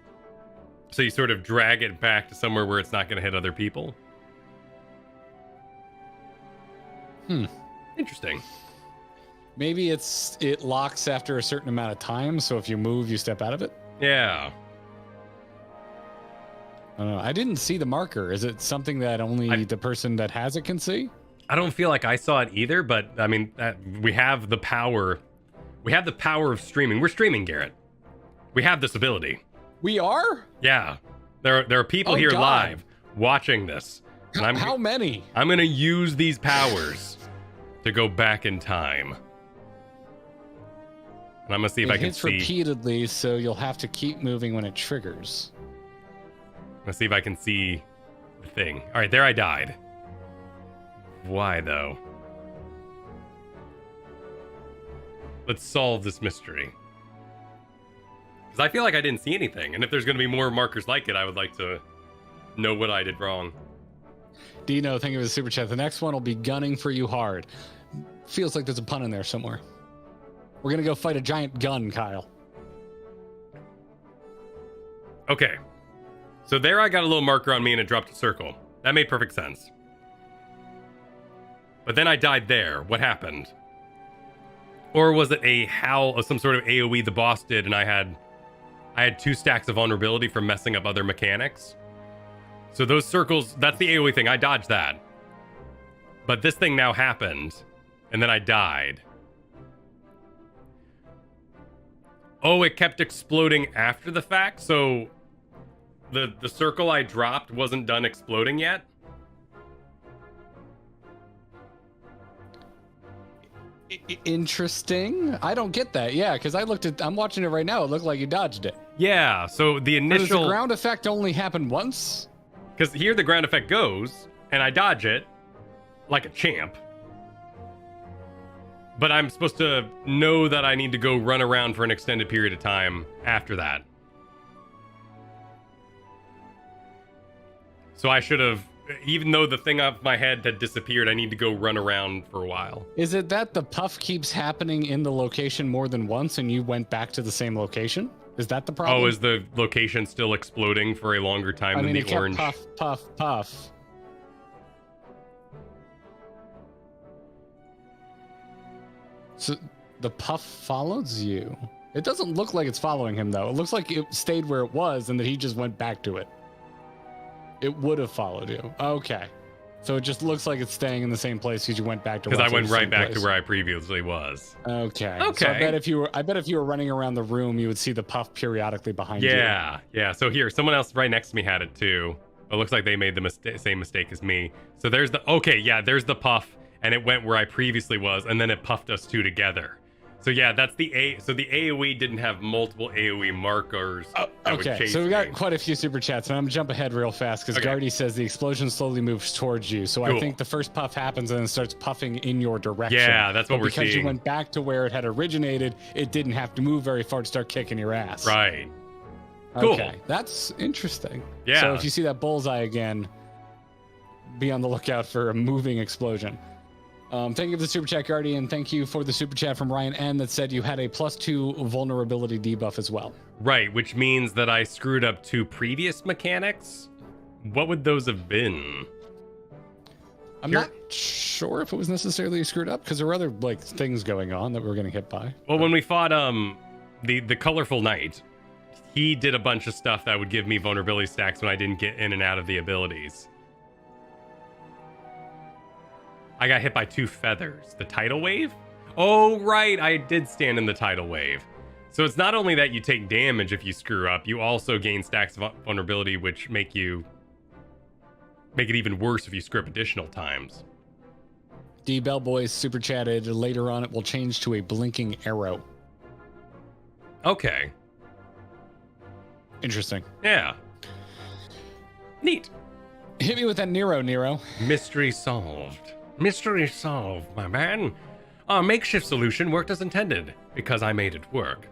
So you sort of drag it back to somewhere where it's not going to hit other people. Interesting. Maybe it locks after a certain amount of time, so if you move, you step out of it? Yeah. I don't know. I didn't see the marker. Is it something that only the person that has it can see? I don't feel like I saw it either, but I mean, we have the power. We have the power of streaming. We're streaming, Garrett. We have this ability. We are? Yeah. There are people here live watching this. And How many? I'm going to use these powers to go back in time. And I'm going to see if I can see. It hits repeatedly, so you'll have to keep moving when it triggers. I'm going to see if I can see the thing. All right, there I died. Why, though? Let's solve this mystery. Because I feel like I didn't see anything. And if there's going to be more markers like it, I would like to know what I did wrong. Dino, thank you for the super chat. The next one will be gunning for you hard. Feels like there's a pun in there somewhere. We're going to go fight a giant gun, Kyle. Okay. So there I got a little marker on me and it dropped a circle. That made perfect sense. But then I died there. What happened? Or was it a howl of some sort of AoE the boss did and I had 2 stacks of vulnerability from messing up other mechanics? So those circles, that's the AoE thing. I dodged that. But this thing now happened, and then I died. Oh, it kept exploding after the fact? So the circle I dropped wasn't done exploding yet? Interesting. I don't get that. Yeah, because I'm watching it right now. It looked like you dodged it. Yeah, so the initial... Does the ground effect only happen once? Because here the ground effect goes, and I dodge it like a champ. But I'm supposed to know that I need to go run around for an extended period of time after that. So I should have even though the thing off my head had disappeared, I need to go run around for a while. Is it that the puff keeps happening in the location more than once and you went back to the same location? Is that the problem? Oh, is the location still exploding for a longer time than it the kept orange? puff, puff, puff. So the puff follows you. It doesn't look like it's following him, though. It looks like it stayed where it was and that he just went back to it. It would have followed you. Okay. So it just looks like it's staying in the same place because you went back to. Because I went right back to where I previously was. Okay. Okay. So I bet if you were running around the room, you would see the puff periodically behind you. Yeah. So here, someone else right next to me had it too. It looks like they made the same mistake as me. So there's there's the puff, and it went where I previously was, and then it puffed us two together. So yeah, that's so the AoE didn't have multiple AoE markers. Okay, so we got quite a few super chats, and I'm gonna jump ahead real fast because Gardy says the explosion slowly moves towards you. So I think the first puff happens and then starts puffing in your direction. Yeah, that's what we're seeing. Because you went back to where it had originated, it didn't have to move very far to start kicking your ass. Right. Cool. Okay, that's interesting. Yeah. So if you see that bullseye again, be on the lookout for a moving explosion. Thank you for the super chat, Guardian. Thank you for the super chat from Ryan N that said you had a +2 vulnerability debuff as well. Right, which means that I screwed up 2 previous mechanics. What would those have been? I'm not sure if it was necessarily screwed up because there were other things going on that we were getting hit by. Well, when we fought the colorful knight, he did a bunch of stuff that would give me vulnerability stacks when I didn't get in and out of the abilities. I got hit by 2 feathers. The tidal wave? Oh, right. I did stand in the tidal wave. So it's not only that you take damage if you screw up, you also gain stacks of vulnerability, which make it even worse if you screw up additional times. D Bellboy super chatted. Later on, it will change to a blinking arrow. Okay. Interesting. Yeah. Neat. Hit me with that Nero. Mystery solved. Mystery solved, my man. Our makeshift solution worked as intended, because I made it work.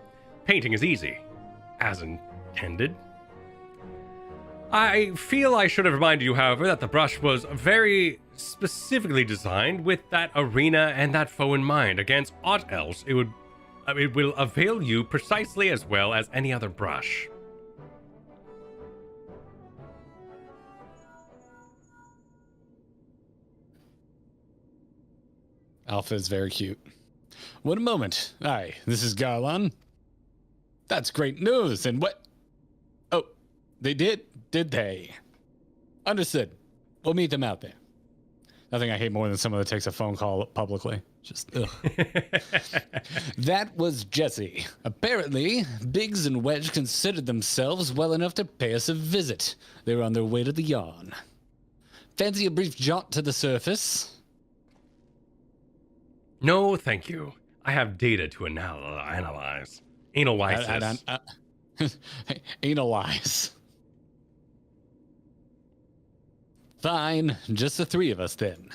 Painting is easy. As intended. I feel I should have reminded you, however, that the brush was very specifically designed with that arena and that foe in mind. Against aught else, it will avail you precisely as well as any other brush. Alpha is very cute. One moment. Hi, this is Garlon. That's great news. And what? Oh, they did they? Understood. We'll meet them out there. Nothing I hate more than someone that takes a phone call publicly. Just, ugh. That was Jesse. Apparently, Biggs and Wedge considered themselves well enough to pay us a visit. They were on their way to the yarn. Fancy a brief jaunt to the surface? No, thank you. I have data to analyze. Analysis. Analyze. Fine, just the 3 of us then.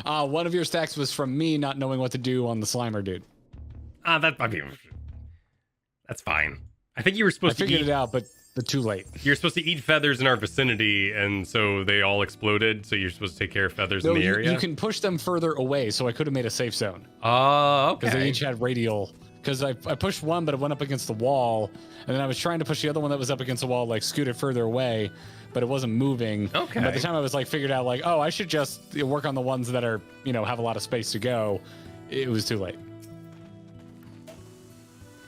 One of your stacks was from me not knowing what to do on the Slimer dude. That's fine. I think you were supposed to figured it out, but too late. You're supposed to eat feathers in our vicinity, and so they all exploded, so you're supposed to take care of feathers in the area? You can push them further away, so I could have made a safe zone. Oh, okay. Because they each had radial. Because I pushed one, but it went up against the wall, and then I was trying to push the other one that was up against the wall, scooted further away, but it wasn't moving. Okay. And by the time I was figured out, oh, I should just work on the ones that are, have a lot of space to go, it was too late.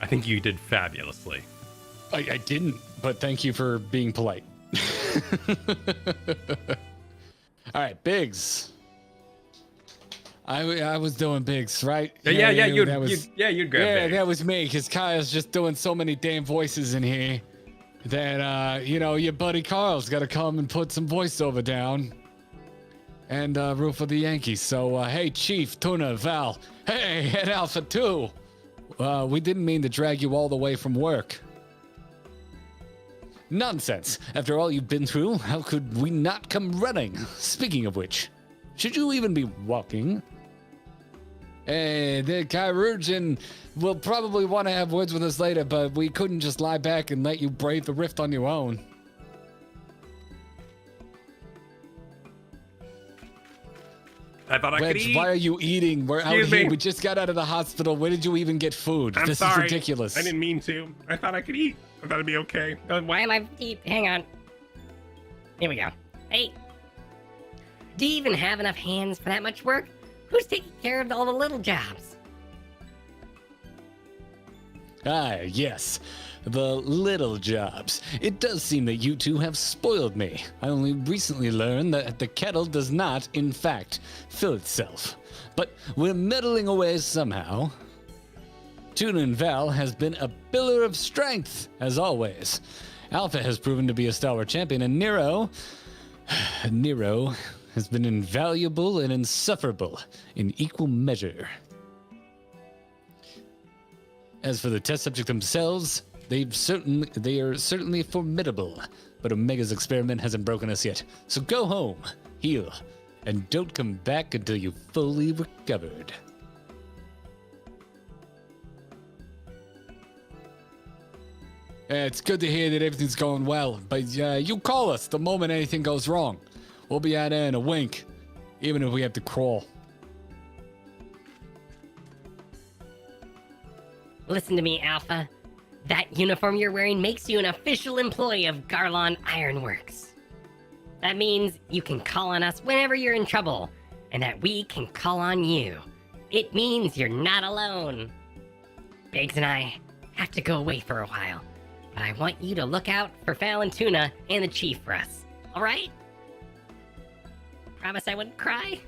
I think you did fabulously. I didn't, but thank you for being polite. All right, Biggs. I was doing Biggs, right? Yeah, you'd grab Biggs. That was me, because Kyle's just doing so many damn voices in here that, your buddy Carl's got to come and put some voiceover down and root for the Yankees. So, hey, Chief, Tuna, Val, hey, and Alpha 2. We didn't mean to drag you all the way from work. Nonsense. After all you've been through, how could we not come running? Speaking of which, should you even be walking? The Chirurgeon will probably want to have words with us later, but we couldn't just lie back and let you brave the rift on your own. I thought I could Wedge, eat. why are you eating? We're out Excuse here. me. We just got out of the hospital. Where did you even get food? I'm This sorry. is ridiculous. I didn't mean to. I thought I could eat. I thought it'd be okay. Why am I eat? Hang on. Here we go. Hey, do you even have enough hands for that much work? Who's taking care of all the little jobs? Ah, yes. The little jobs. It does seem that you two have spoiled me. I only recently learned that the kettle does not, in fact, fill itself. But we're meddling away somehow. Tuna and Val has been a pillar of strength, as always. Alpha has proven to be a stalwart champion, and Nero has been invaluable and insufferable in equal measure. As for the test subject themselves, they are certainly formidable, but Omega's experiment hasn't broken us yet. So go home, heal, and don't come back until you've fully recovered. It's good to hear that everything's going well, but you call us the moment anything goes wrong. We'll be out there in a wink, even if we have to crawl. Listen to me, Alpha. That uniform you're wearing makes you an official employee of Garlon Ironworks. That means you can call on us whenever you're in trouble, and that we can call on you. It means you're not alone. Biggs and I have to go away for a while, but I want you to look out for Val and Tuna and the Chief for us, alright? Promise I wouldn't cry?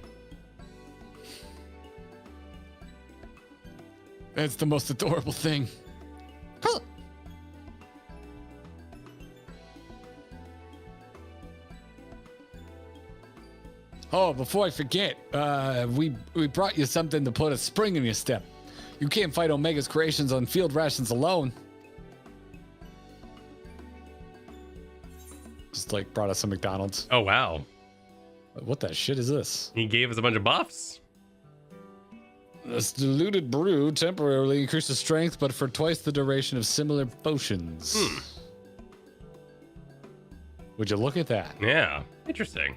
That's the most adorable thing. Oh, before I forget, we brought you something to put a spring in your step. You can't fight Omega's creations on field rations alone. Just like brought us some McDonald's. Oh, wow. What the shit is this? He gave us a bunch of buffs. This diluted brew temporarily increases strength, but for twice the duration of similar potions. Would you look at that? Yeah. Interesting.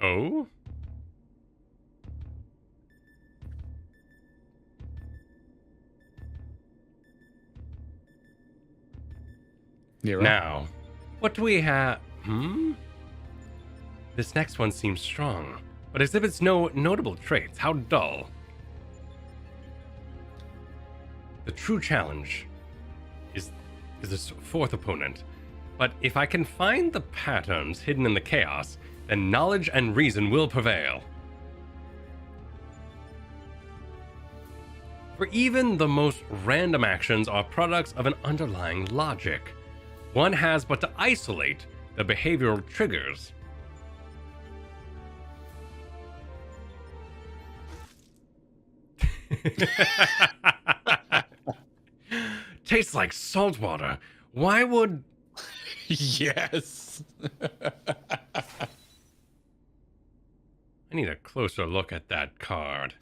Oh? You're right. Now, what do we have? This next one seems strong, but exhibits no notable traits. How dull. The true challenge is this fourth opponent. But if I can find the patterns hidden in the chaos, then knowledge and reason will prevail. For even the most random actions are products of an underlying logic. One has but to isolate the behavioral triggers. Tastes like salt water. Why would... Yes. I need a closer look at that card.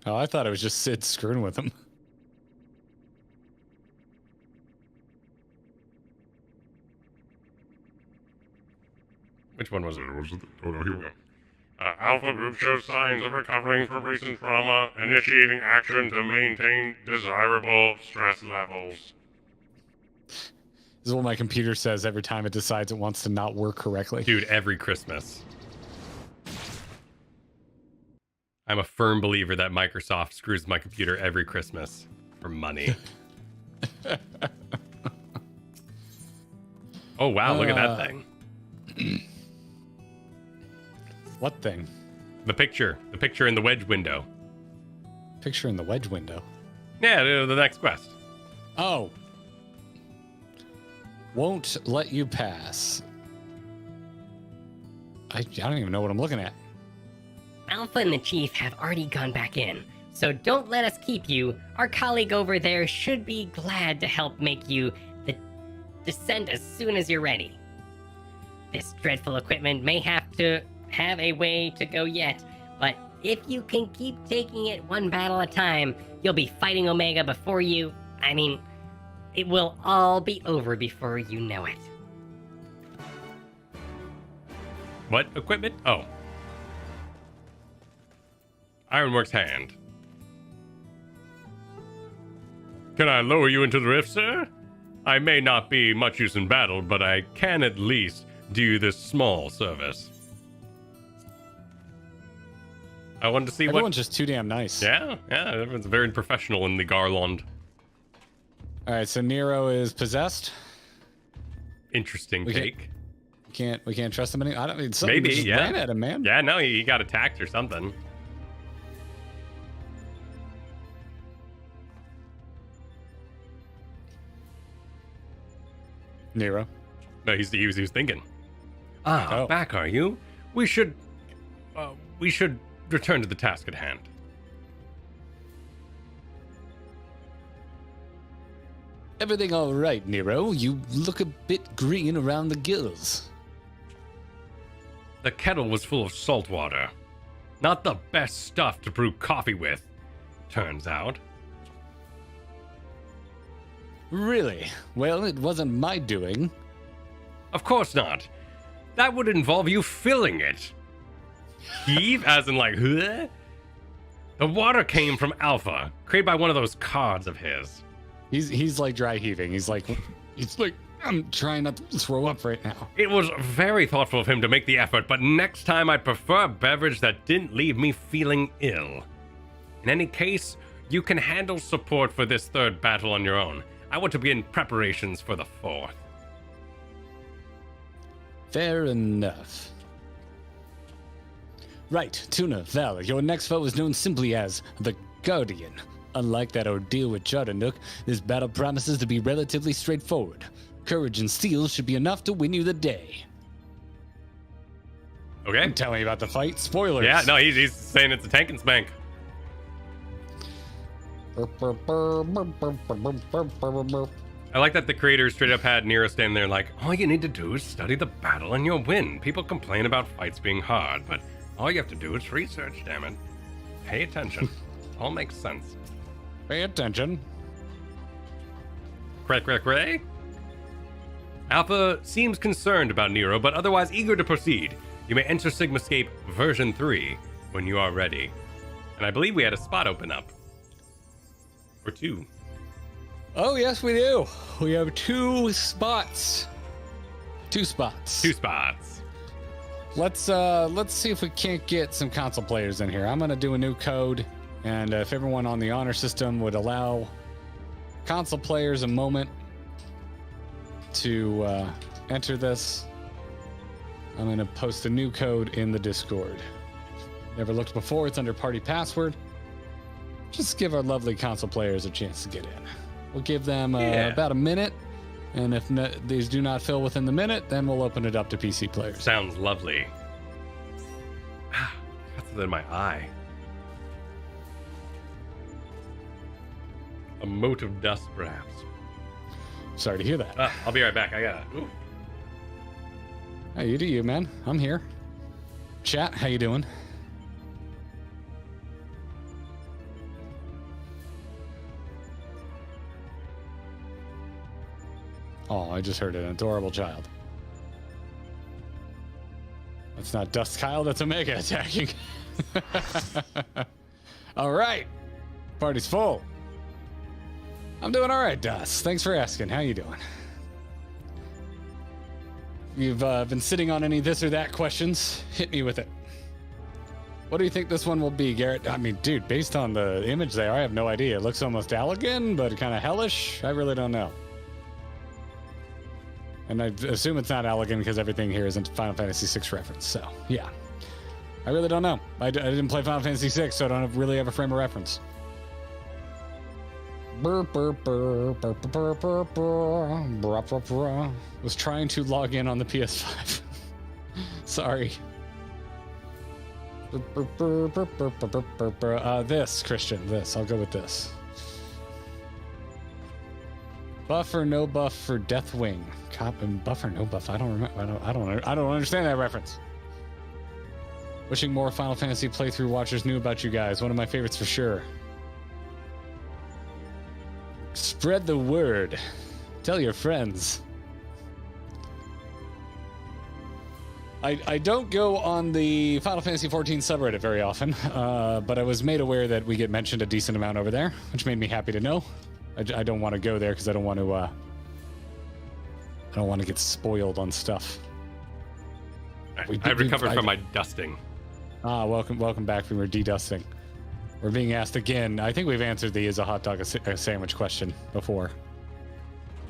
Oh, I thought it was just Sid screwing with him. Which one was it? Oh no, here we go. Alpha Group shows signs of recovering from recent trauma, initiating action to maintain desirable stress levels. This is what my computer says every time it decides it wants to not work correctly. Dude, every Christmas. I'm a firm believer that Microsoft screws my computer every Christmas for money. Oh, wow, look at that thing. What thing? The picture in the wedge window. Picture in the wedge window. Yeah, the next quest. Oh. Won't let you pass. I don't even know what I'm looking at. Alpha and the Chief have already gone back in, so don't let us keep you. Our colleague over there should be glad to help make you the descent as soon as you're ready. This dreadful equipment may have to have a way to go yet, but if you can keep taking it one battle at a time, you'll be fighting Omega before you... it will all be over before you know it. What equipment? Oh. Ironworks hand. Can I lower you into the rift, sir? I may not be much use in battle, but I can at least do you this small service. I wanted to see Everyone's just too damn nice. Yeah, everyone's very professional in the Garland. All right, so Nero is possessed. Interesting take. We can't trust him anymore. I don't mean Maybe, just yeah. ran at him, man. Yeah, no, he got attacked or something. Nero. No, he was thinking. Ah, back are you? We should return to the task at hand. Everything all right, Nero? You look a bit green around the gills. The kettle was full of salt water. Not the best stuff to brew coffee with, turns out. Really? Well, it wasn't my doing. Of course not. That would involve you filling it. Heave, as in like, huh? The water came from Alpha, created by one of those cards of his. He's like dry heaving. He's like, I'm trying not to throw up right now. It was very thoughtful of him to make the effort, but next time I'd prefer a beverage that didn't leave me feeling ill. In any case, you can handle support for this third battle on your own. I want to begin preparations for the fourth. Fair enough. Right, Tuna, Val, your next foe is known simply as the Guardian. Unlike that ordeal with Chardanook, this battle promises to be relatively straightforward. Courage and steel should be enough to win you the day. Okay. Tell me about the fight. Spoilers. Yeah, no, he's saying it's a tank and spank. I like that the creator straight up had Nero stand there like, all you need to do is study the battle and you'll win. People complain about fights being hard, but all you have to do is research, damn it. Pay attention. All makes sense. Pay attention. Cray. Alpha seems concerned about Nero, but otherwise eager to proceed. You may enter Sigmascape version 3 when you are ready. And I believe we had a spot open up. Or 2. Oh, yes, we do. We have 2 spots. 2 spots. 2 spots. Let's see if we can't get some console players in here. I'm gonna do a new code, and if everyone on the honor system would allow console players a moment to enter this, I'm gonna post a new code in the Discord. Never looked before. It's under party password. Just give our lovely console players a chance to get in. We'll give them about a minute, and if these do not fill within the minute, then we'll open it up to PC players. Sounds lovely. That's in my eye. A mote of dust, perhaps. Sorry to hear that. I'll be right back. I gotta. Ooh. Hey, you do you, man. I'm here. Chat, how you doing? Oh, I just heard an adorable child. That's not Dust Kyle, that's Omega attacking. All right. Party's full. I'm doing all right, Dust. Thanks for asking. How you doing? You've been sitting on any this or that questions? Hit me with it. What do you think this one will be, Garrett? I mean, dude, based on the image there, I have no idea. It looks almost Allegan, but kind of hellish. I really don't know. And I assume it's not Allegan because everything here is a Final Fantasy VI reference. So, yeah. I really don't know. I didn't play Final Fantasy VI, so I don't really have a frame of reference. Was trying to log in on the PS5. Sorry. This, Christian. This. I'll go with this. Buff or no buff for Deathwing? Cop and buff or no buff? I don't remember. I don't understand that reference. Wishing more Final Fantasy playthrough watchers knew about you guys. One of my favorites for sure. Spread the word. Tell your friends. I don't go on the Final Fantasy XIV subreddit very often, but I was made aware that we get mentioned a decent amount over there, which made me happy to know. I don't want to go there because I don't want to get spoiled on stuff. I recovered from my dusting. Welcome back from your de-dusting. We're being asked again. I think we've answered the is a hot dog a sandwich question before.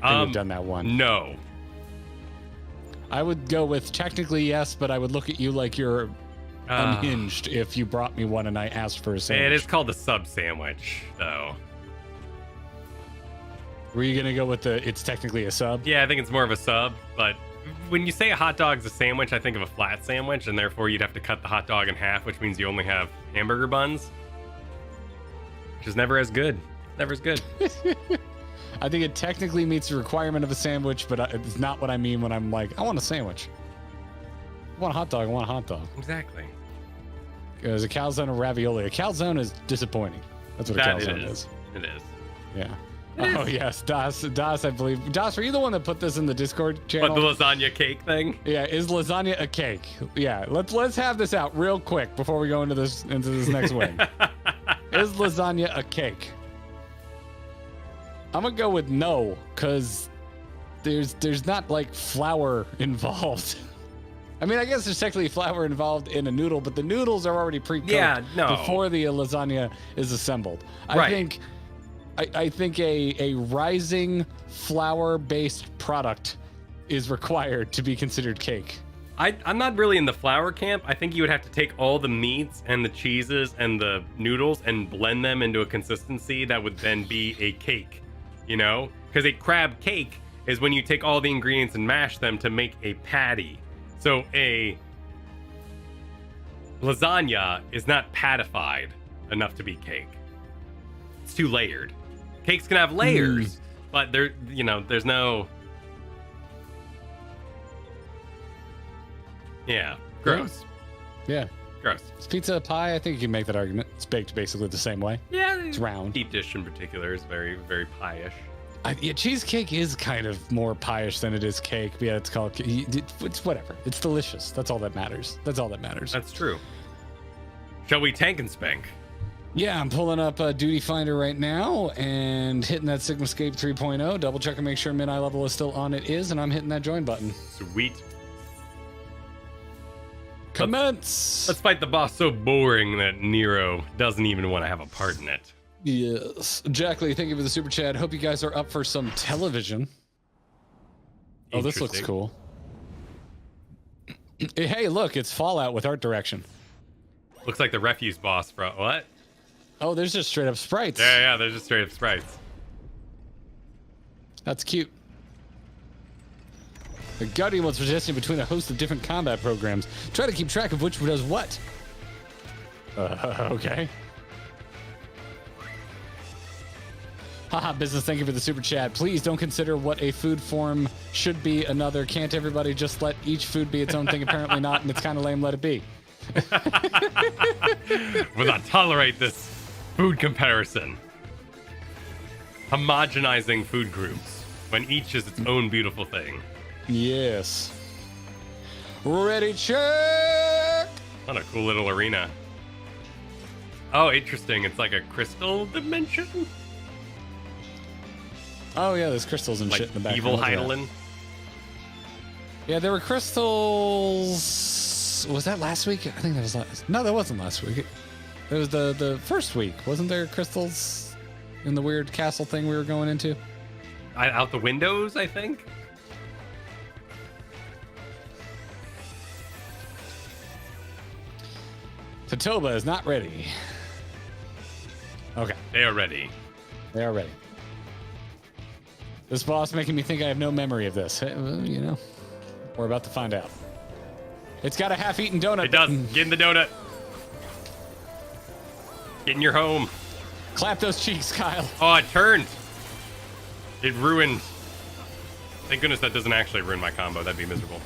I think we've done that one. No. I would go with technically yes, but I would look at you like you're unhinged if you brought me one and I asked for a sandwich. It is called a sub sandwich, though. Were you gonna go with the it's technically a sub? Yeah, I think it's more of a sub, but when you say a hot dog's a sandwich, I think of a flat sandwich, and therefore you'd have to cut the hot dog in half, which means you only have hamburger buns, which is never as good. Never as good. I think it technically meets the requirement of a sandwich, but it's not what I mean when I'm like, I want a sandwich. I want a hot dog. I want a hot dog. Exactly. There's a calzone or ravioli. A calzone is disappointing. That's what a calzone is. It is. Yeah. Oh yes, Das, I believe. Das, were you the one that put this in the Discord channel? But the lasagna cake thing? Yeah, is lasagna a cake? Yeah, let's have this out real quick before we go into this next wing. Is lasagna a cake? I'm gonna go with no, cause there's not like flour involved. I mean, I guess there's technically flour involved in a noodle, but the noodles are already pre-cooked before the lasagna is assembled. Right. I think a rising flour-based product is required to be considered cake. I'm not really in the flour camp. I think you would have to take all the meats and the cheeses and the noodles and blend them into a consistency that would then be a cake, you know? Because a crab cake is when you take all the ingredients and mash them to make a patty. So a lasagna is not patified enough to be cake. It's too layered. Cakes can have layers, but there's no. Yeah, gross. Yeah, gross. It's pizza pie. I think you can make that argument. It's baked basically the same way. Yeah, it's round. Deep dish in particular is very, very pie-ish. Yeah, cheesecake is kind of more pie-ish than it is cake. But yeah, it's called. It's whatever. It's delicious. That's all that matters. That's true. Shall we tank and spank? Yeah, I'm pulling up Duty Finder right now and hitting that Sigmascape 3.0. Double check and make sure mid-eye level is still on. It is, and I'm hitting that join button. Sweet. Commence! Let's fight the boss so boring that Nero doesn't even want to have a part in it. Yes. Jackley, thank you for the super chat. Hope you guys are up for some television. Oh, this looks cool. Hey, look, it's Fallout with art direction. Looks like the refuse boss, bro. What? Oh, there's just straight up sprites. Yeah, there's just straight up sprites. That's cute. The Guardian was suggesting between a host of different combat programs. Try to keep track of which does what. Okay. Haha, business, thank you for the super chat. Please don't consider what a food form should be another. Can't everybody just let each food be its own thing? Apparently not, and it's kind of lame. Let it be. Will not tolerate this food comparison. Homogenizing food groups when each is its own beautiful thing. Yes. Ready, check! What a cool little arena. Oh, interesting. It's like a crystal dimension? Oh, yeah, there's crystals and like shit in the back. Evil Hydaelyn? Yeah, there were crystals. Was that last week? I think that was last. No, that wasn't last week. It was the first week. Wasn't there crystals in the weird castle thing we were going into? Out the windows, I think? Tatoba is not ready. Okay. They are ready. They are ready. This boss making me think I have no memory of this. You know, we're about to find out. It's got a half-eaten donut. It does. Get in the donut. Get in your home. Clap those cheeks, Kyle. Oh, it turned. It ruined. Thank goodness that doesn't actually ruin my combo. That'd be miserable.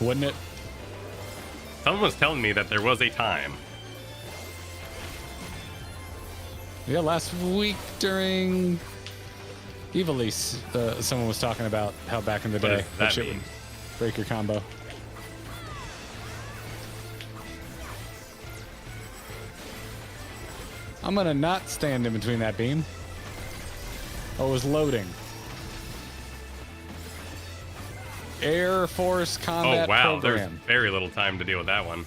Wouldn't it? Someone was telling me that there was a time. Yeah, last week during Evilise, someone was talking about how back in the What day does that shit mean? would break your combo. I'm gonna not stand in between that beam. Oh, it was loading. Air Force Combat Oh, wow. There's Program. very little time to deal with that one.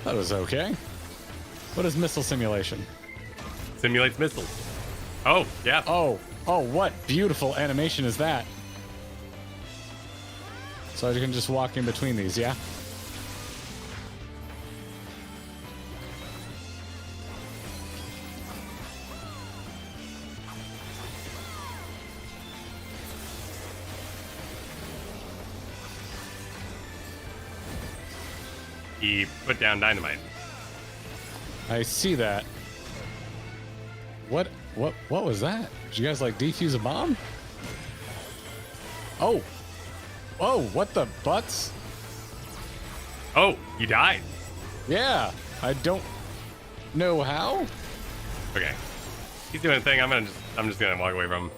That was okay. What is missile simulation? Simulates missiles. Oh, yeah. Oh, what beautiful animation is that? So you can just walk in between these, yeah? He put down dynamite. I see that. What was that? Did you guys like defuse a bomb? Oh, what the butts? Oh, you died. Yeah, I don't know how. Okay. He's doing a thing. I'm just gonna walk away from him.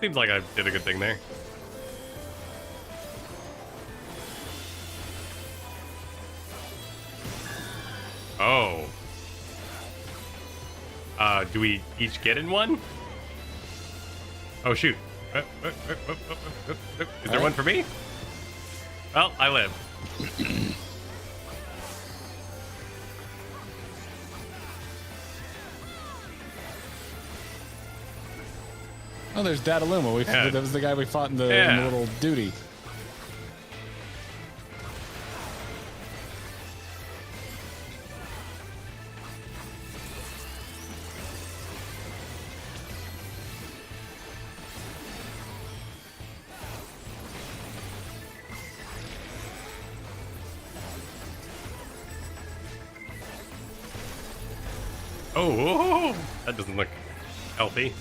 Seems like I did a good thing there. Oh. Do we each get in one? Oh, shoot. Is there one for me? Well, I live. Oh, there's Dataluma. Yeah. That was the guy we fought in the Yeah. little duty. Oh, that doesn't look healthy.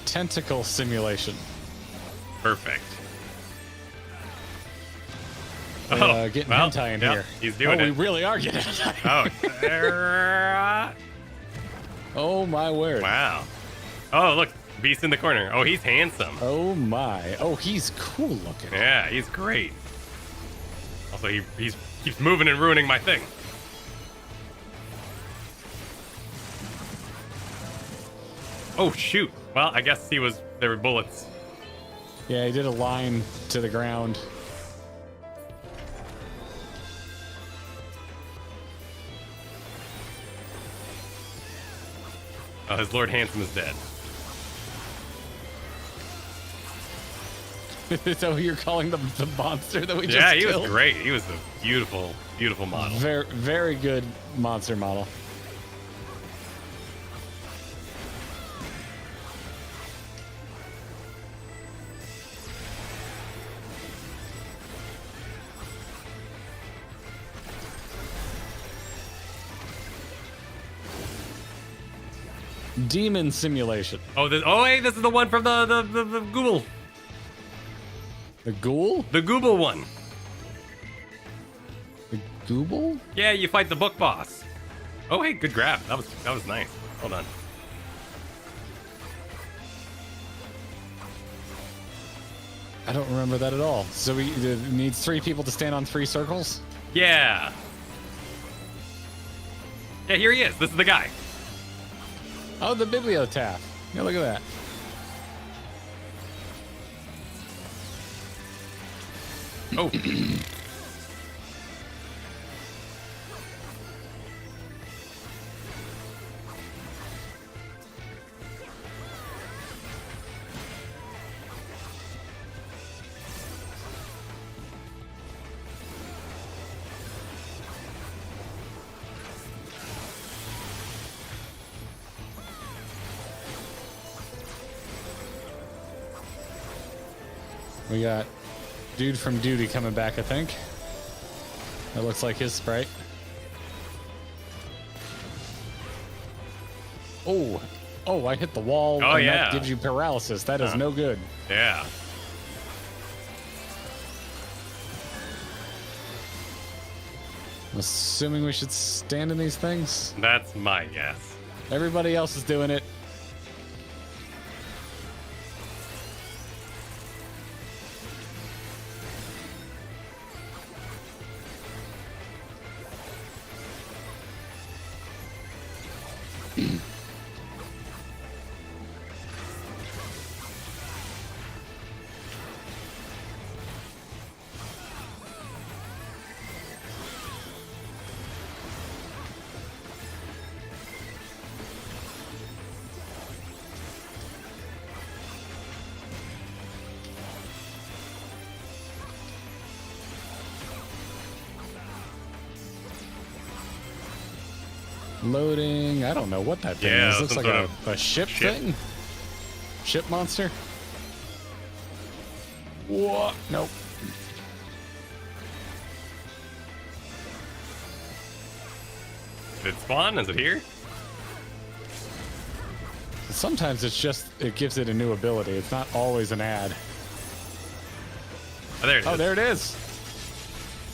Tentacle simulation. Perfect. Getting hentai in yep, here. He's doing we it. really are getting hentai. Oh, Oh my word. wow. Oh, look, Beast in the corner. Oh, he's handsome. Oh my. Oh, he's cool looking. Yeah, he's great. Also, he keeps moving and ruining my thing. Oh, shoot. Well, I guess there were bullets. Yeah, he did a line to the ground. Oh, his Lord Handsome is dead. So you're calling the monster that we just Yeah, he killed? was great. He was a beautiful, beautiful model. Very, very good monster model. Demon simulation. Oh, hey, this is the one from the Google. The ghoul? The Google one. The gooble? Yeah, you fight the book boss. Oh, hey, good grab. That was nice. Hold on. I don't remember that at all. So it needs 3 people to stand on 3 circles? Yeah. Yeah, here he is. This is the guy. Oh, the bibliotaph. Yeah, look at that. Oh. We got dude from duty coming back, I think. That looks like his sprite. Oh, I hit the wall. Oh, and yeah. That gives you paralysis. That is no good. Yeah. I'm assuming we should stand in these things. That's my guess. Everybody else is doing it. Loading. I don't know what that thing Yeah, is. Looks some like sort a ship ship. thing. Ship monster. What? Nope. Did it spawn? Is it here? Sometimes it gives it a new ability. It's not always an ad. Oh, there it is. Oh, there it is.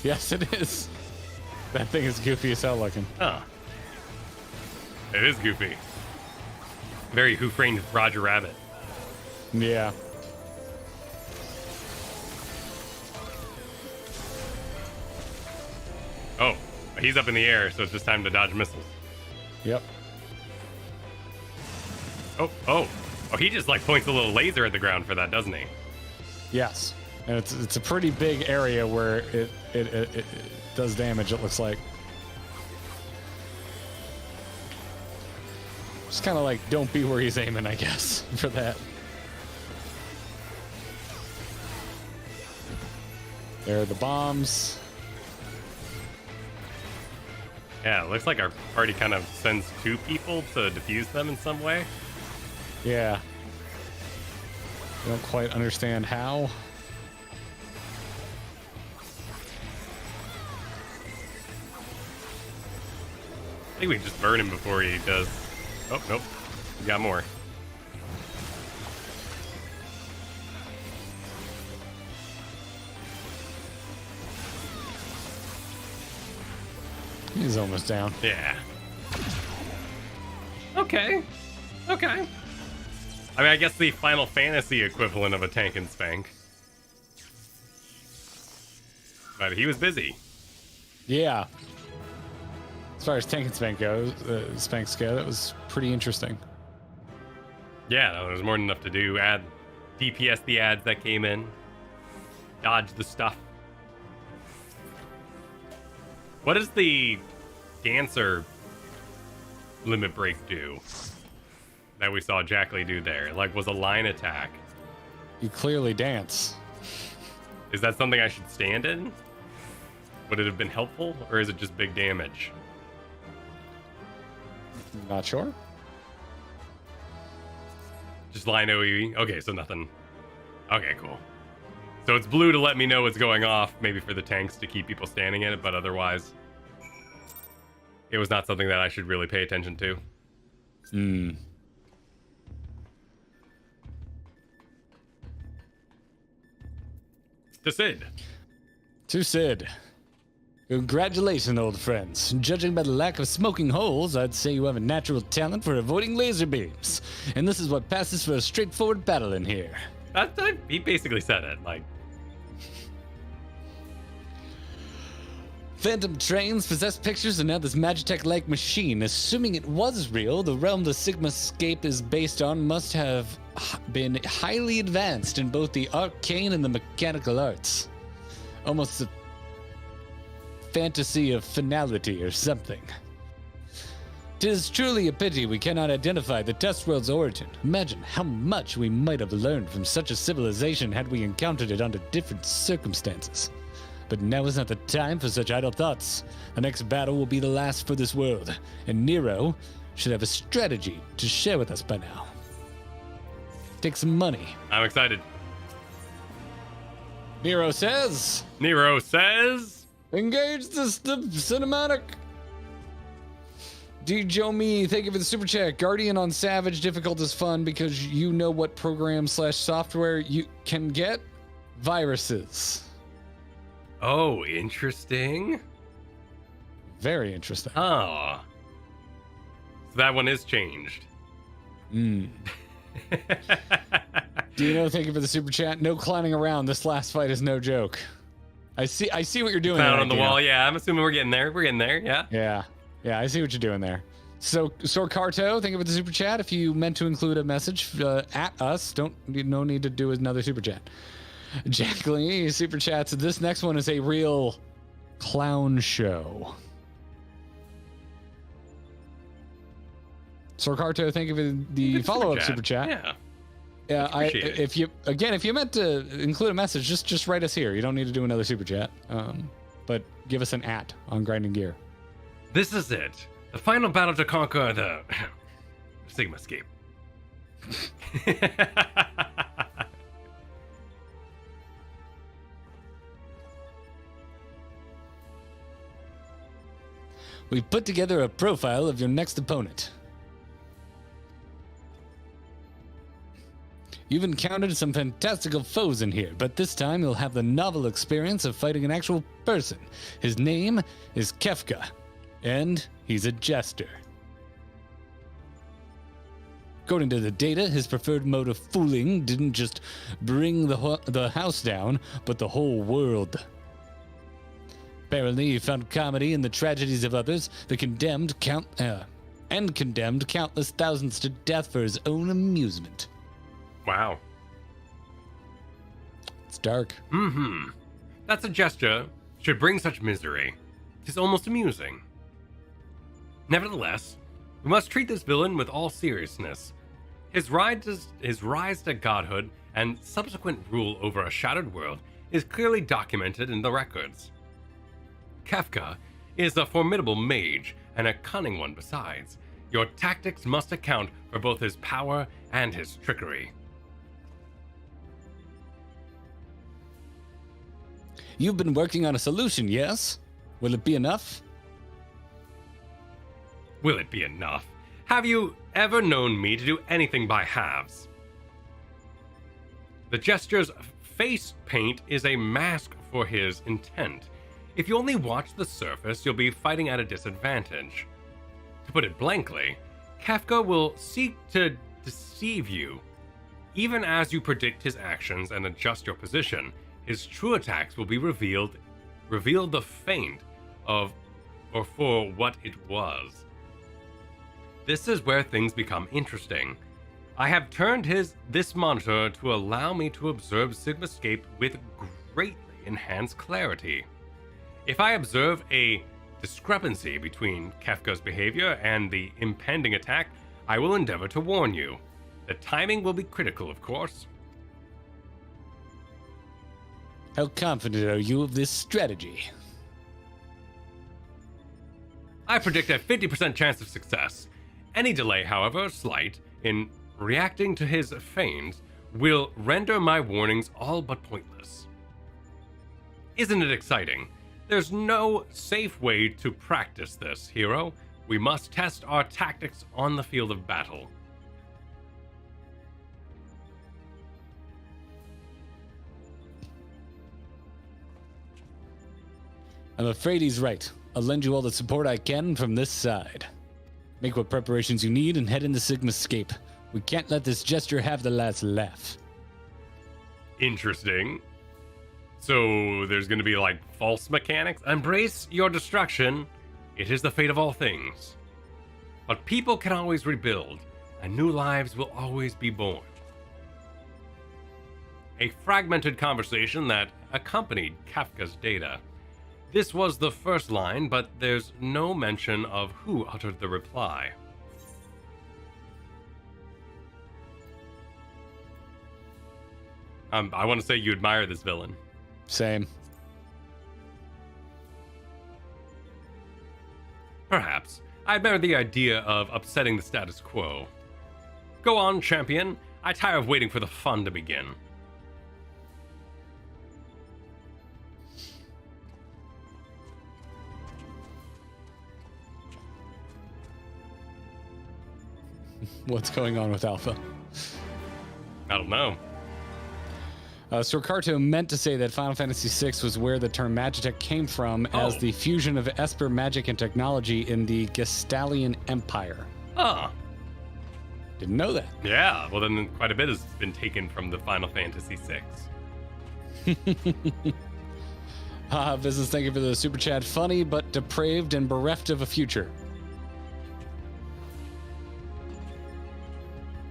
Yes, it is. That thing is goofy as hell looking. Oh. It is goofy. Very Who Framed Roger Rabbit. Yeah. Oh, he's up in the air, so it's just time to dodge missiles. Yep. Oh, he just like points a little laser at the ground for that, doesn't he? Yes. And it's a pretty big area where it does damage, it looks like. Just kind of like, don't be where he's aiming, I guess, for that. There are the bombs. Yeah, it looks like our party kind of sends two people to defuse them in some way. Yeah. I don't quite understand how. I think we can just burn him before he does. Oh, nope. We got more. He's almost down. Yeah. Okay. I mean, I guess the Final Fantasy equivalent of a tank and spank. But he was busy. Yeah. As far as tank and spank goes, spanks go, that was pretty interesting. Yeah, no, there's more than enough to do. Add DPS the ads that came in. Dodge the stuff. What does the dancer limit break do that we saw Jack Lee do there? Like, was a line attack. You clearly dance. Is that something I should stand in? Would it have been helpful, or is it just big damage? Not sure. Just line OE? Okay, so nothing. Okay, cool. So it's blue to let me know what's going off, maybe for the tanks to keep people standing in it, but otherwise, it was not something that I should really pay attention to. To Sid. To Sid. Congratulations, old friends. Judging by the lack of smoking holes, I'd say you have a natural talent for avoiding laser beams. And this is what passes for a straightforward battle in here. He basically said it, like... Phantom trains, possessed pictures, and now this Magitech-like machine. Assuming it was real, the realm the Sigmascape is based on must have been highly advanced in both the arcane and the mechanical arts. Almost a fantasy of finality or something. 'Tis truly a pity we cannot identify the test world's origin. Imagine how much we might have learned from such a civilization had we encountered it under different circumstances. But now is not the time for such idle thoughts. The next battle will be the last for this world, and Nero should have a strategy to share with us by now. Take some money. I'm excited. Nero says, Nero says, engage the cinematic. D. Joe Me, thank you for the super chat. Guardian on Savage, difficult is fun because you know what program/software you can get? Viruses. oh, interesting. Very interesting. Oh. So that one is changed. Mm. Dino, thank you for the super chat. No clowning around. This last fight is no joke. I see what you're doing. Clown there, on the Dino. wall. Yeah, I'm assuming we're getting there. Yeah. Yeah, I see what you're doing there. So, Sorcarto, thank you for the super chat. If you meant to include a message at us, no need to do another super chat. Jack Lee, super chats. This next one is a real clown show. Sorcarto, thank you for the Good follow-up super chat. Yeah. Yeah, Appreciate it. if you meant to include a message, just write us here. You don't need to do another super chat. But give us an @ on Grinding Gear. This is it. The final battle to conquer the Sigmascape. We've put together a profile of your next opponent. You've encountered some fantastical foes in here, but this time you'll have the novel experience of fighting an actual person. His name is Kefka, and he's a jester. According to the data, his preferred mode of fooling didn't just bring the house down, but the whole world. Apparently, he found comedy in the tragedies of others, condemned countless thousands to death for his own amusement. Wow. It's dark. Mm-hmm. That's a gesture should bring such misery. 'Tis almost amusing. Nevertheless, we must treat this villain with all seriousness. His rise to godhood and subsequent rule over a shattered world is clearly documented in the records. Kefka is a formidable mage and a cunning one besides. Your tactics must account for both his power and his trickery. You've been working on a solution, yes? Will it be enough? Will it be enough? Have you ever known me to do anything by halves? The gesture's face paint is a mask for his intent. If you only watch the surface, you'll be fighting at a disadvantage. To put it blankly, Kefka will seek to deceive you. Even as you predict his actions and adjust your position, his true attacks will be reveal the feint of or for what it was. This is where things become interesting. I have turned this monitor to allow me to observe Sigmascape with greatly enhanced clarity. If I observe a discrepancy between Kefka's behavior and the impending attack, I will endeavor to warn you. The timing will be critical, of course. How confident are you of this strategy? I predict a 50% chance of success. Any delay, however slight, in reacting to his feints will render my warnings all but pointless. Isn't it exciting? There's no safe way to practice this, hero. We must test our tactics on the field of battle. I'm afraid he's right. I'll lend you all the support I can from this side. Make what preparations you need and head into Sigmascape. We can't let this gesture have the last laugh. Interesting. So there's going to be like false mechanics? Embrace your destruction. It is the fate of all things. But people can always rebuild, and new lives will always be born. A fragmented conversation that accompanied Kefka's data. This was the first line, but there's no mention of who uttered the reply. I want to say you admire this villain. Same. Perhaps. I admire the idea of upsetting the status quo. Go on, champion. I tire of waiting for the fun to begin. What's going on with Alpha? I don't know. Sorcarto meant to say that Final Fantasy VI was where the term Magitech came from as the fusion of Esper magic and technology in the Gestalian Empire. Huh. Didn't know that. Yeah, well then quite a bit has been taken from the Final Fantasy VI. Business, thank you for the super chat. Funny, but depraved and bereft of a future.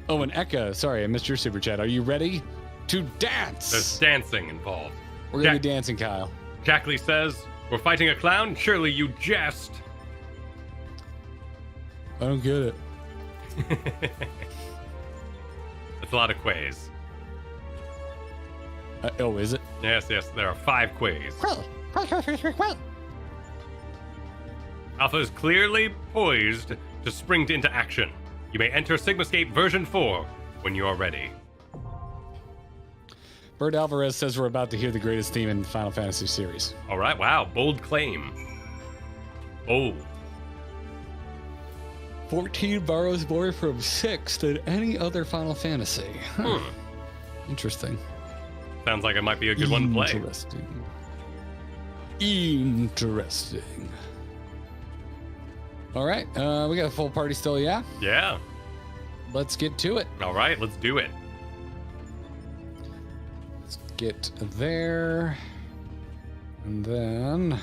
Oh, and Eka, sorry, I missed your super chat. Are you ready to dance? There's dancing involved. We're going to be dancing, Kyle. Jackley says, we're fighting a clown? Surely you jest. I don't get it. That's a lot of quays. Oh, is it? Yes, there are 5 quays. Alpha is clearly poised to spring into action. You may enter Sigmascape version 4 when you are ready. Bird Alvarez says we're about to hear the greatest theme in Final Fantasy series. All right, wow, bold claim. Oh. 14 borrows more from 6 than any other Final Fantasy. Interesting. Sounds like it might be a good one to play. Interesting. All right, we got a full party still, yeah? Yeah. Let's get to it. All right, let's do it. Let's get there. And then...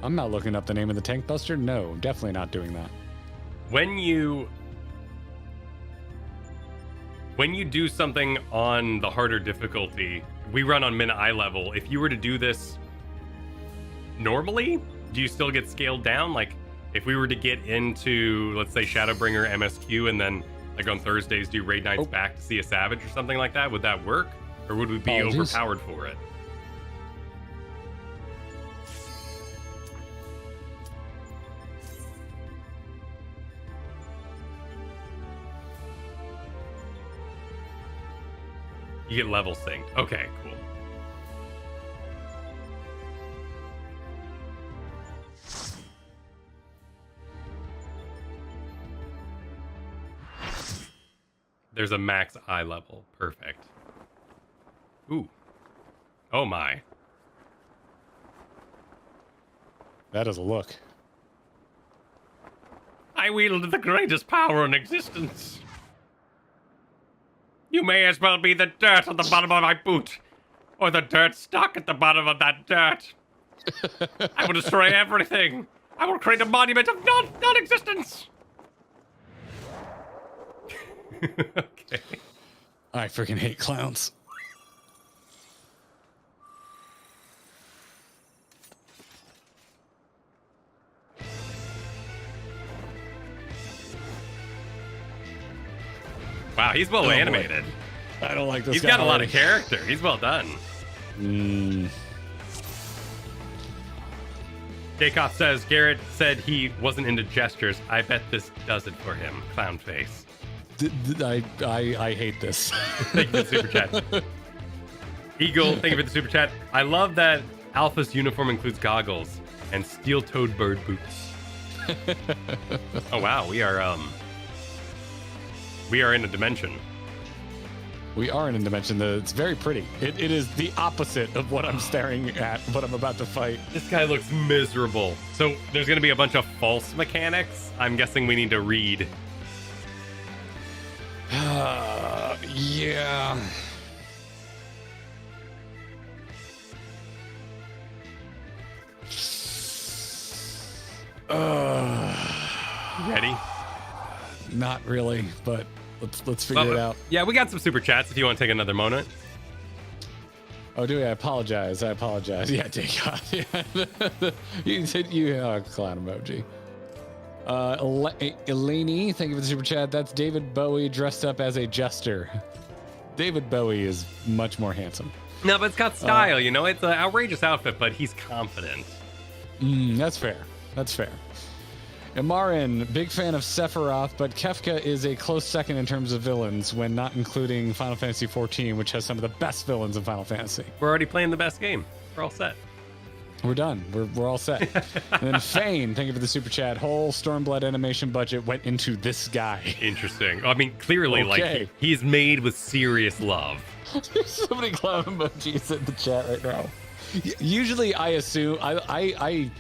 I'm not looking up the name of the tank buster. No, definitely not doing that. When you do something on the harder difficulty, we run on min eye level. If you were to do this normally, do you still get scaled down? Like, if we were to get into, let's say, Shadowbringer MSQ, and then, like, on Thursdays do Raid Nights back to see a Savage or something like that, would that work? Or would we be overpowered for it? You get level synced. Okay, cool. There's a max eye level. Perfect. Ooh. Oh my. That is a look. I wield the greatest power in existence. You may as well be the dirt on the bottom of my boot, or the dirt stuck at the bottom of that dirt. I will destroy everything. I will create a monument of non-existence. Okay. I freaking hate clowns. Wow, he's well animated. I don't like this He's guy got a lot already. of character. He's well done. Jacob says, Garrett said he wasn't into gestures. I bet this does it for him. Clown face. I hate this. Thank you for the super chat. Eagle, thank you for the super chat. I love that Alpha's uniform includes goggles and steel-toed bird boots. Oh wow, we are in a dimension. We are in a dimension that's very pretty. It is the opposite of what I'm staring at, what I'm about to fight. This guy looks miserable. So there's going to be a bunch of false mechanics. I'm guessing we need to read. Yeah. Ready? Not really, but let's figure it out. Yeah, we got some super chats if you want to take another moment. Oh, do we? I apologize. Yeah, take off. Yeah. You said clown emoji. Eleni, thank you for the super chat. That's David Bowie dressed up as a jester. David Bowie is much more handsome. No, but it's got style, you know? It's an outrageous outfit, but he's confident. That's fair. That's fair. Amarin, big fan of Sephiroth, but Kefka is a close second in terms of villains when not including Final Fantasy XIV, which has some of the best villains in Final Fantasy. We're already playing the best game. We're all set. We're done. We're all set. And then Fane, thank you for the super chat. Whole Stormblood animation budget went into this guy. Interesting. I mean, clearly, Okay. like, he's made with serious love. There's so many clown emojis in the chat right now. Usually, I assume I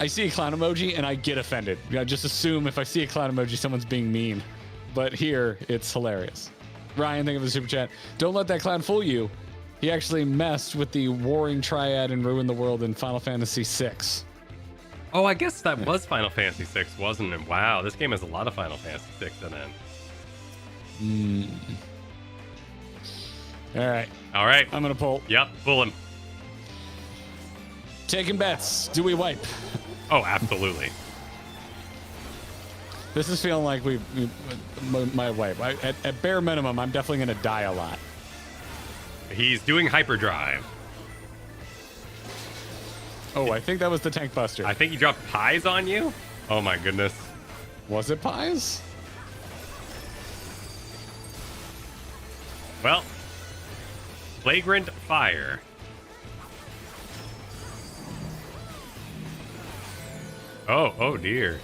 see a clown emoji and I get offended. I just assume if I see a clown emoji, someone's being mean. But here, it's hilarious. Ryan, thank you for the super chat. Don't let that clown fool you. He actually messed with the warring triad and ruined the world in Final Fantasy VI. Oh, I guess that was Final Fantasy VI, wasn't it? Wow, this game has a lot of Final Fantasy VI in it. All right. All right. I'm going to pull. Yep, pull him. Taking bets. Do we wipe? Oh, absolutely. This is feeling like my wipe. At bare minimum, I'm definitely going to die a lot. He's doing hyperdrive. Oh, I think that was the tank buster. I think he dropped pies on you. Oh my goodness. Was it pies? Well, flagrant fire. Oh dear.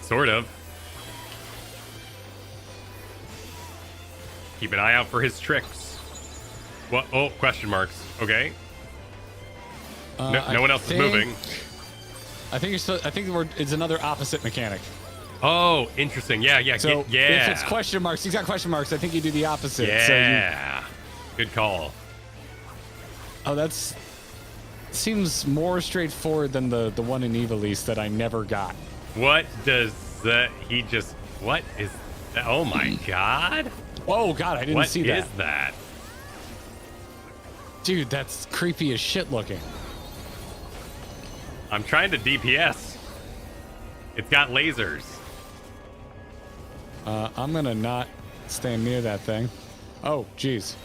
Sort of. Keep an eye out for his tricks. What? Oh, question marks. Okay. No one else is moving. I think it's another opposite mechanic. Oh, interesting. Yeah. So yeah. if it's question marks, he's got question marks. I think you do the opposite. Yeah. Good call. That's seems more straightforward than the one in Evilise that I never got. What does that? What is that? Oh my god. Oh god, I didn't see that. What is that? Dude, that's creepy as shit looking. I'm trying to DPS. It's got lasers. I'm gonna not stand near that thing. Oh, jeez.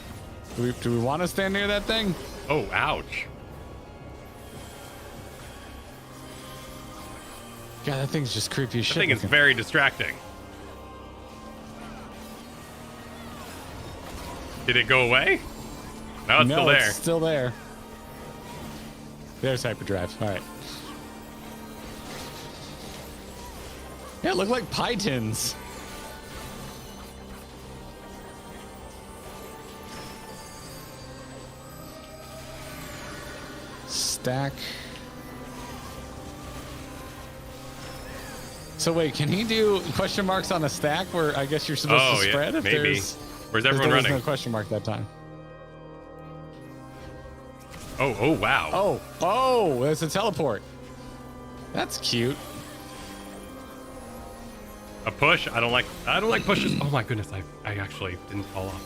Do we want to stand near that thing? Oh, ouch. God, that thing's just creepy as shit. I think it's looking. very distracting. Did it go away? No, it's still there. It's still there. There's hyperdrive. All right. Yeah, it looked like pie tins. Stack. So wait, can he do question marks on a stack where I guess you're supposed to spread? If maybe. Where's everyone there running? was no question mark that time. Oh, wow. Oh, there's a teleport. That's cute. A push? I don't like pushes. Oh my goodness, I actually didn't fall off.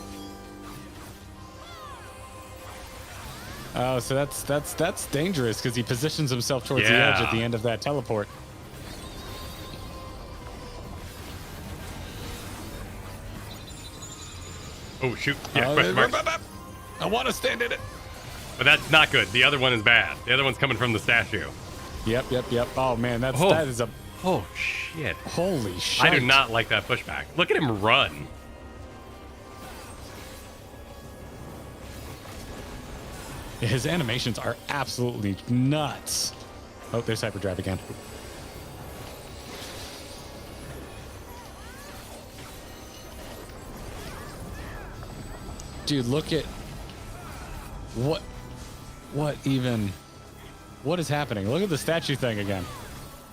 Oh, so that's dangerous because he positions himself towards the edge at the end of that teleport. Oh shoot! Yeah, question marks. I want to stand in it. But that's not good. The other one is bad. The other one's coming from the statue. Yep. Oh man, that is a Oh shit! holy shit. I do not like that pushback. Look at him run. His animations are absolutely nuts. Oh, there's hyperdrive again. Dude, look at what is happening? Look at the statue thing again.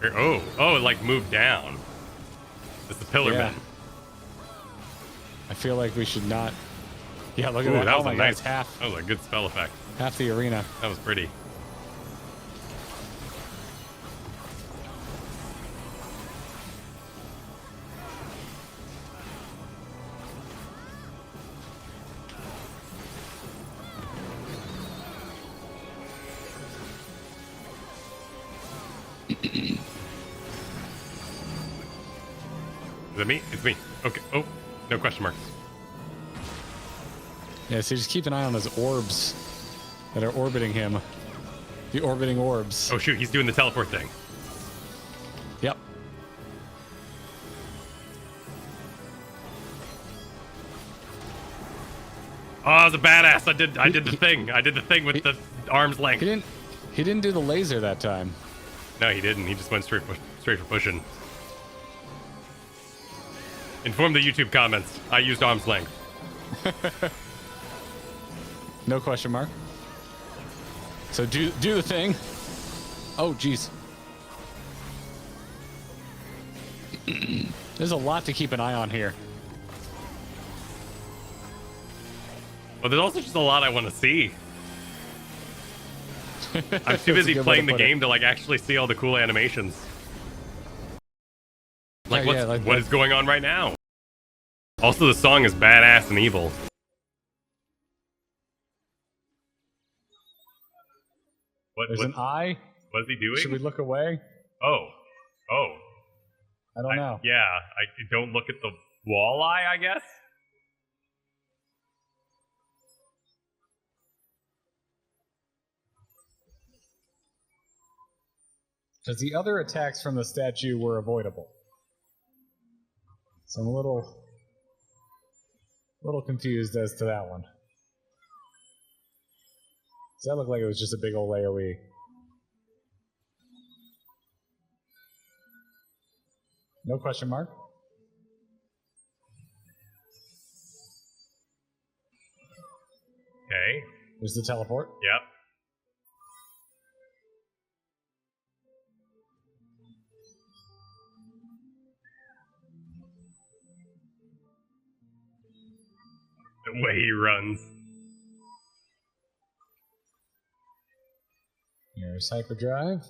Oh, it like moved down. It's the pillar man. I feel like we should not. Yeah, look at Ooh, that. that Oh was my a God, nice. it's half That was a good spell effect. the arena. That was pretty. Is it me? It's me. Okay. Oh, no question marks. Yeah, so just keep an eye on those orbs that are orbiting him. The orbiting orbs. Oh shoot, he's doing the teleport thing. Yep. Oh, I was a badass. I did the thing. I did the thing with the arm's length. He didn't do the laser that time. No, he didn't. He just went straight for pushing. Inform the YouTube comments. I used arm's length. No question mark. So do the thing. Oh, jeez. There's a lot to keep an eye on here. Well, there's also just a lot I want to see. I'm too busy playing the game to like actually see all the cool animations. Like, what is going on right now? Also, the song is badass and evil. There's an eye. What is he doing? Should we look away? Oh. I don't know. Yeah, I don't look at the wall eye, I guess. Because the other attacks from the statue were avoidable. So I'm a little confused as to that one. Does that look like it was just a big old AoE? No question mark? Okay. There's the teleport. Yep. The way he runs. Here's hyperdrive.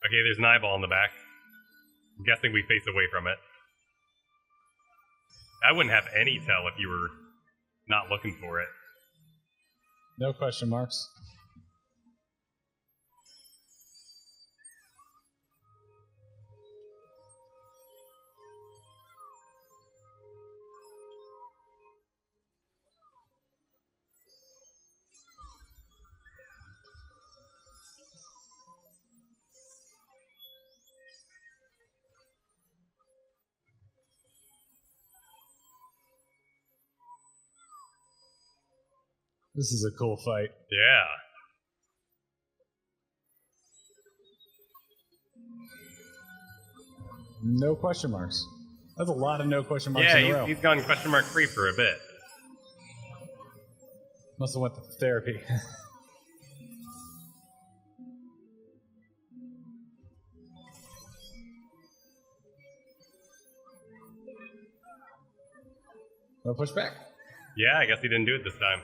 Okay, there's an eyeball in the back. I'm guessing we face away from it. I wouldn't have any tell if you were not looking for it. No question marks. This is a cool fight. Yeah. No question marks. That's a lot of no question marks in a Yeah, row. he's gone question mark free for a bit. Must have went to therapy. No pushback. Yeah, I guess he didn't do it this time.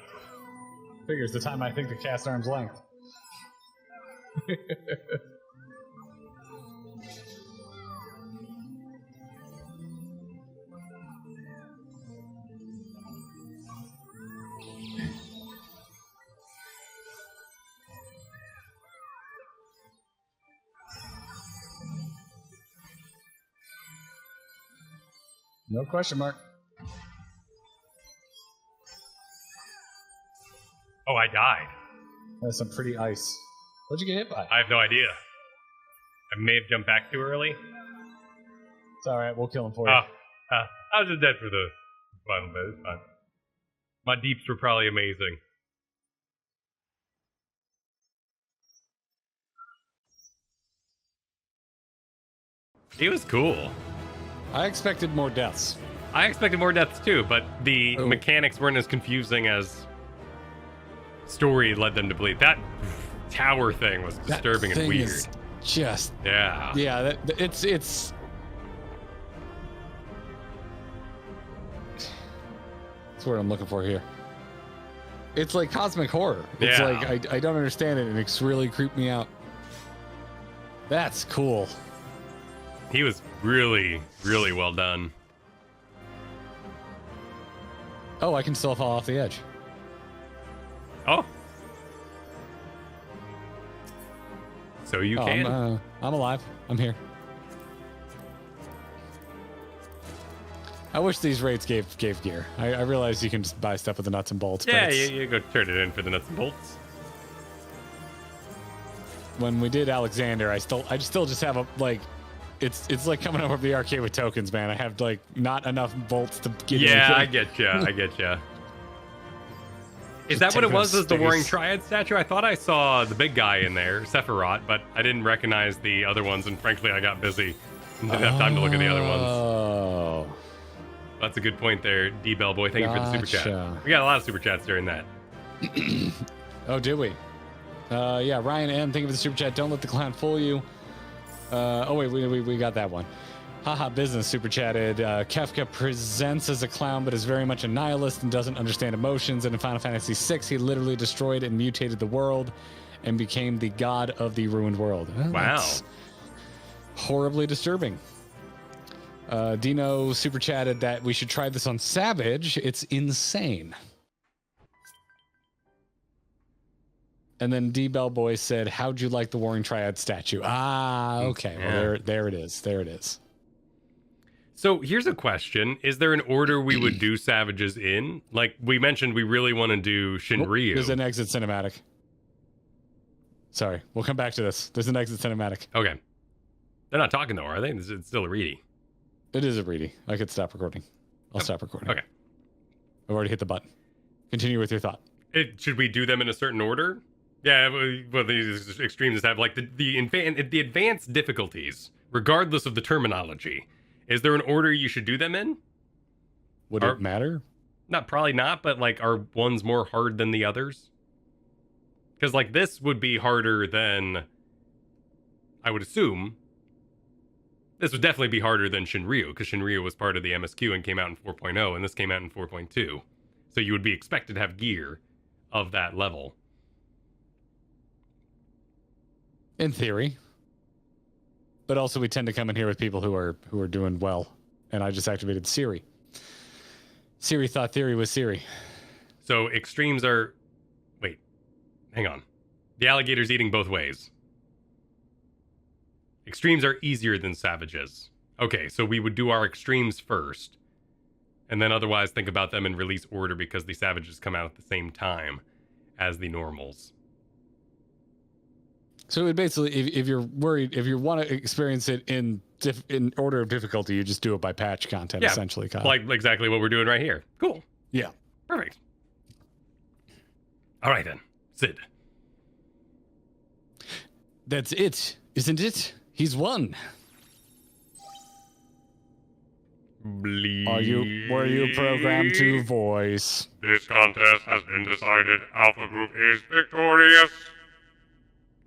Figures the time I think to cast arm's length. No question mark. Oh, I died. That's some pretty ice. What'd you get hit by? I have no idea. I may have jumped back too early. It's alright, we'll kill him for you. I was just dead for the final bit. It's fine. My deeps were probably amazing. He was cool. I expected more deaths. I expected more deaths too, but the mechanics weren't as confusing as story led them to believe. That tower thing was disturbing and weird. Is just yeah. It's that's what I'm looking for here. It's like cosmic horror. It's like I don't understand it, and it's really creeped me out. That's cool. He was really, really well done. Oh, I can still fall off the edge. Oh. So you can. I'm alive. I'm here. I wish these raids gave gear. I realize you can just buy stuff with the nuts and bolts. Yeah, but you go turn it in for the nuts and bolts. when we did Alexander, I still just have a like. It's like coming over to the arcade with tokens, man. I have like not enough bolts to get. Yeah, anything. I get you. I get you. Is Just that what it taking up was? Was the space. Warring Triad statue? I thought I saw the big guy in there, Sephiroth, but I didn't recognize the other ones, and frankly, I got busy and didn't have time to look at the other ones. Oh. That's a good point there, D Bellboy. Thank you for the super chat. Gotcha. We got a lot of super chats during that. Oh, did we? Yeah, Ryan M. Thank you for the super chat. Don't let the clown fool you. Oh wait, we got that one. Haha, business super chatted. Kefka presents as a clown, but is very much a nihilist and doesn't understand emotions. And in Final Fantasy VI, he literally destroyed and mutated the world, and became the god of the ruined world. Well, Wow. that's horribly disturbing. Dino super chatted that we should try this on Savage. It's insane. And then D Bellboy said, "How'd you like the Warring Triad statue?" Ah, okay. Yeah. Well, there it is. There it is. So here's a question. Is there an order we would do Savages in? Like we mentioned, we really want to do Shinryu. There's an exit cinematic. Sorry, we'll come back to this. There's an exit cinematic. Okay. They're not talking though, are they? It's still a reedy. It is a reedy. I could stop recording. I'll stop recording. Okay. I've already hit the button. Continue with your thought. Should we do them in a certain order? Yeah, well, these extremes have like the advanced difficulties, regardless of the terminology. Is there an order you should do them in? Would it matter? Probably not, but like, are ones more hard than the others? Because like this would be harder than, I would assume, this would definitely be harder than Shinryu, because Shinryu was part of the MSQ and came out in 4.0, and this came out in 4.2. So you would be expected to have gear of that level. In theory. But also we tend to come in here with people who are doing well. And I just activated Siri. Siri thought theory was Siri. So extremes are... Wait. Hang on. The alligator's eating both ways. Extremes are easier than savages. Okay, so we would do our extremes first. And then otherwise think about them in release order because the savages come out at the same time as the normals. So it basically, if you're worried, if you want to experience it in order of difficulty, you just do it by patch content, Yeah, essentially, Kyle. like exactly what we're doing right here. Cool. Yeah. Perfect. All right then, Sid. That's it, isn't it? He's won. Were you programmed to voice? This contest has been decided. Alpha Group is victorious.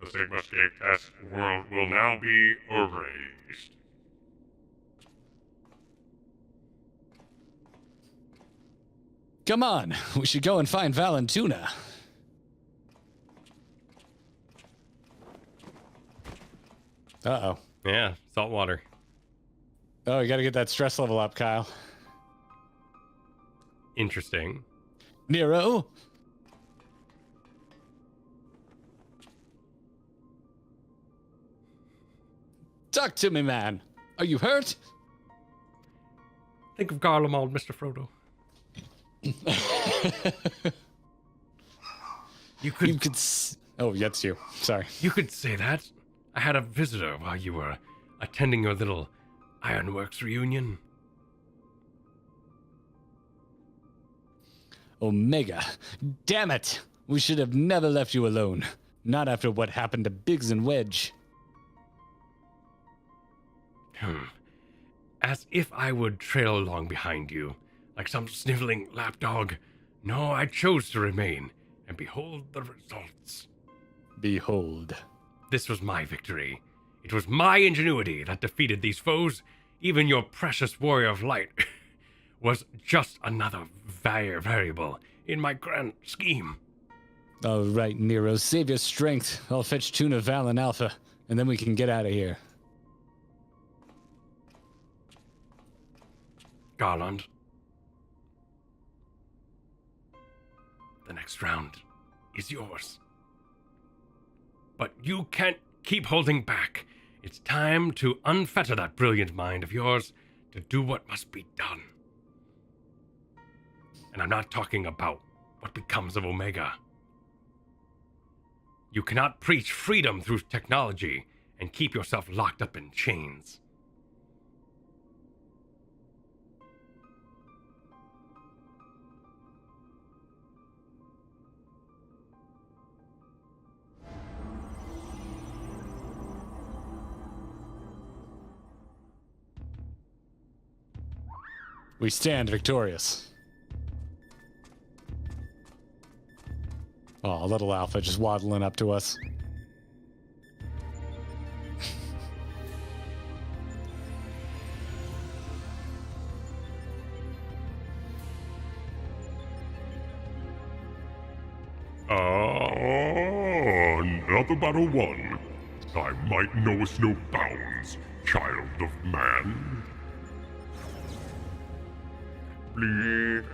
The Sigmascape test world will now be erased. Come on, we should go and find Valentuna. Uh-oh. Yeah, salt water. Oh, you gotta get that stress level up, Kyle. Interesting. Nero? Talk to me, man. Are you hurt? Think of Garlemald, Mr. Frodo. You could Oh, that's you. Sorry. You could say that. I had a visitor while you were attending your little Ironworks reunion. Omega. Damn it. We should have never left you alone. Not after what happened to Biggs and Wedge. As if I would trail along behind you, like some sniveling lapdog. No, I chose to remain, and behold the results. Behold. This was my victory. It was my ingenuity that defeated these foes. Even your precious warrior of light was just another variable in my grand scheme. All right, Nero, save your strength. I'll fetch Tuna, Val, and Alpha, and then we can get out of here. Garland. The next round is yours. But you can't keep holding back. It's time to unfetter that brilliant mind of yours to do what must be done. And I'm not talking about what becomes of Omega. You cannot preach freedom through technology and keep yourself locked up in chains. We stand victorious. Oh, little Alpha just waddling up to us. Another battle won. Thy might knoweth no bounds, child of man. Bleed.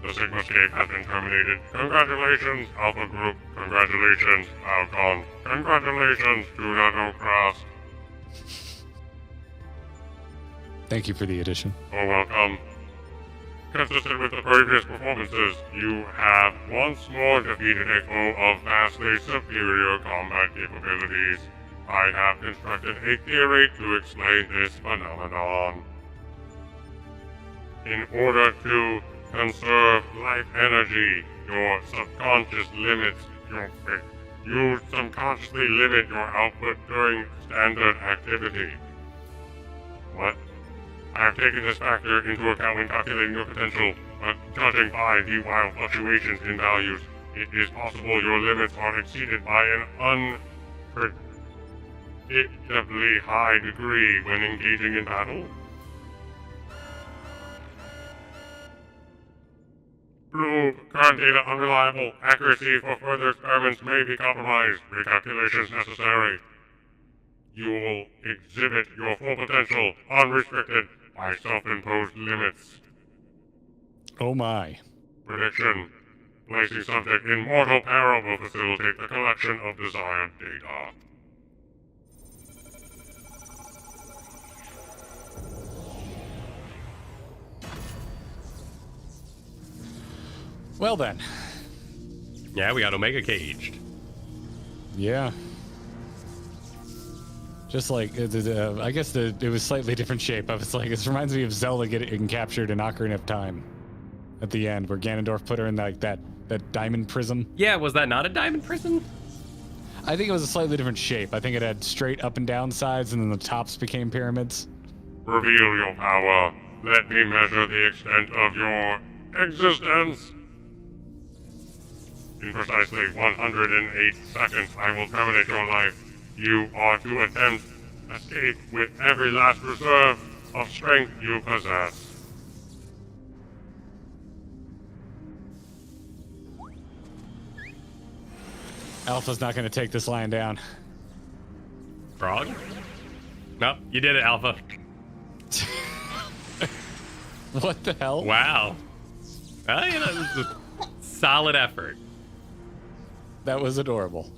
The Sigmascape has been terminated. Congratulations, Alpha Group. Congratulations, Alcon. Congratulations, Junano Cross. Thank you for the addition. Oh, welcome. Consistent with the previous performances, you have once more defeated a foe of vastly superior combat capabilities. I have constructed a theory to explain this phenomenon. In order to conserve life energy, you subconsciously limit your output during standard activity. What? I have taken this factor into account when calculating your potential, but judging by the wild fluctuations in values, it is possible your limits are exceeded by an unpredictably high degree when engaging in battle. Blue, current data unreliable. Accuracy for further experiments may be compromised. Recalculations necessary. You will exhibit your full potential, unrestricted by self-imposed limits. Oh my. Prediction. Placing subject in mortal peril will facilitate the collection of desired data. Well then. Yeah, we got Omega caged. Yeah. Just like, I guess it was slightly different shape. I was like, this reminds me of Zelda getting captured in Ocarina of Time. At the end, where Ganondorf put her in like that diamond prism. Yeah, was that not a diamond prison? I think it was a slightly different shape. I think it had straight up and down sides, and then the tops became pyramids. Reveal your power. Let me measure the extent of your existence. In precisely 108 seconds, I will terminate your life. You are to attempt escape with every last reserve of strength you possess. Alpha's not going to take this lying down. Frog? Nope, you did it, Alpha. What the hell? Wow. Well, you know, this is a solid effort. That was adorable.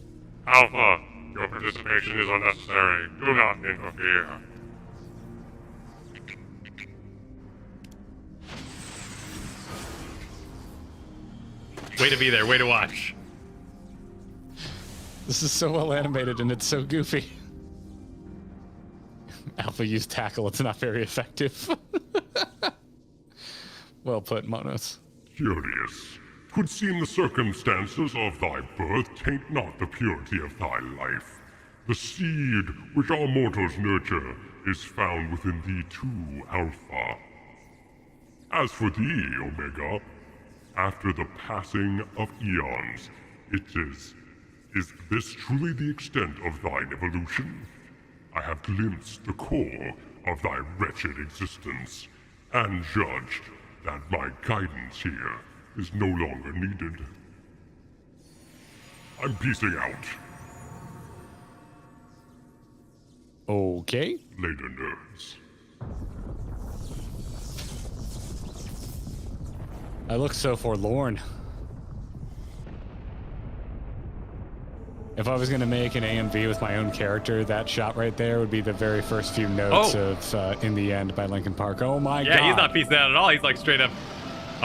Alpha, your participation is unnecessary. Do not interfere. Way to be there, way to watch. This is so well animated and it's so goofy. Alpha used tackle, it's not very effective. Well put, Monos. Curious. 'Twould seem the circumstances of thy birth taint not the purity of thy life. The seed which all mortals nurture is found within thee too, Alpha. As for thee, Omega, after the passing of eons, is this truly the extent of thine evolution? I have glimpsed the core of thy wretched existence, and judged that my guidance here is no longer needed. I'm peacing out. Okay. Later, nerds. I look so forlorn. If I was going to make an AMV with my own character, that shot right there would be the very first few notes of In the End by Linkin Park. Oh my god. Yeah, he's not piecing out at all. He's like straight up.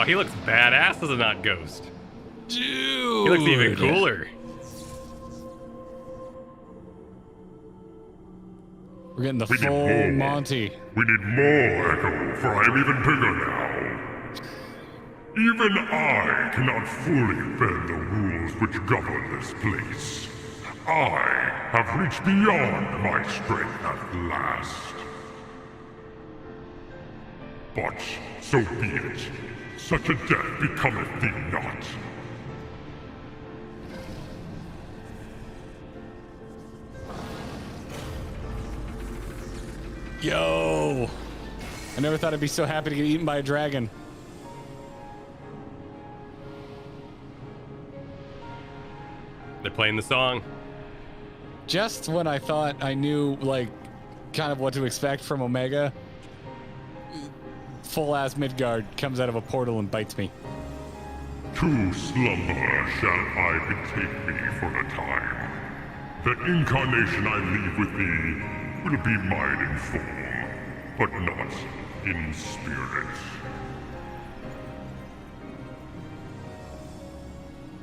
Oh, he looks badass as a not ghost. Dude. He looks even cooler. We're getting the We need full more. Monty. We need more, Echo, for I am even bigger now. Even I cannot fully bend the rules which govern this place. I have reached beyond my strength at last. But so be it. Such a death becometh thee not. Yo! I never thought I'd be so happy to get eaten by a dragon. They're playing the song. Just when I thought I knew, like, kind of what to expect from Omega, full-ass Midgard comes out of a portal and bites me. To slumber shall I betake me for a time. The incarnation I leave with thee will be mine in form, but not in spirit.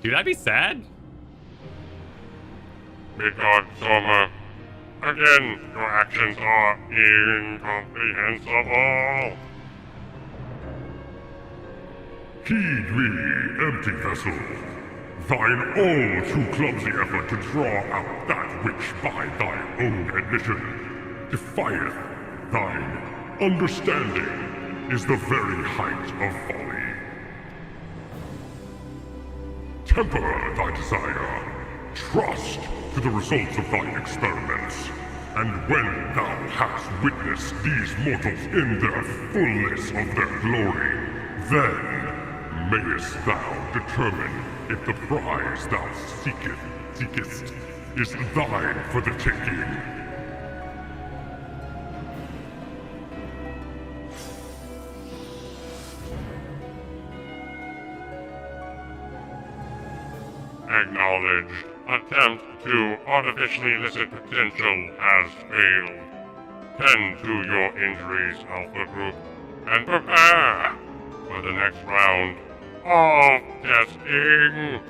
Dude, I'd be sad. Midgard Stormer, again, your actions are incomprehensible. Heed me, empty vessel. Thine all too clumsy effort to draw out that which by thy own admission defieth thine understanding is the very height of folly. Temper thy desire, trust to the results of thy experiments, and when thou hast witnessed these mortals in their fullness of their glory, then mayest thou determine if the prize thou seekest is thine for the taking. Acknowledged. Attempt to artificially elicit potential has failed. Tend to your injuries, Alpha Group, and prepare for the next round of testing.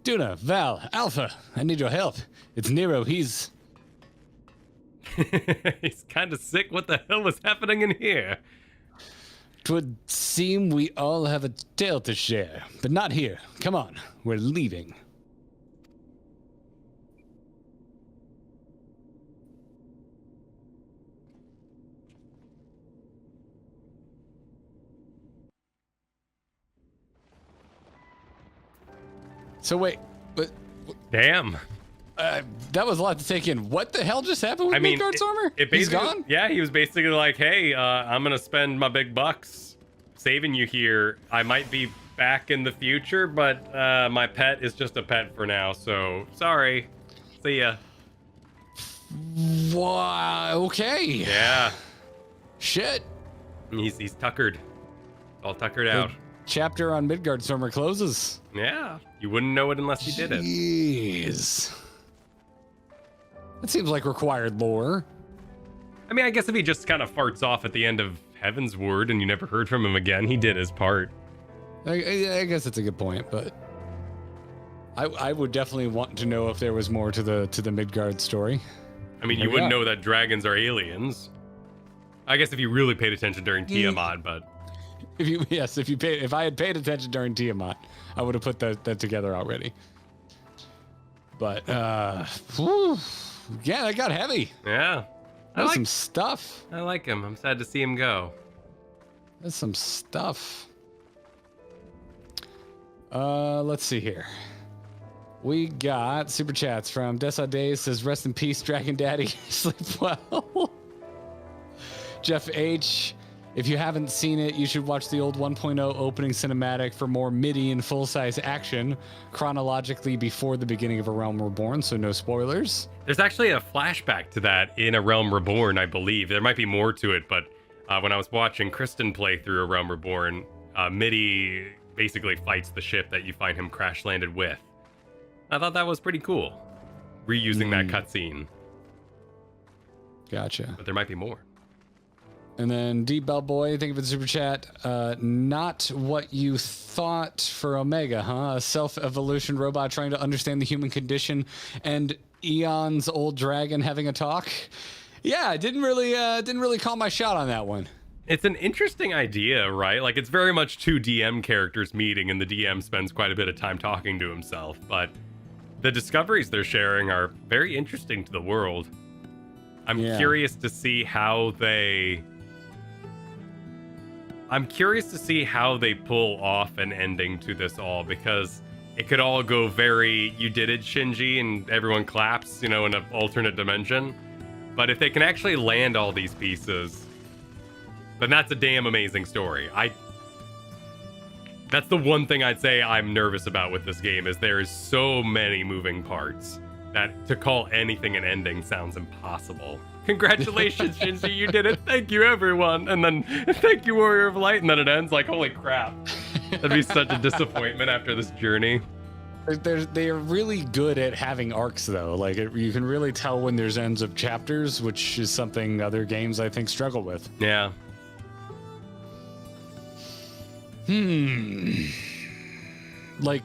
Duna, Val, Alpha, I need your help. It's Nero, he's... He's kind of sick. What the hell was happening in here? 'Twould seem we all have a tale to share, but not here. Come on, we're leaving. So wait, but Damn. that was a lot to take in. What the hell just happened with Midgard Stormer? it He's basically- gone? Yeah, he was basically like, hey, I'm going to spend my big bucks saving you here. I might be back in the future, but my pet is just a pet for now, so sorry. See ya. Wow, okay. Yeah. Shit. He's tuckered. All tuckered out. Chapter on Midgard Stormer closes. Yeah. You wouldn't know it unless you did it. Jeez. That seems like required lore. I mean, I guess if he just kind of farts off at the end of Heaven's Word and you never heard from him again, he did his part. I guess that's a good point, but I would definitely want to know if there was more to the Midgard story. I mean, you wouldn't know that dragons are aliens. I guess if you really paid attention during Tiamat, but If I had paid attention during Tiamat, I would have put that together already. But whew, yeah, that got heavy. yeah. That's some stuff. I like him. I'm sad to see him go. That's some stuff. Let's see here. We got super chats from Desa Days says, "Rest in peace, Dragon Daddy. Sleep well." Jeff H, if you haven't seen it, you should watch the old 1.0 opening cinematic for more MIDI and full-size action chronologically before the beginning of A Realm Reborn, so no spoilers. There's actually a flashback to that in A Realm Reborn, I believe. There might be more to it, but when I was watching Kristen play through A Realm Reborn, Midi basically fights the ship that you find him crash landed with. I thought that was pretty cool, reusing that cutscene. Gotcha. But there might be more. And then D Bellboy, thank you for the super chat. Not what you thought for Omega, huh? A self-evolution robot trying to understand the human condition and Eon's old dragon having a talk. Yeah, I didn't really call my shot on that one. It's an interesting idea, right? Like, it's very much two DM characters meeting, and the DM spends quite a bit of time talking to himself. But the discoveries they're sharing are very interesting to the world. I'm curious to see how they pull off an ending to this all, because it could all go very, you did it, Shinji, and everyone claps, in an alternate dimension. But if they can actually land all these pieces, then that's a damn amazing story. That's the one thing I'd say I'm nervous about with this game, is there is so many moving parts that to call anything an ending sounds impossible. Congratulations, Shinji, you did it. Thank you, everyone. And then, thank you, Warrior of Light. And then it ends like, holy crap. That'd be such a disappointment after this journey. They are really good at having arcs, though. Like, you can really tell when there's ends of chapters, which is something other games, I think, struggle with. Yeah. Like,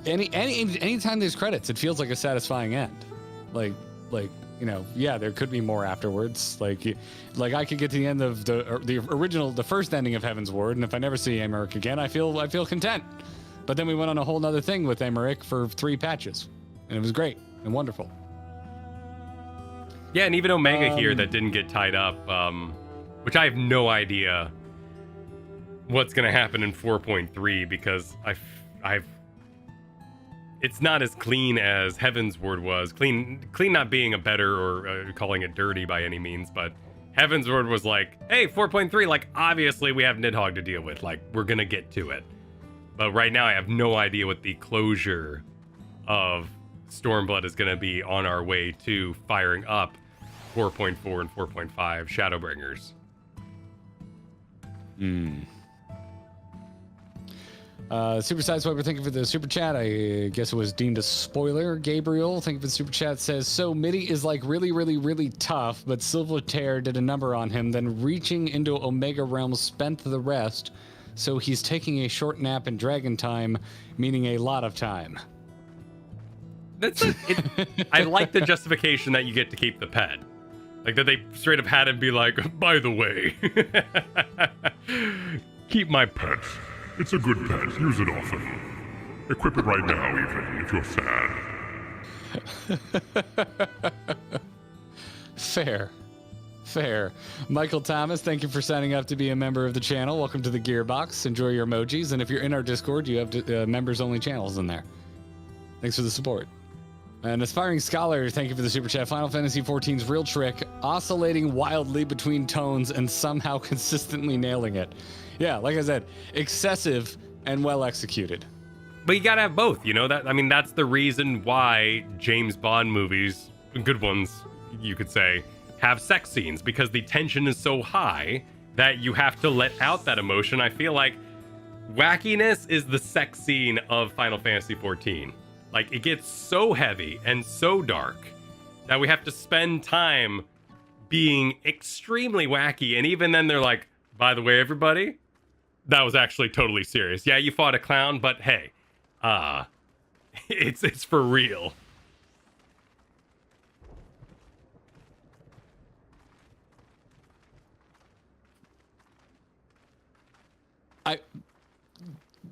anytime there's credits, it feels like a satisfying end. Like, yeah, there could be more afterwards. Like I could get to the end of the first ending of Heaven's Ward, and if I never see Emmerich again, I feel content. But then we went on a whole nother thing with Emmerich for 3 patches, and it was great and wonderful. Yeah, and even Omega here that didn't get tied up, which I have no idea what's going to happen in 4.3, because it's not as clean as Heaven's Word was. Clean not being a better or calling it dirty by any means, but Heaven's Word was like, hey, 4.3, like, obviously we have Nidhogg to deal with. Like, we're going to get to it. But right now I have no idea what the closure of Stormblood is going to be on our way to firing up 4.4 and 4.5 Shadowbringers. Super Sideswiper, thank you for the super chat. I guess it was deemed a spoiler. Gabriel, thank you for the super chat, says, so MIDI is like really, really, really tough, but Silvertear did a number on him, then reaching into Omega Realm spent the rest, so he's taking a short nap in Dragon Time, meaning a lot of time. I like the justification that you get to keep the pet. Like, that they straight up had him be like, by the way, keep my pet. It's a good pet. Use it often. Equip it right now, even, if you're sad. Fair. Michael Thomas, thank you for signing up to be a member of the channel. Welcome to the Gearbox. Enjoy your emojis. And if you're in our Discord, you have members-only channels in there. Thanks for the support. An Aspiring Scholar, thank you for the super chat. Final Fantasy XIV's real trick, oscillating wildly between tones and somehow consistently nailing it. Yeah, like I said, excessive and well executed. But you gotta have both, that's the reason why James Bond movies, good ones, you could say, have sex scenes, because the tension is so high that you have to let out that emotion. I feel like wackiness is the sex scene of Final Fantasy XIV. Like, it gets so heavy and so dark that we have to spend time being extremely wacky. And even then they're like, by the way, everybody, that was actually totally serious. Yeah, you fought a clown, but hey, it's for real.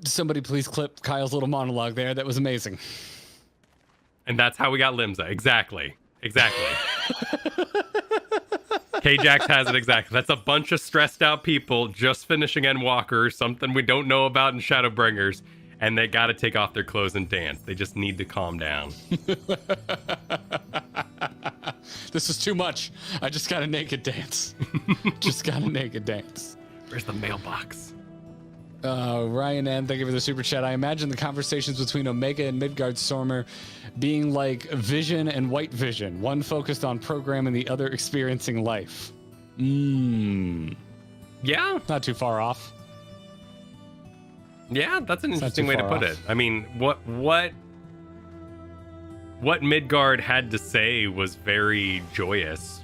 Somebody please clip Kyle's little monologue there. That was amazing. And that's how we got Limsa. Exactly. K-Jax has it exactly. That's a bunch of stressed out people just finishing Endwalker, something we don't know about in Shadowbringers, and they gotta take off their clothes and dance. They just need to calm down. This is too much. I just got a naked dance. Where's the mailbox? Ryan N, thank you for the super chat. I imagine the conversations between Omega and Midgardstormer being like Vision and White Vision, one focused on program and the other experiencing life. Yeah. Not too far off. Yeah, that's an interesting way to put it. I mean, what Midgard had to say was very joyous.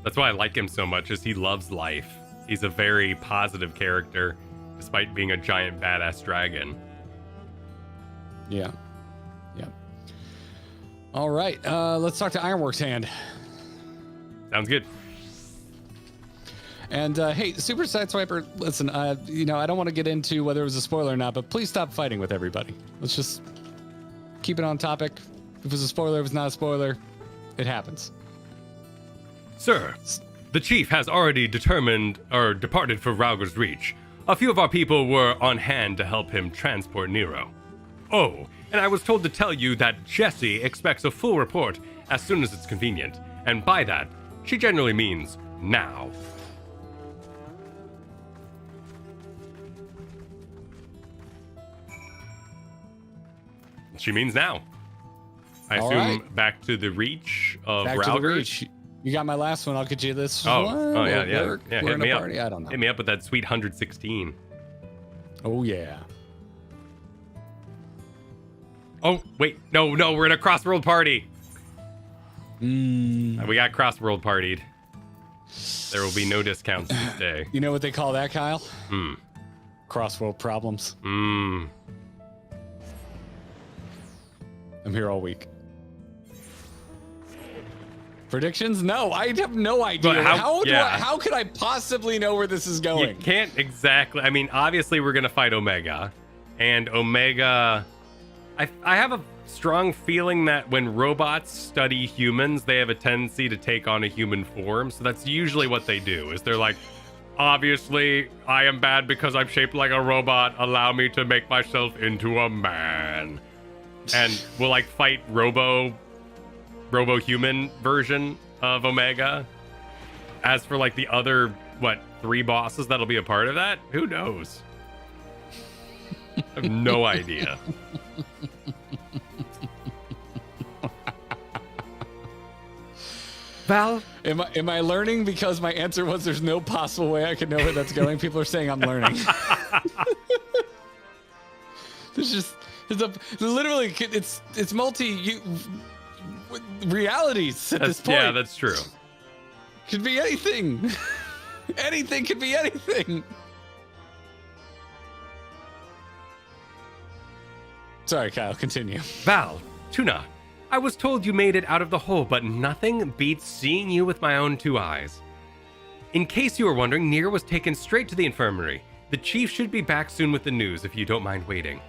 That's why I like him so much, is he loves life. He's a very positive character, despite being a giant badass dragon. Yeah. Yeah. All right. Let's talk to Ironworks Hand. Sounds good. And hey, Super Sideswiper, listen, I don't want to get into whether it was a spoiler or not, but please stop fighting with everybody. Let's just keep it on topic. If it was a spoiler, if it's not a spoiler, it happens. Sir, the chief has already departed for Rauger's Reach. A few of our people were on hand to help him transport Nero. Oh, and I was told to tell you that Jessie expects a full report as soon as it's convenient. And by that, she generally means now. She means now. I All assume right. back to the reach of Back to the Rauger. Reach. You got my last one. I'll get you this Oh, one. oh yeah, yeah. We're Hit in me a up. party. I don't know. Hit me up with that sweet 116. Oh, yeah. Oh, wait. No, we're in a cross-world party. Mm. We got cross-world partied. There will be no discounts this day. You know what they call that, Kyle? Hmm. Crossworld problems. Hmm. I'm here all week. Predictions? No, I have no idea. But How could I possibly know where this is You going? can't exactly. I mean, obviously, we're going to fight Omega. And Omega... I have a strong feeling that when robots study humans, they have a tendency to take on a human form. So that's usually what they do, is they're like, obviously, I am bad because I'm shaped like a robot. Allow me to make myself into a man. And we'll like fight robo-human version of Omega. As for like the other, 3 bosses that'll be a part of that? Who knows? I have no idea. Val? Am I learning because my answer was there's no possible way I could know where that's going? People are saying I'm learning. Literally, it's realities at this point. Yeah, that's true. Could be anything. Anything could be anything. Sorry, Kyle, continue. Val, Tuna, I was told you made it out of the hole, but nothing beats seeing you with my own 2 eyes. In case you were wondering, Nier was taken straight to the infirmary. The chief should be back soon with the news if you don't mind waiting.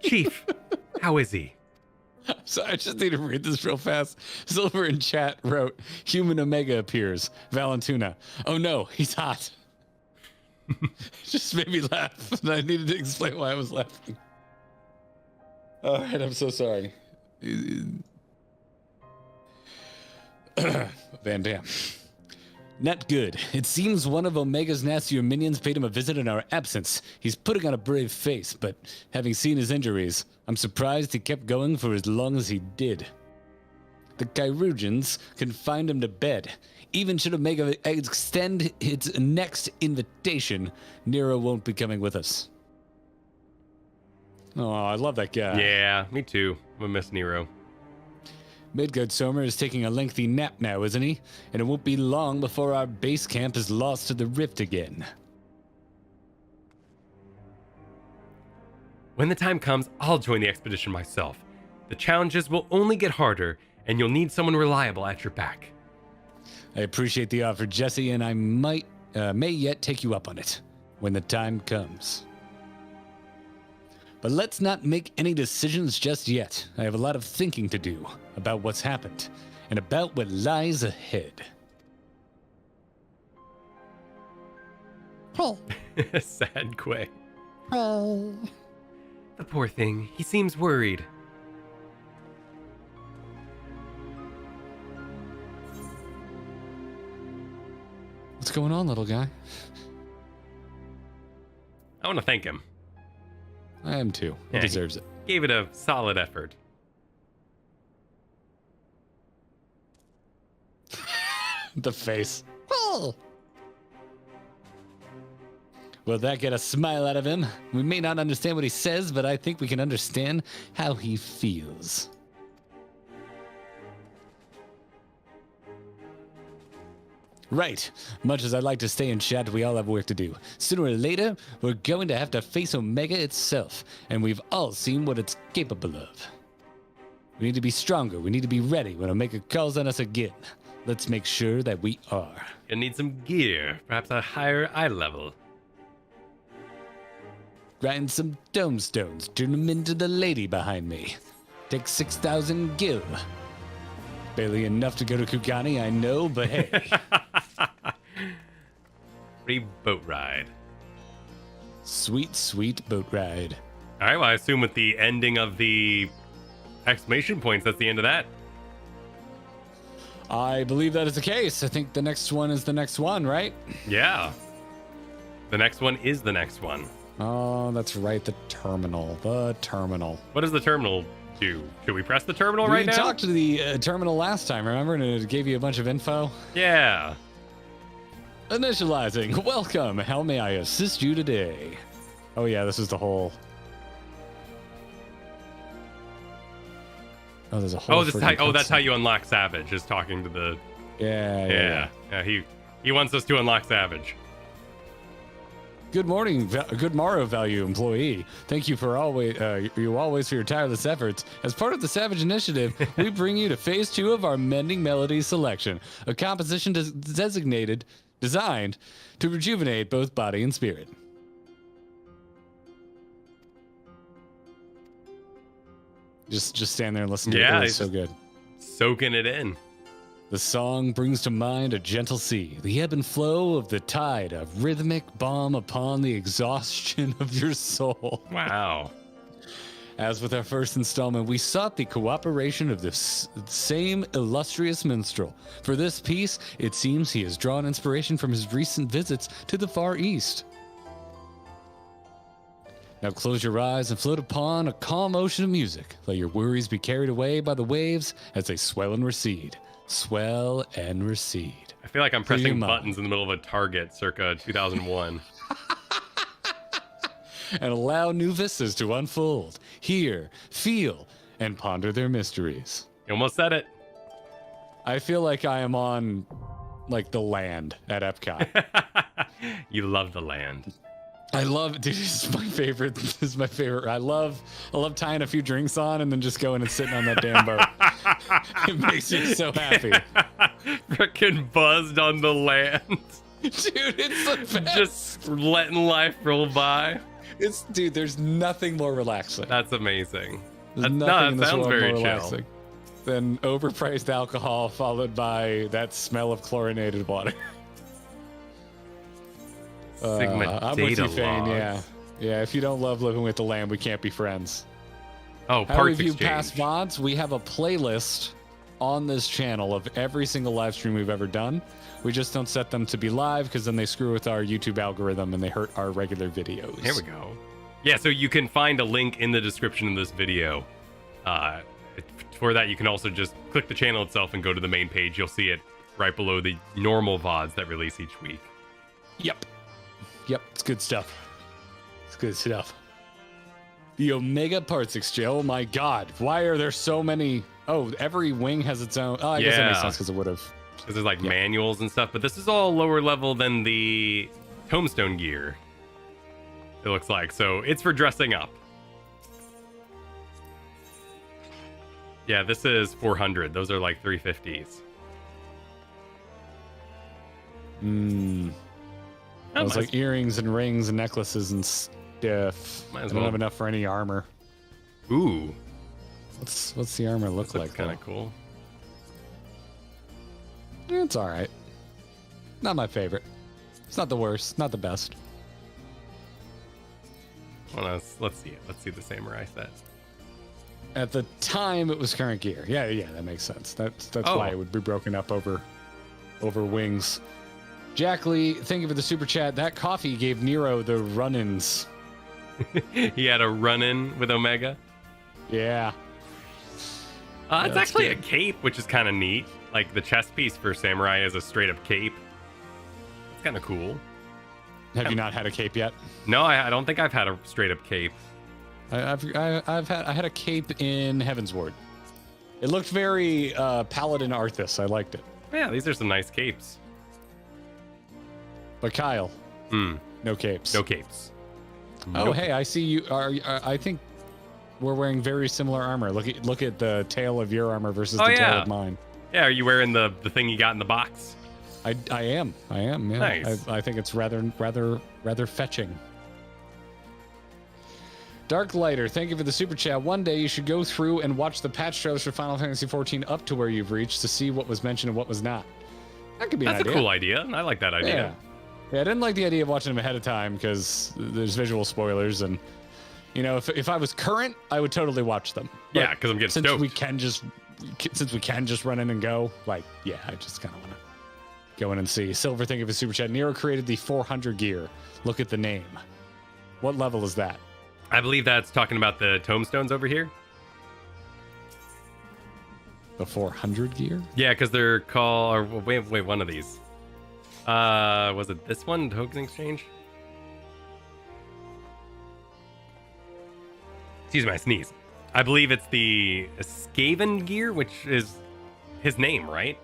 Chief, how is he? So I just need to read this real fast. Silver in chat wrote, Human Omega appears. Valentuna. Oh no, he's hot. Just made me laugh. And I needed to explain why I was laughing. All right, I'm so sorry. Van Damme. Not good. It seems one of Omega's nastier minions paid him a visit in our absence. He's putting on a brave face, but having seen his injuries, I'm surprised he kept going for as long as he did. The Chirurgeons confined him to bed. Even should Omega extend its next invitation, Nero won't be coming with us. Oh, I love that guy. Yeah, me too. I'm gonna miss Nero. Midgard Somer is taking a lengthy nap now, isn't he? And it won't be long before our base camp is lost to the rift again. When the time comes, I'll join the expedition myself. The challenges will only get harder, and you'll need someone reliable at your back. I appreciate the offer, Jesse, and I may yet take you up on it when the time comes. But let's not make any decisions just yet. I have a lot of thinking to do about what's happened and about what lies ahead. Oh. Sad Quay. Oh. The poor thing. He seems worried. What's going on, little guy? I want to thank him. I am too. He Yeah, deserves it. Gave it a solid effort. The face. Oh. Will that get a smile out of him? We may not understand what he says, but I think we can understand how he feels. Right. Much as I'd like to stay and chat, we all have work to do. Sooner or later, we're going to have to face Omega itself, and we've all seen what it's capable of. We need to be stronger. We need to be ready when Omega calls on us again. Let's make sure that we are. You'll need some gear, perhaps a higher eye level. Grind some dome stones, turn them into the lady behind me. Take 6,000 gil. Barely enough to go to Kugani, I know, but hey. Free boat ride. Sweet, sweet boat ride. All right, well, I assume with the ending of the exclamation points, that's the end of that. I believe that is the case. I think the next one is the next one, right? Yeah. The next one is the next one. Oh, that's right. The terminal. The terminal. What does the terminal do? Should we press the terminal right now? We talked to the terminal last time, remember? And it gave you a bunch of info. Yeah. Initializing. Welcome. How may I assist you today? Oh, yeah, this is the whole... Oh, there's a whole... Oh, that's how you unlock Savage, is talking to the... Yeah. He wants us to unlock Savage. Good morning, good Morrow Value employee. Thank you for always for your tireless efforts. As part of the Savage Initiative, we bring you to Phase 2 of our Mending Melodies selection, a composition designed to rejuvenate both body and spirit. Just stand there and listen to it. It was so good. Soaking it in. The song brings to mind a gentle sea, the ebb and flow of the tide, a rhythmic balm upon the exhaustion of your soul. Wow. As with our first installment, we sought the cooperation of this same illustrious minstrel. For this piece, it seems he has drawn inspiration from his recent visits to the Far East. Now close your eyes and float upon a calm ocean of music. Let your worries be carried away by the waves as they swell and recede. Swell and recede. I feel like I'm pressing buttons in the middle of a Target circa 2001. And allow new vistas to unfold, hear, feel, and ponder their mysteries. You almost said it. I feel like I am on, like, the land at Epcot. You love the land. I love, dude, this is my favorite. This is my favorite. I love tying a few drinks on and then just going and sitting on that damn boat. It makes me so happy. Frickin' buzzed on the land. Dude, it's the best. Just letting life roll by. Dude, there's nothing more relaxing. That's amazing. There's nothing in this sounds world very more chill. relaxing than overpriced alcohol followed by that smell of chlorinated water. Sigma I'm with you, Fane, yeah. Yeah, if you don't love living with the land, we can't be friends. Oh, How parts have you exchange. past VODs? We have a playlist on this channel of every single live stream we've ever done. We just don't set them to be live because then they screw with our YouTube algorithm and they hurt our regular videos. Here we go. Yeah, so you can find a link in the description of this video. For that, you can also just click the channel itself and go to the main page. You'll see it right below the normal VODs that release each week. Yep, it's good stuff. It's good stuff. The Omega Parts Exchange. Oh my god, why are there so many? Oh, every wing has its own. Oh, I guess that makes sense because it would have. Because there's like manuals and stuff, but this is all lower level than the Tombstone gear, it looks like. So it's for dressing up. Yeah, this is 400. Those are like 350s. Those like earrings and rings and necklaces and stuff. I don't have enough for any armor. Ooh. What's the armor look like? Kind of cool. It's all right. Not my favorite. It's not the worst. Not the best. Well, let's see it. Let's see the samurai set. At the time, it was current gear. Yeah, that makes sense. That's why it would be broken up over wings. Jack Lee, thank you for the super chat. That coffee gave Nero the run-ins. He had a run-in with Omega. Yeah. It's actually a cape, which is kind of neat. Like the chest piece for Samurai is a straight-up cape. It's kind of cool. Have you not had a cape yet? No, I don't think I've had a straight up cape. I had a cape in Heavensward. It looked very Paladin Arthas. I liked it. Yeah, these are some nice capes. But Kyle, no capes. No capes. Oh, hey, I see you. I think we're wearing very similar armor. Look at the tail of your armor versus the tail of mine. Yeah, are you wearing the thing you got in the box? I am. Yeah. Nice. I think it's rather fetching. Dark Lighter, thank you for the super chat. One day you should go through and watch the patch trailers for Final Fantasy XIV up to where you've reached to see what was mentioned and what was not. That could be an idea. That's a cool idea. I like that idea. Yeah, I didn't like the idea of watching them ahead of time because there's visual spoilers, and you know, if I was current, I would totally watch them. But yeah, because I'm getting stoked. Since we can just run in and go, like, yeah, I just kind of want to go in and see. Silver, thank you for super chat. Nero created the 400 gear. Look at the name. What level is that? I believe that's talking about the tombstones over here. The 400 gear? Yeah, because they're called. Or wait, one of these. Was it this one? Token exchange? Excuse me, I sneeze. I believe it's the Skaven gear, which is his name, right?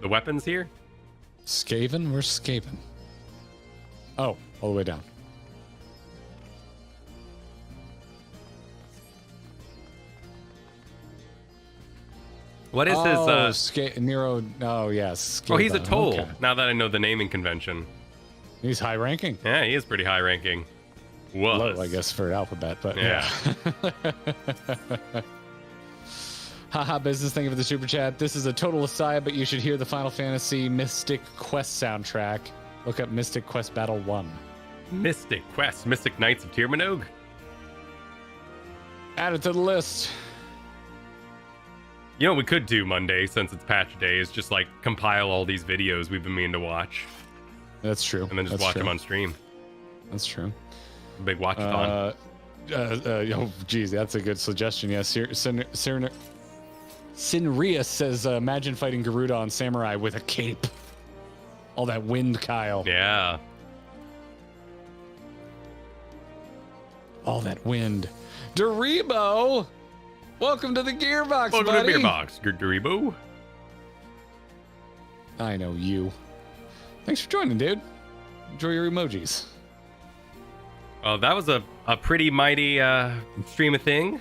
The weapons here? Skaven? Where's Skaven? Oh, all the way down. What is his Nero? Oh yes. Oh, he's a Skaven. toll. Okay. Now that I know the naming convention. He's high ranking. Yeah, he is pretty high ranking. Was. Low, I guess, for alphabet, but yeah. Haha, business. Thank you for the super chat. This is a total aside, but you should hear the Final Fantasy Mystic Quest soundtrack. Look up Mystic Quest Battle 1. Mystic Quest, Mystic Knights of Tirmanog. Add it to the list. You know what we could do Monday, since it's patch day, is just like compile all these videos we've been meaning to watch. That's true. And then just watch them on stream. That's true. A big watch-a-thon. Oh, geez, that's a good suggestion. Yes, Sinria says, imagine fighting Garuda on Samurai with a cape. All that wind, Kyle. Yeah. All that wind. Doribo! Welcome to the Gearbox, Welcome buddy. to the Gearbox, Doribo. I know you. Thanks for joining, dude. Enjoy your emojis. Well, that was a pretty mighty stream of thing.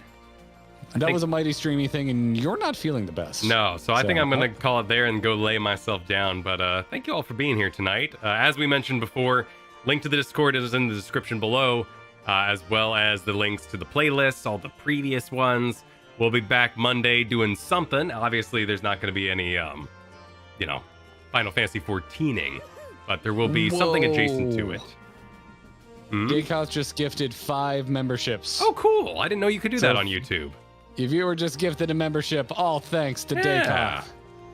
That was a mighty streamy thing, and you're not feeling the best. No, so I think I'm going to call it there and go lay myself down. But thank you all for being here tonight. As we mentioned before, link to the Discord is in the description below, as well as the links to the playlists, all the previous ones. We'll be back Monday doing something. Obviously, there's not going to be any, Final Fantasy 14ing, but there will be something adjacent to it. Gaykoth just gifted 5 memberships. Oh, cool. I didn't know you could do that on YouTube. If you were just gifted a membership, all thanks to Gaykoth.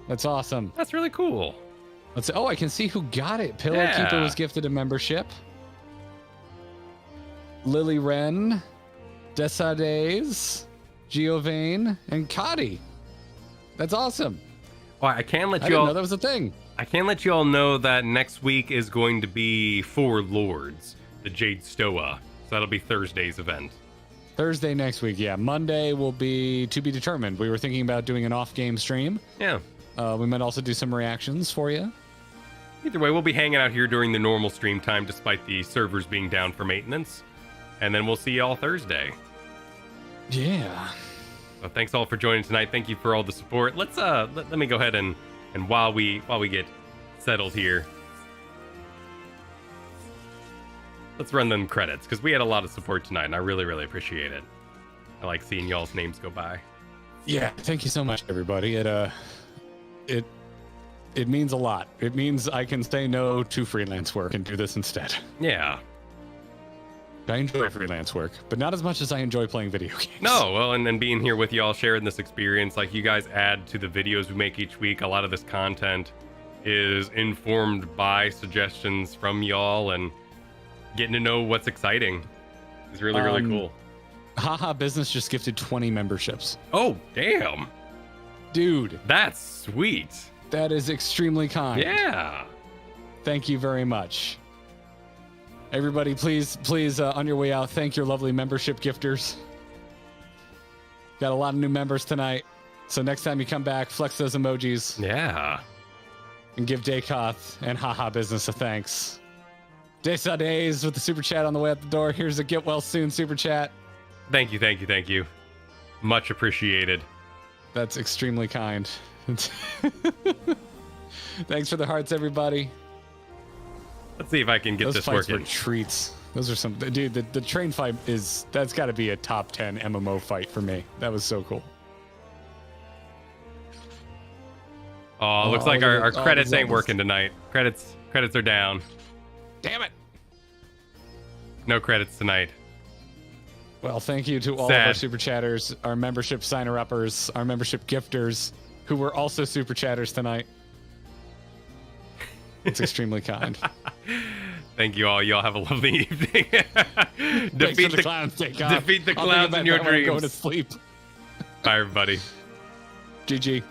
That's awesome. That's really cool. I can see who got it. Pillar Keeper was gifted a membership. Lily Wren, Desades, Giovanni, and Cotty. That's awesome. Well, I can let I you all didn't know that was a thing. I can let you all know that next week is going to be Four Lords, the Jade Stoa. So that'll be Thursday's event. Thursday next week, yeah. Monday will be to be determined. We were thinking about doing an off-game stream. Yeah. We might also do some reactions for you. Either way, we'll be hanging out here during the normal stream time, despite the servers being down for maintenance. And then we'll see you all Thursday. Yeah. So thanks all for joining tonight. Thank you for all the support. Let's let me go ahead and while we get settled here, let's run them credits, because we had a lot of support tonight, and I really, really appreciate it. I like seeing y'all's names go by. Yeah, thank you so much, everybody. It means a lot. It means I can say no to freelance work and do this instead. Yeah. I enjoy freelance work, but not as much as I enjoy playing video games. No, well, and then being here with y'all, sharing this experience, like you guys add to the videos we make each week. A lot of this content is informed by suggestions from y'all, and getting to know what's exciting is really, really cool. Haha Business just gifted 20 memberships. Oh, damn. Dude. That's sweet. That is extremely kind. Yeah. Thank you very much. Everybody, please, on your way out, thank your lovely membership gifters. Got a lot of new members tonight. So next time you come back, flex those emojis. Yeah. And give Daykoth and Haha Business a thanks. Daysa Days with the super chat on the way out the door. Here's a get well soon super chat. Thank you. Much appreciated. That's extremely kind. Thanks for the hearts, everybody. Let's see if I can get Those this fights working. were treats. Those are some dude. The train fight that's got to be a top 10 MMO fight for me. That was so cool. Oh, looks like our credits ain't working tonight. Credits are down. Damn it. No credits tonight. Well, thank you to all of our super chatters, our membership signer-uppers, our membership gifters, who were also super chatters tonight. It's extremely kind. Thank you all. Y'all have a lovely evening. Defeat the clowns, take off. Defeat the clowns in your dreams. Going to sleep. Bye, everybody. GG.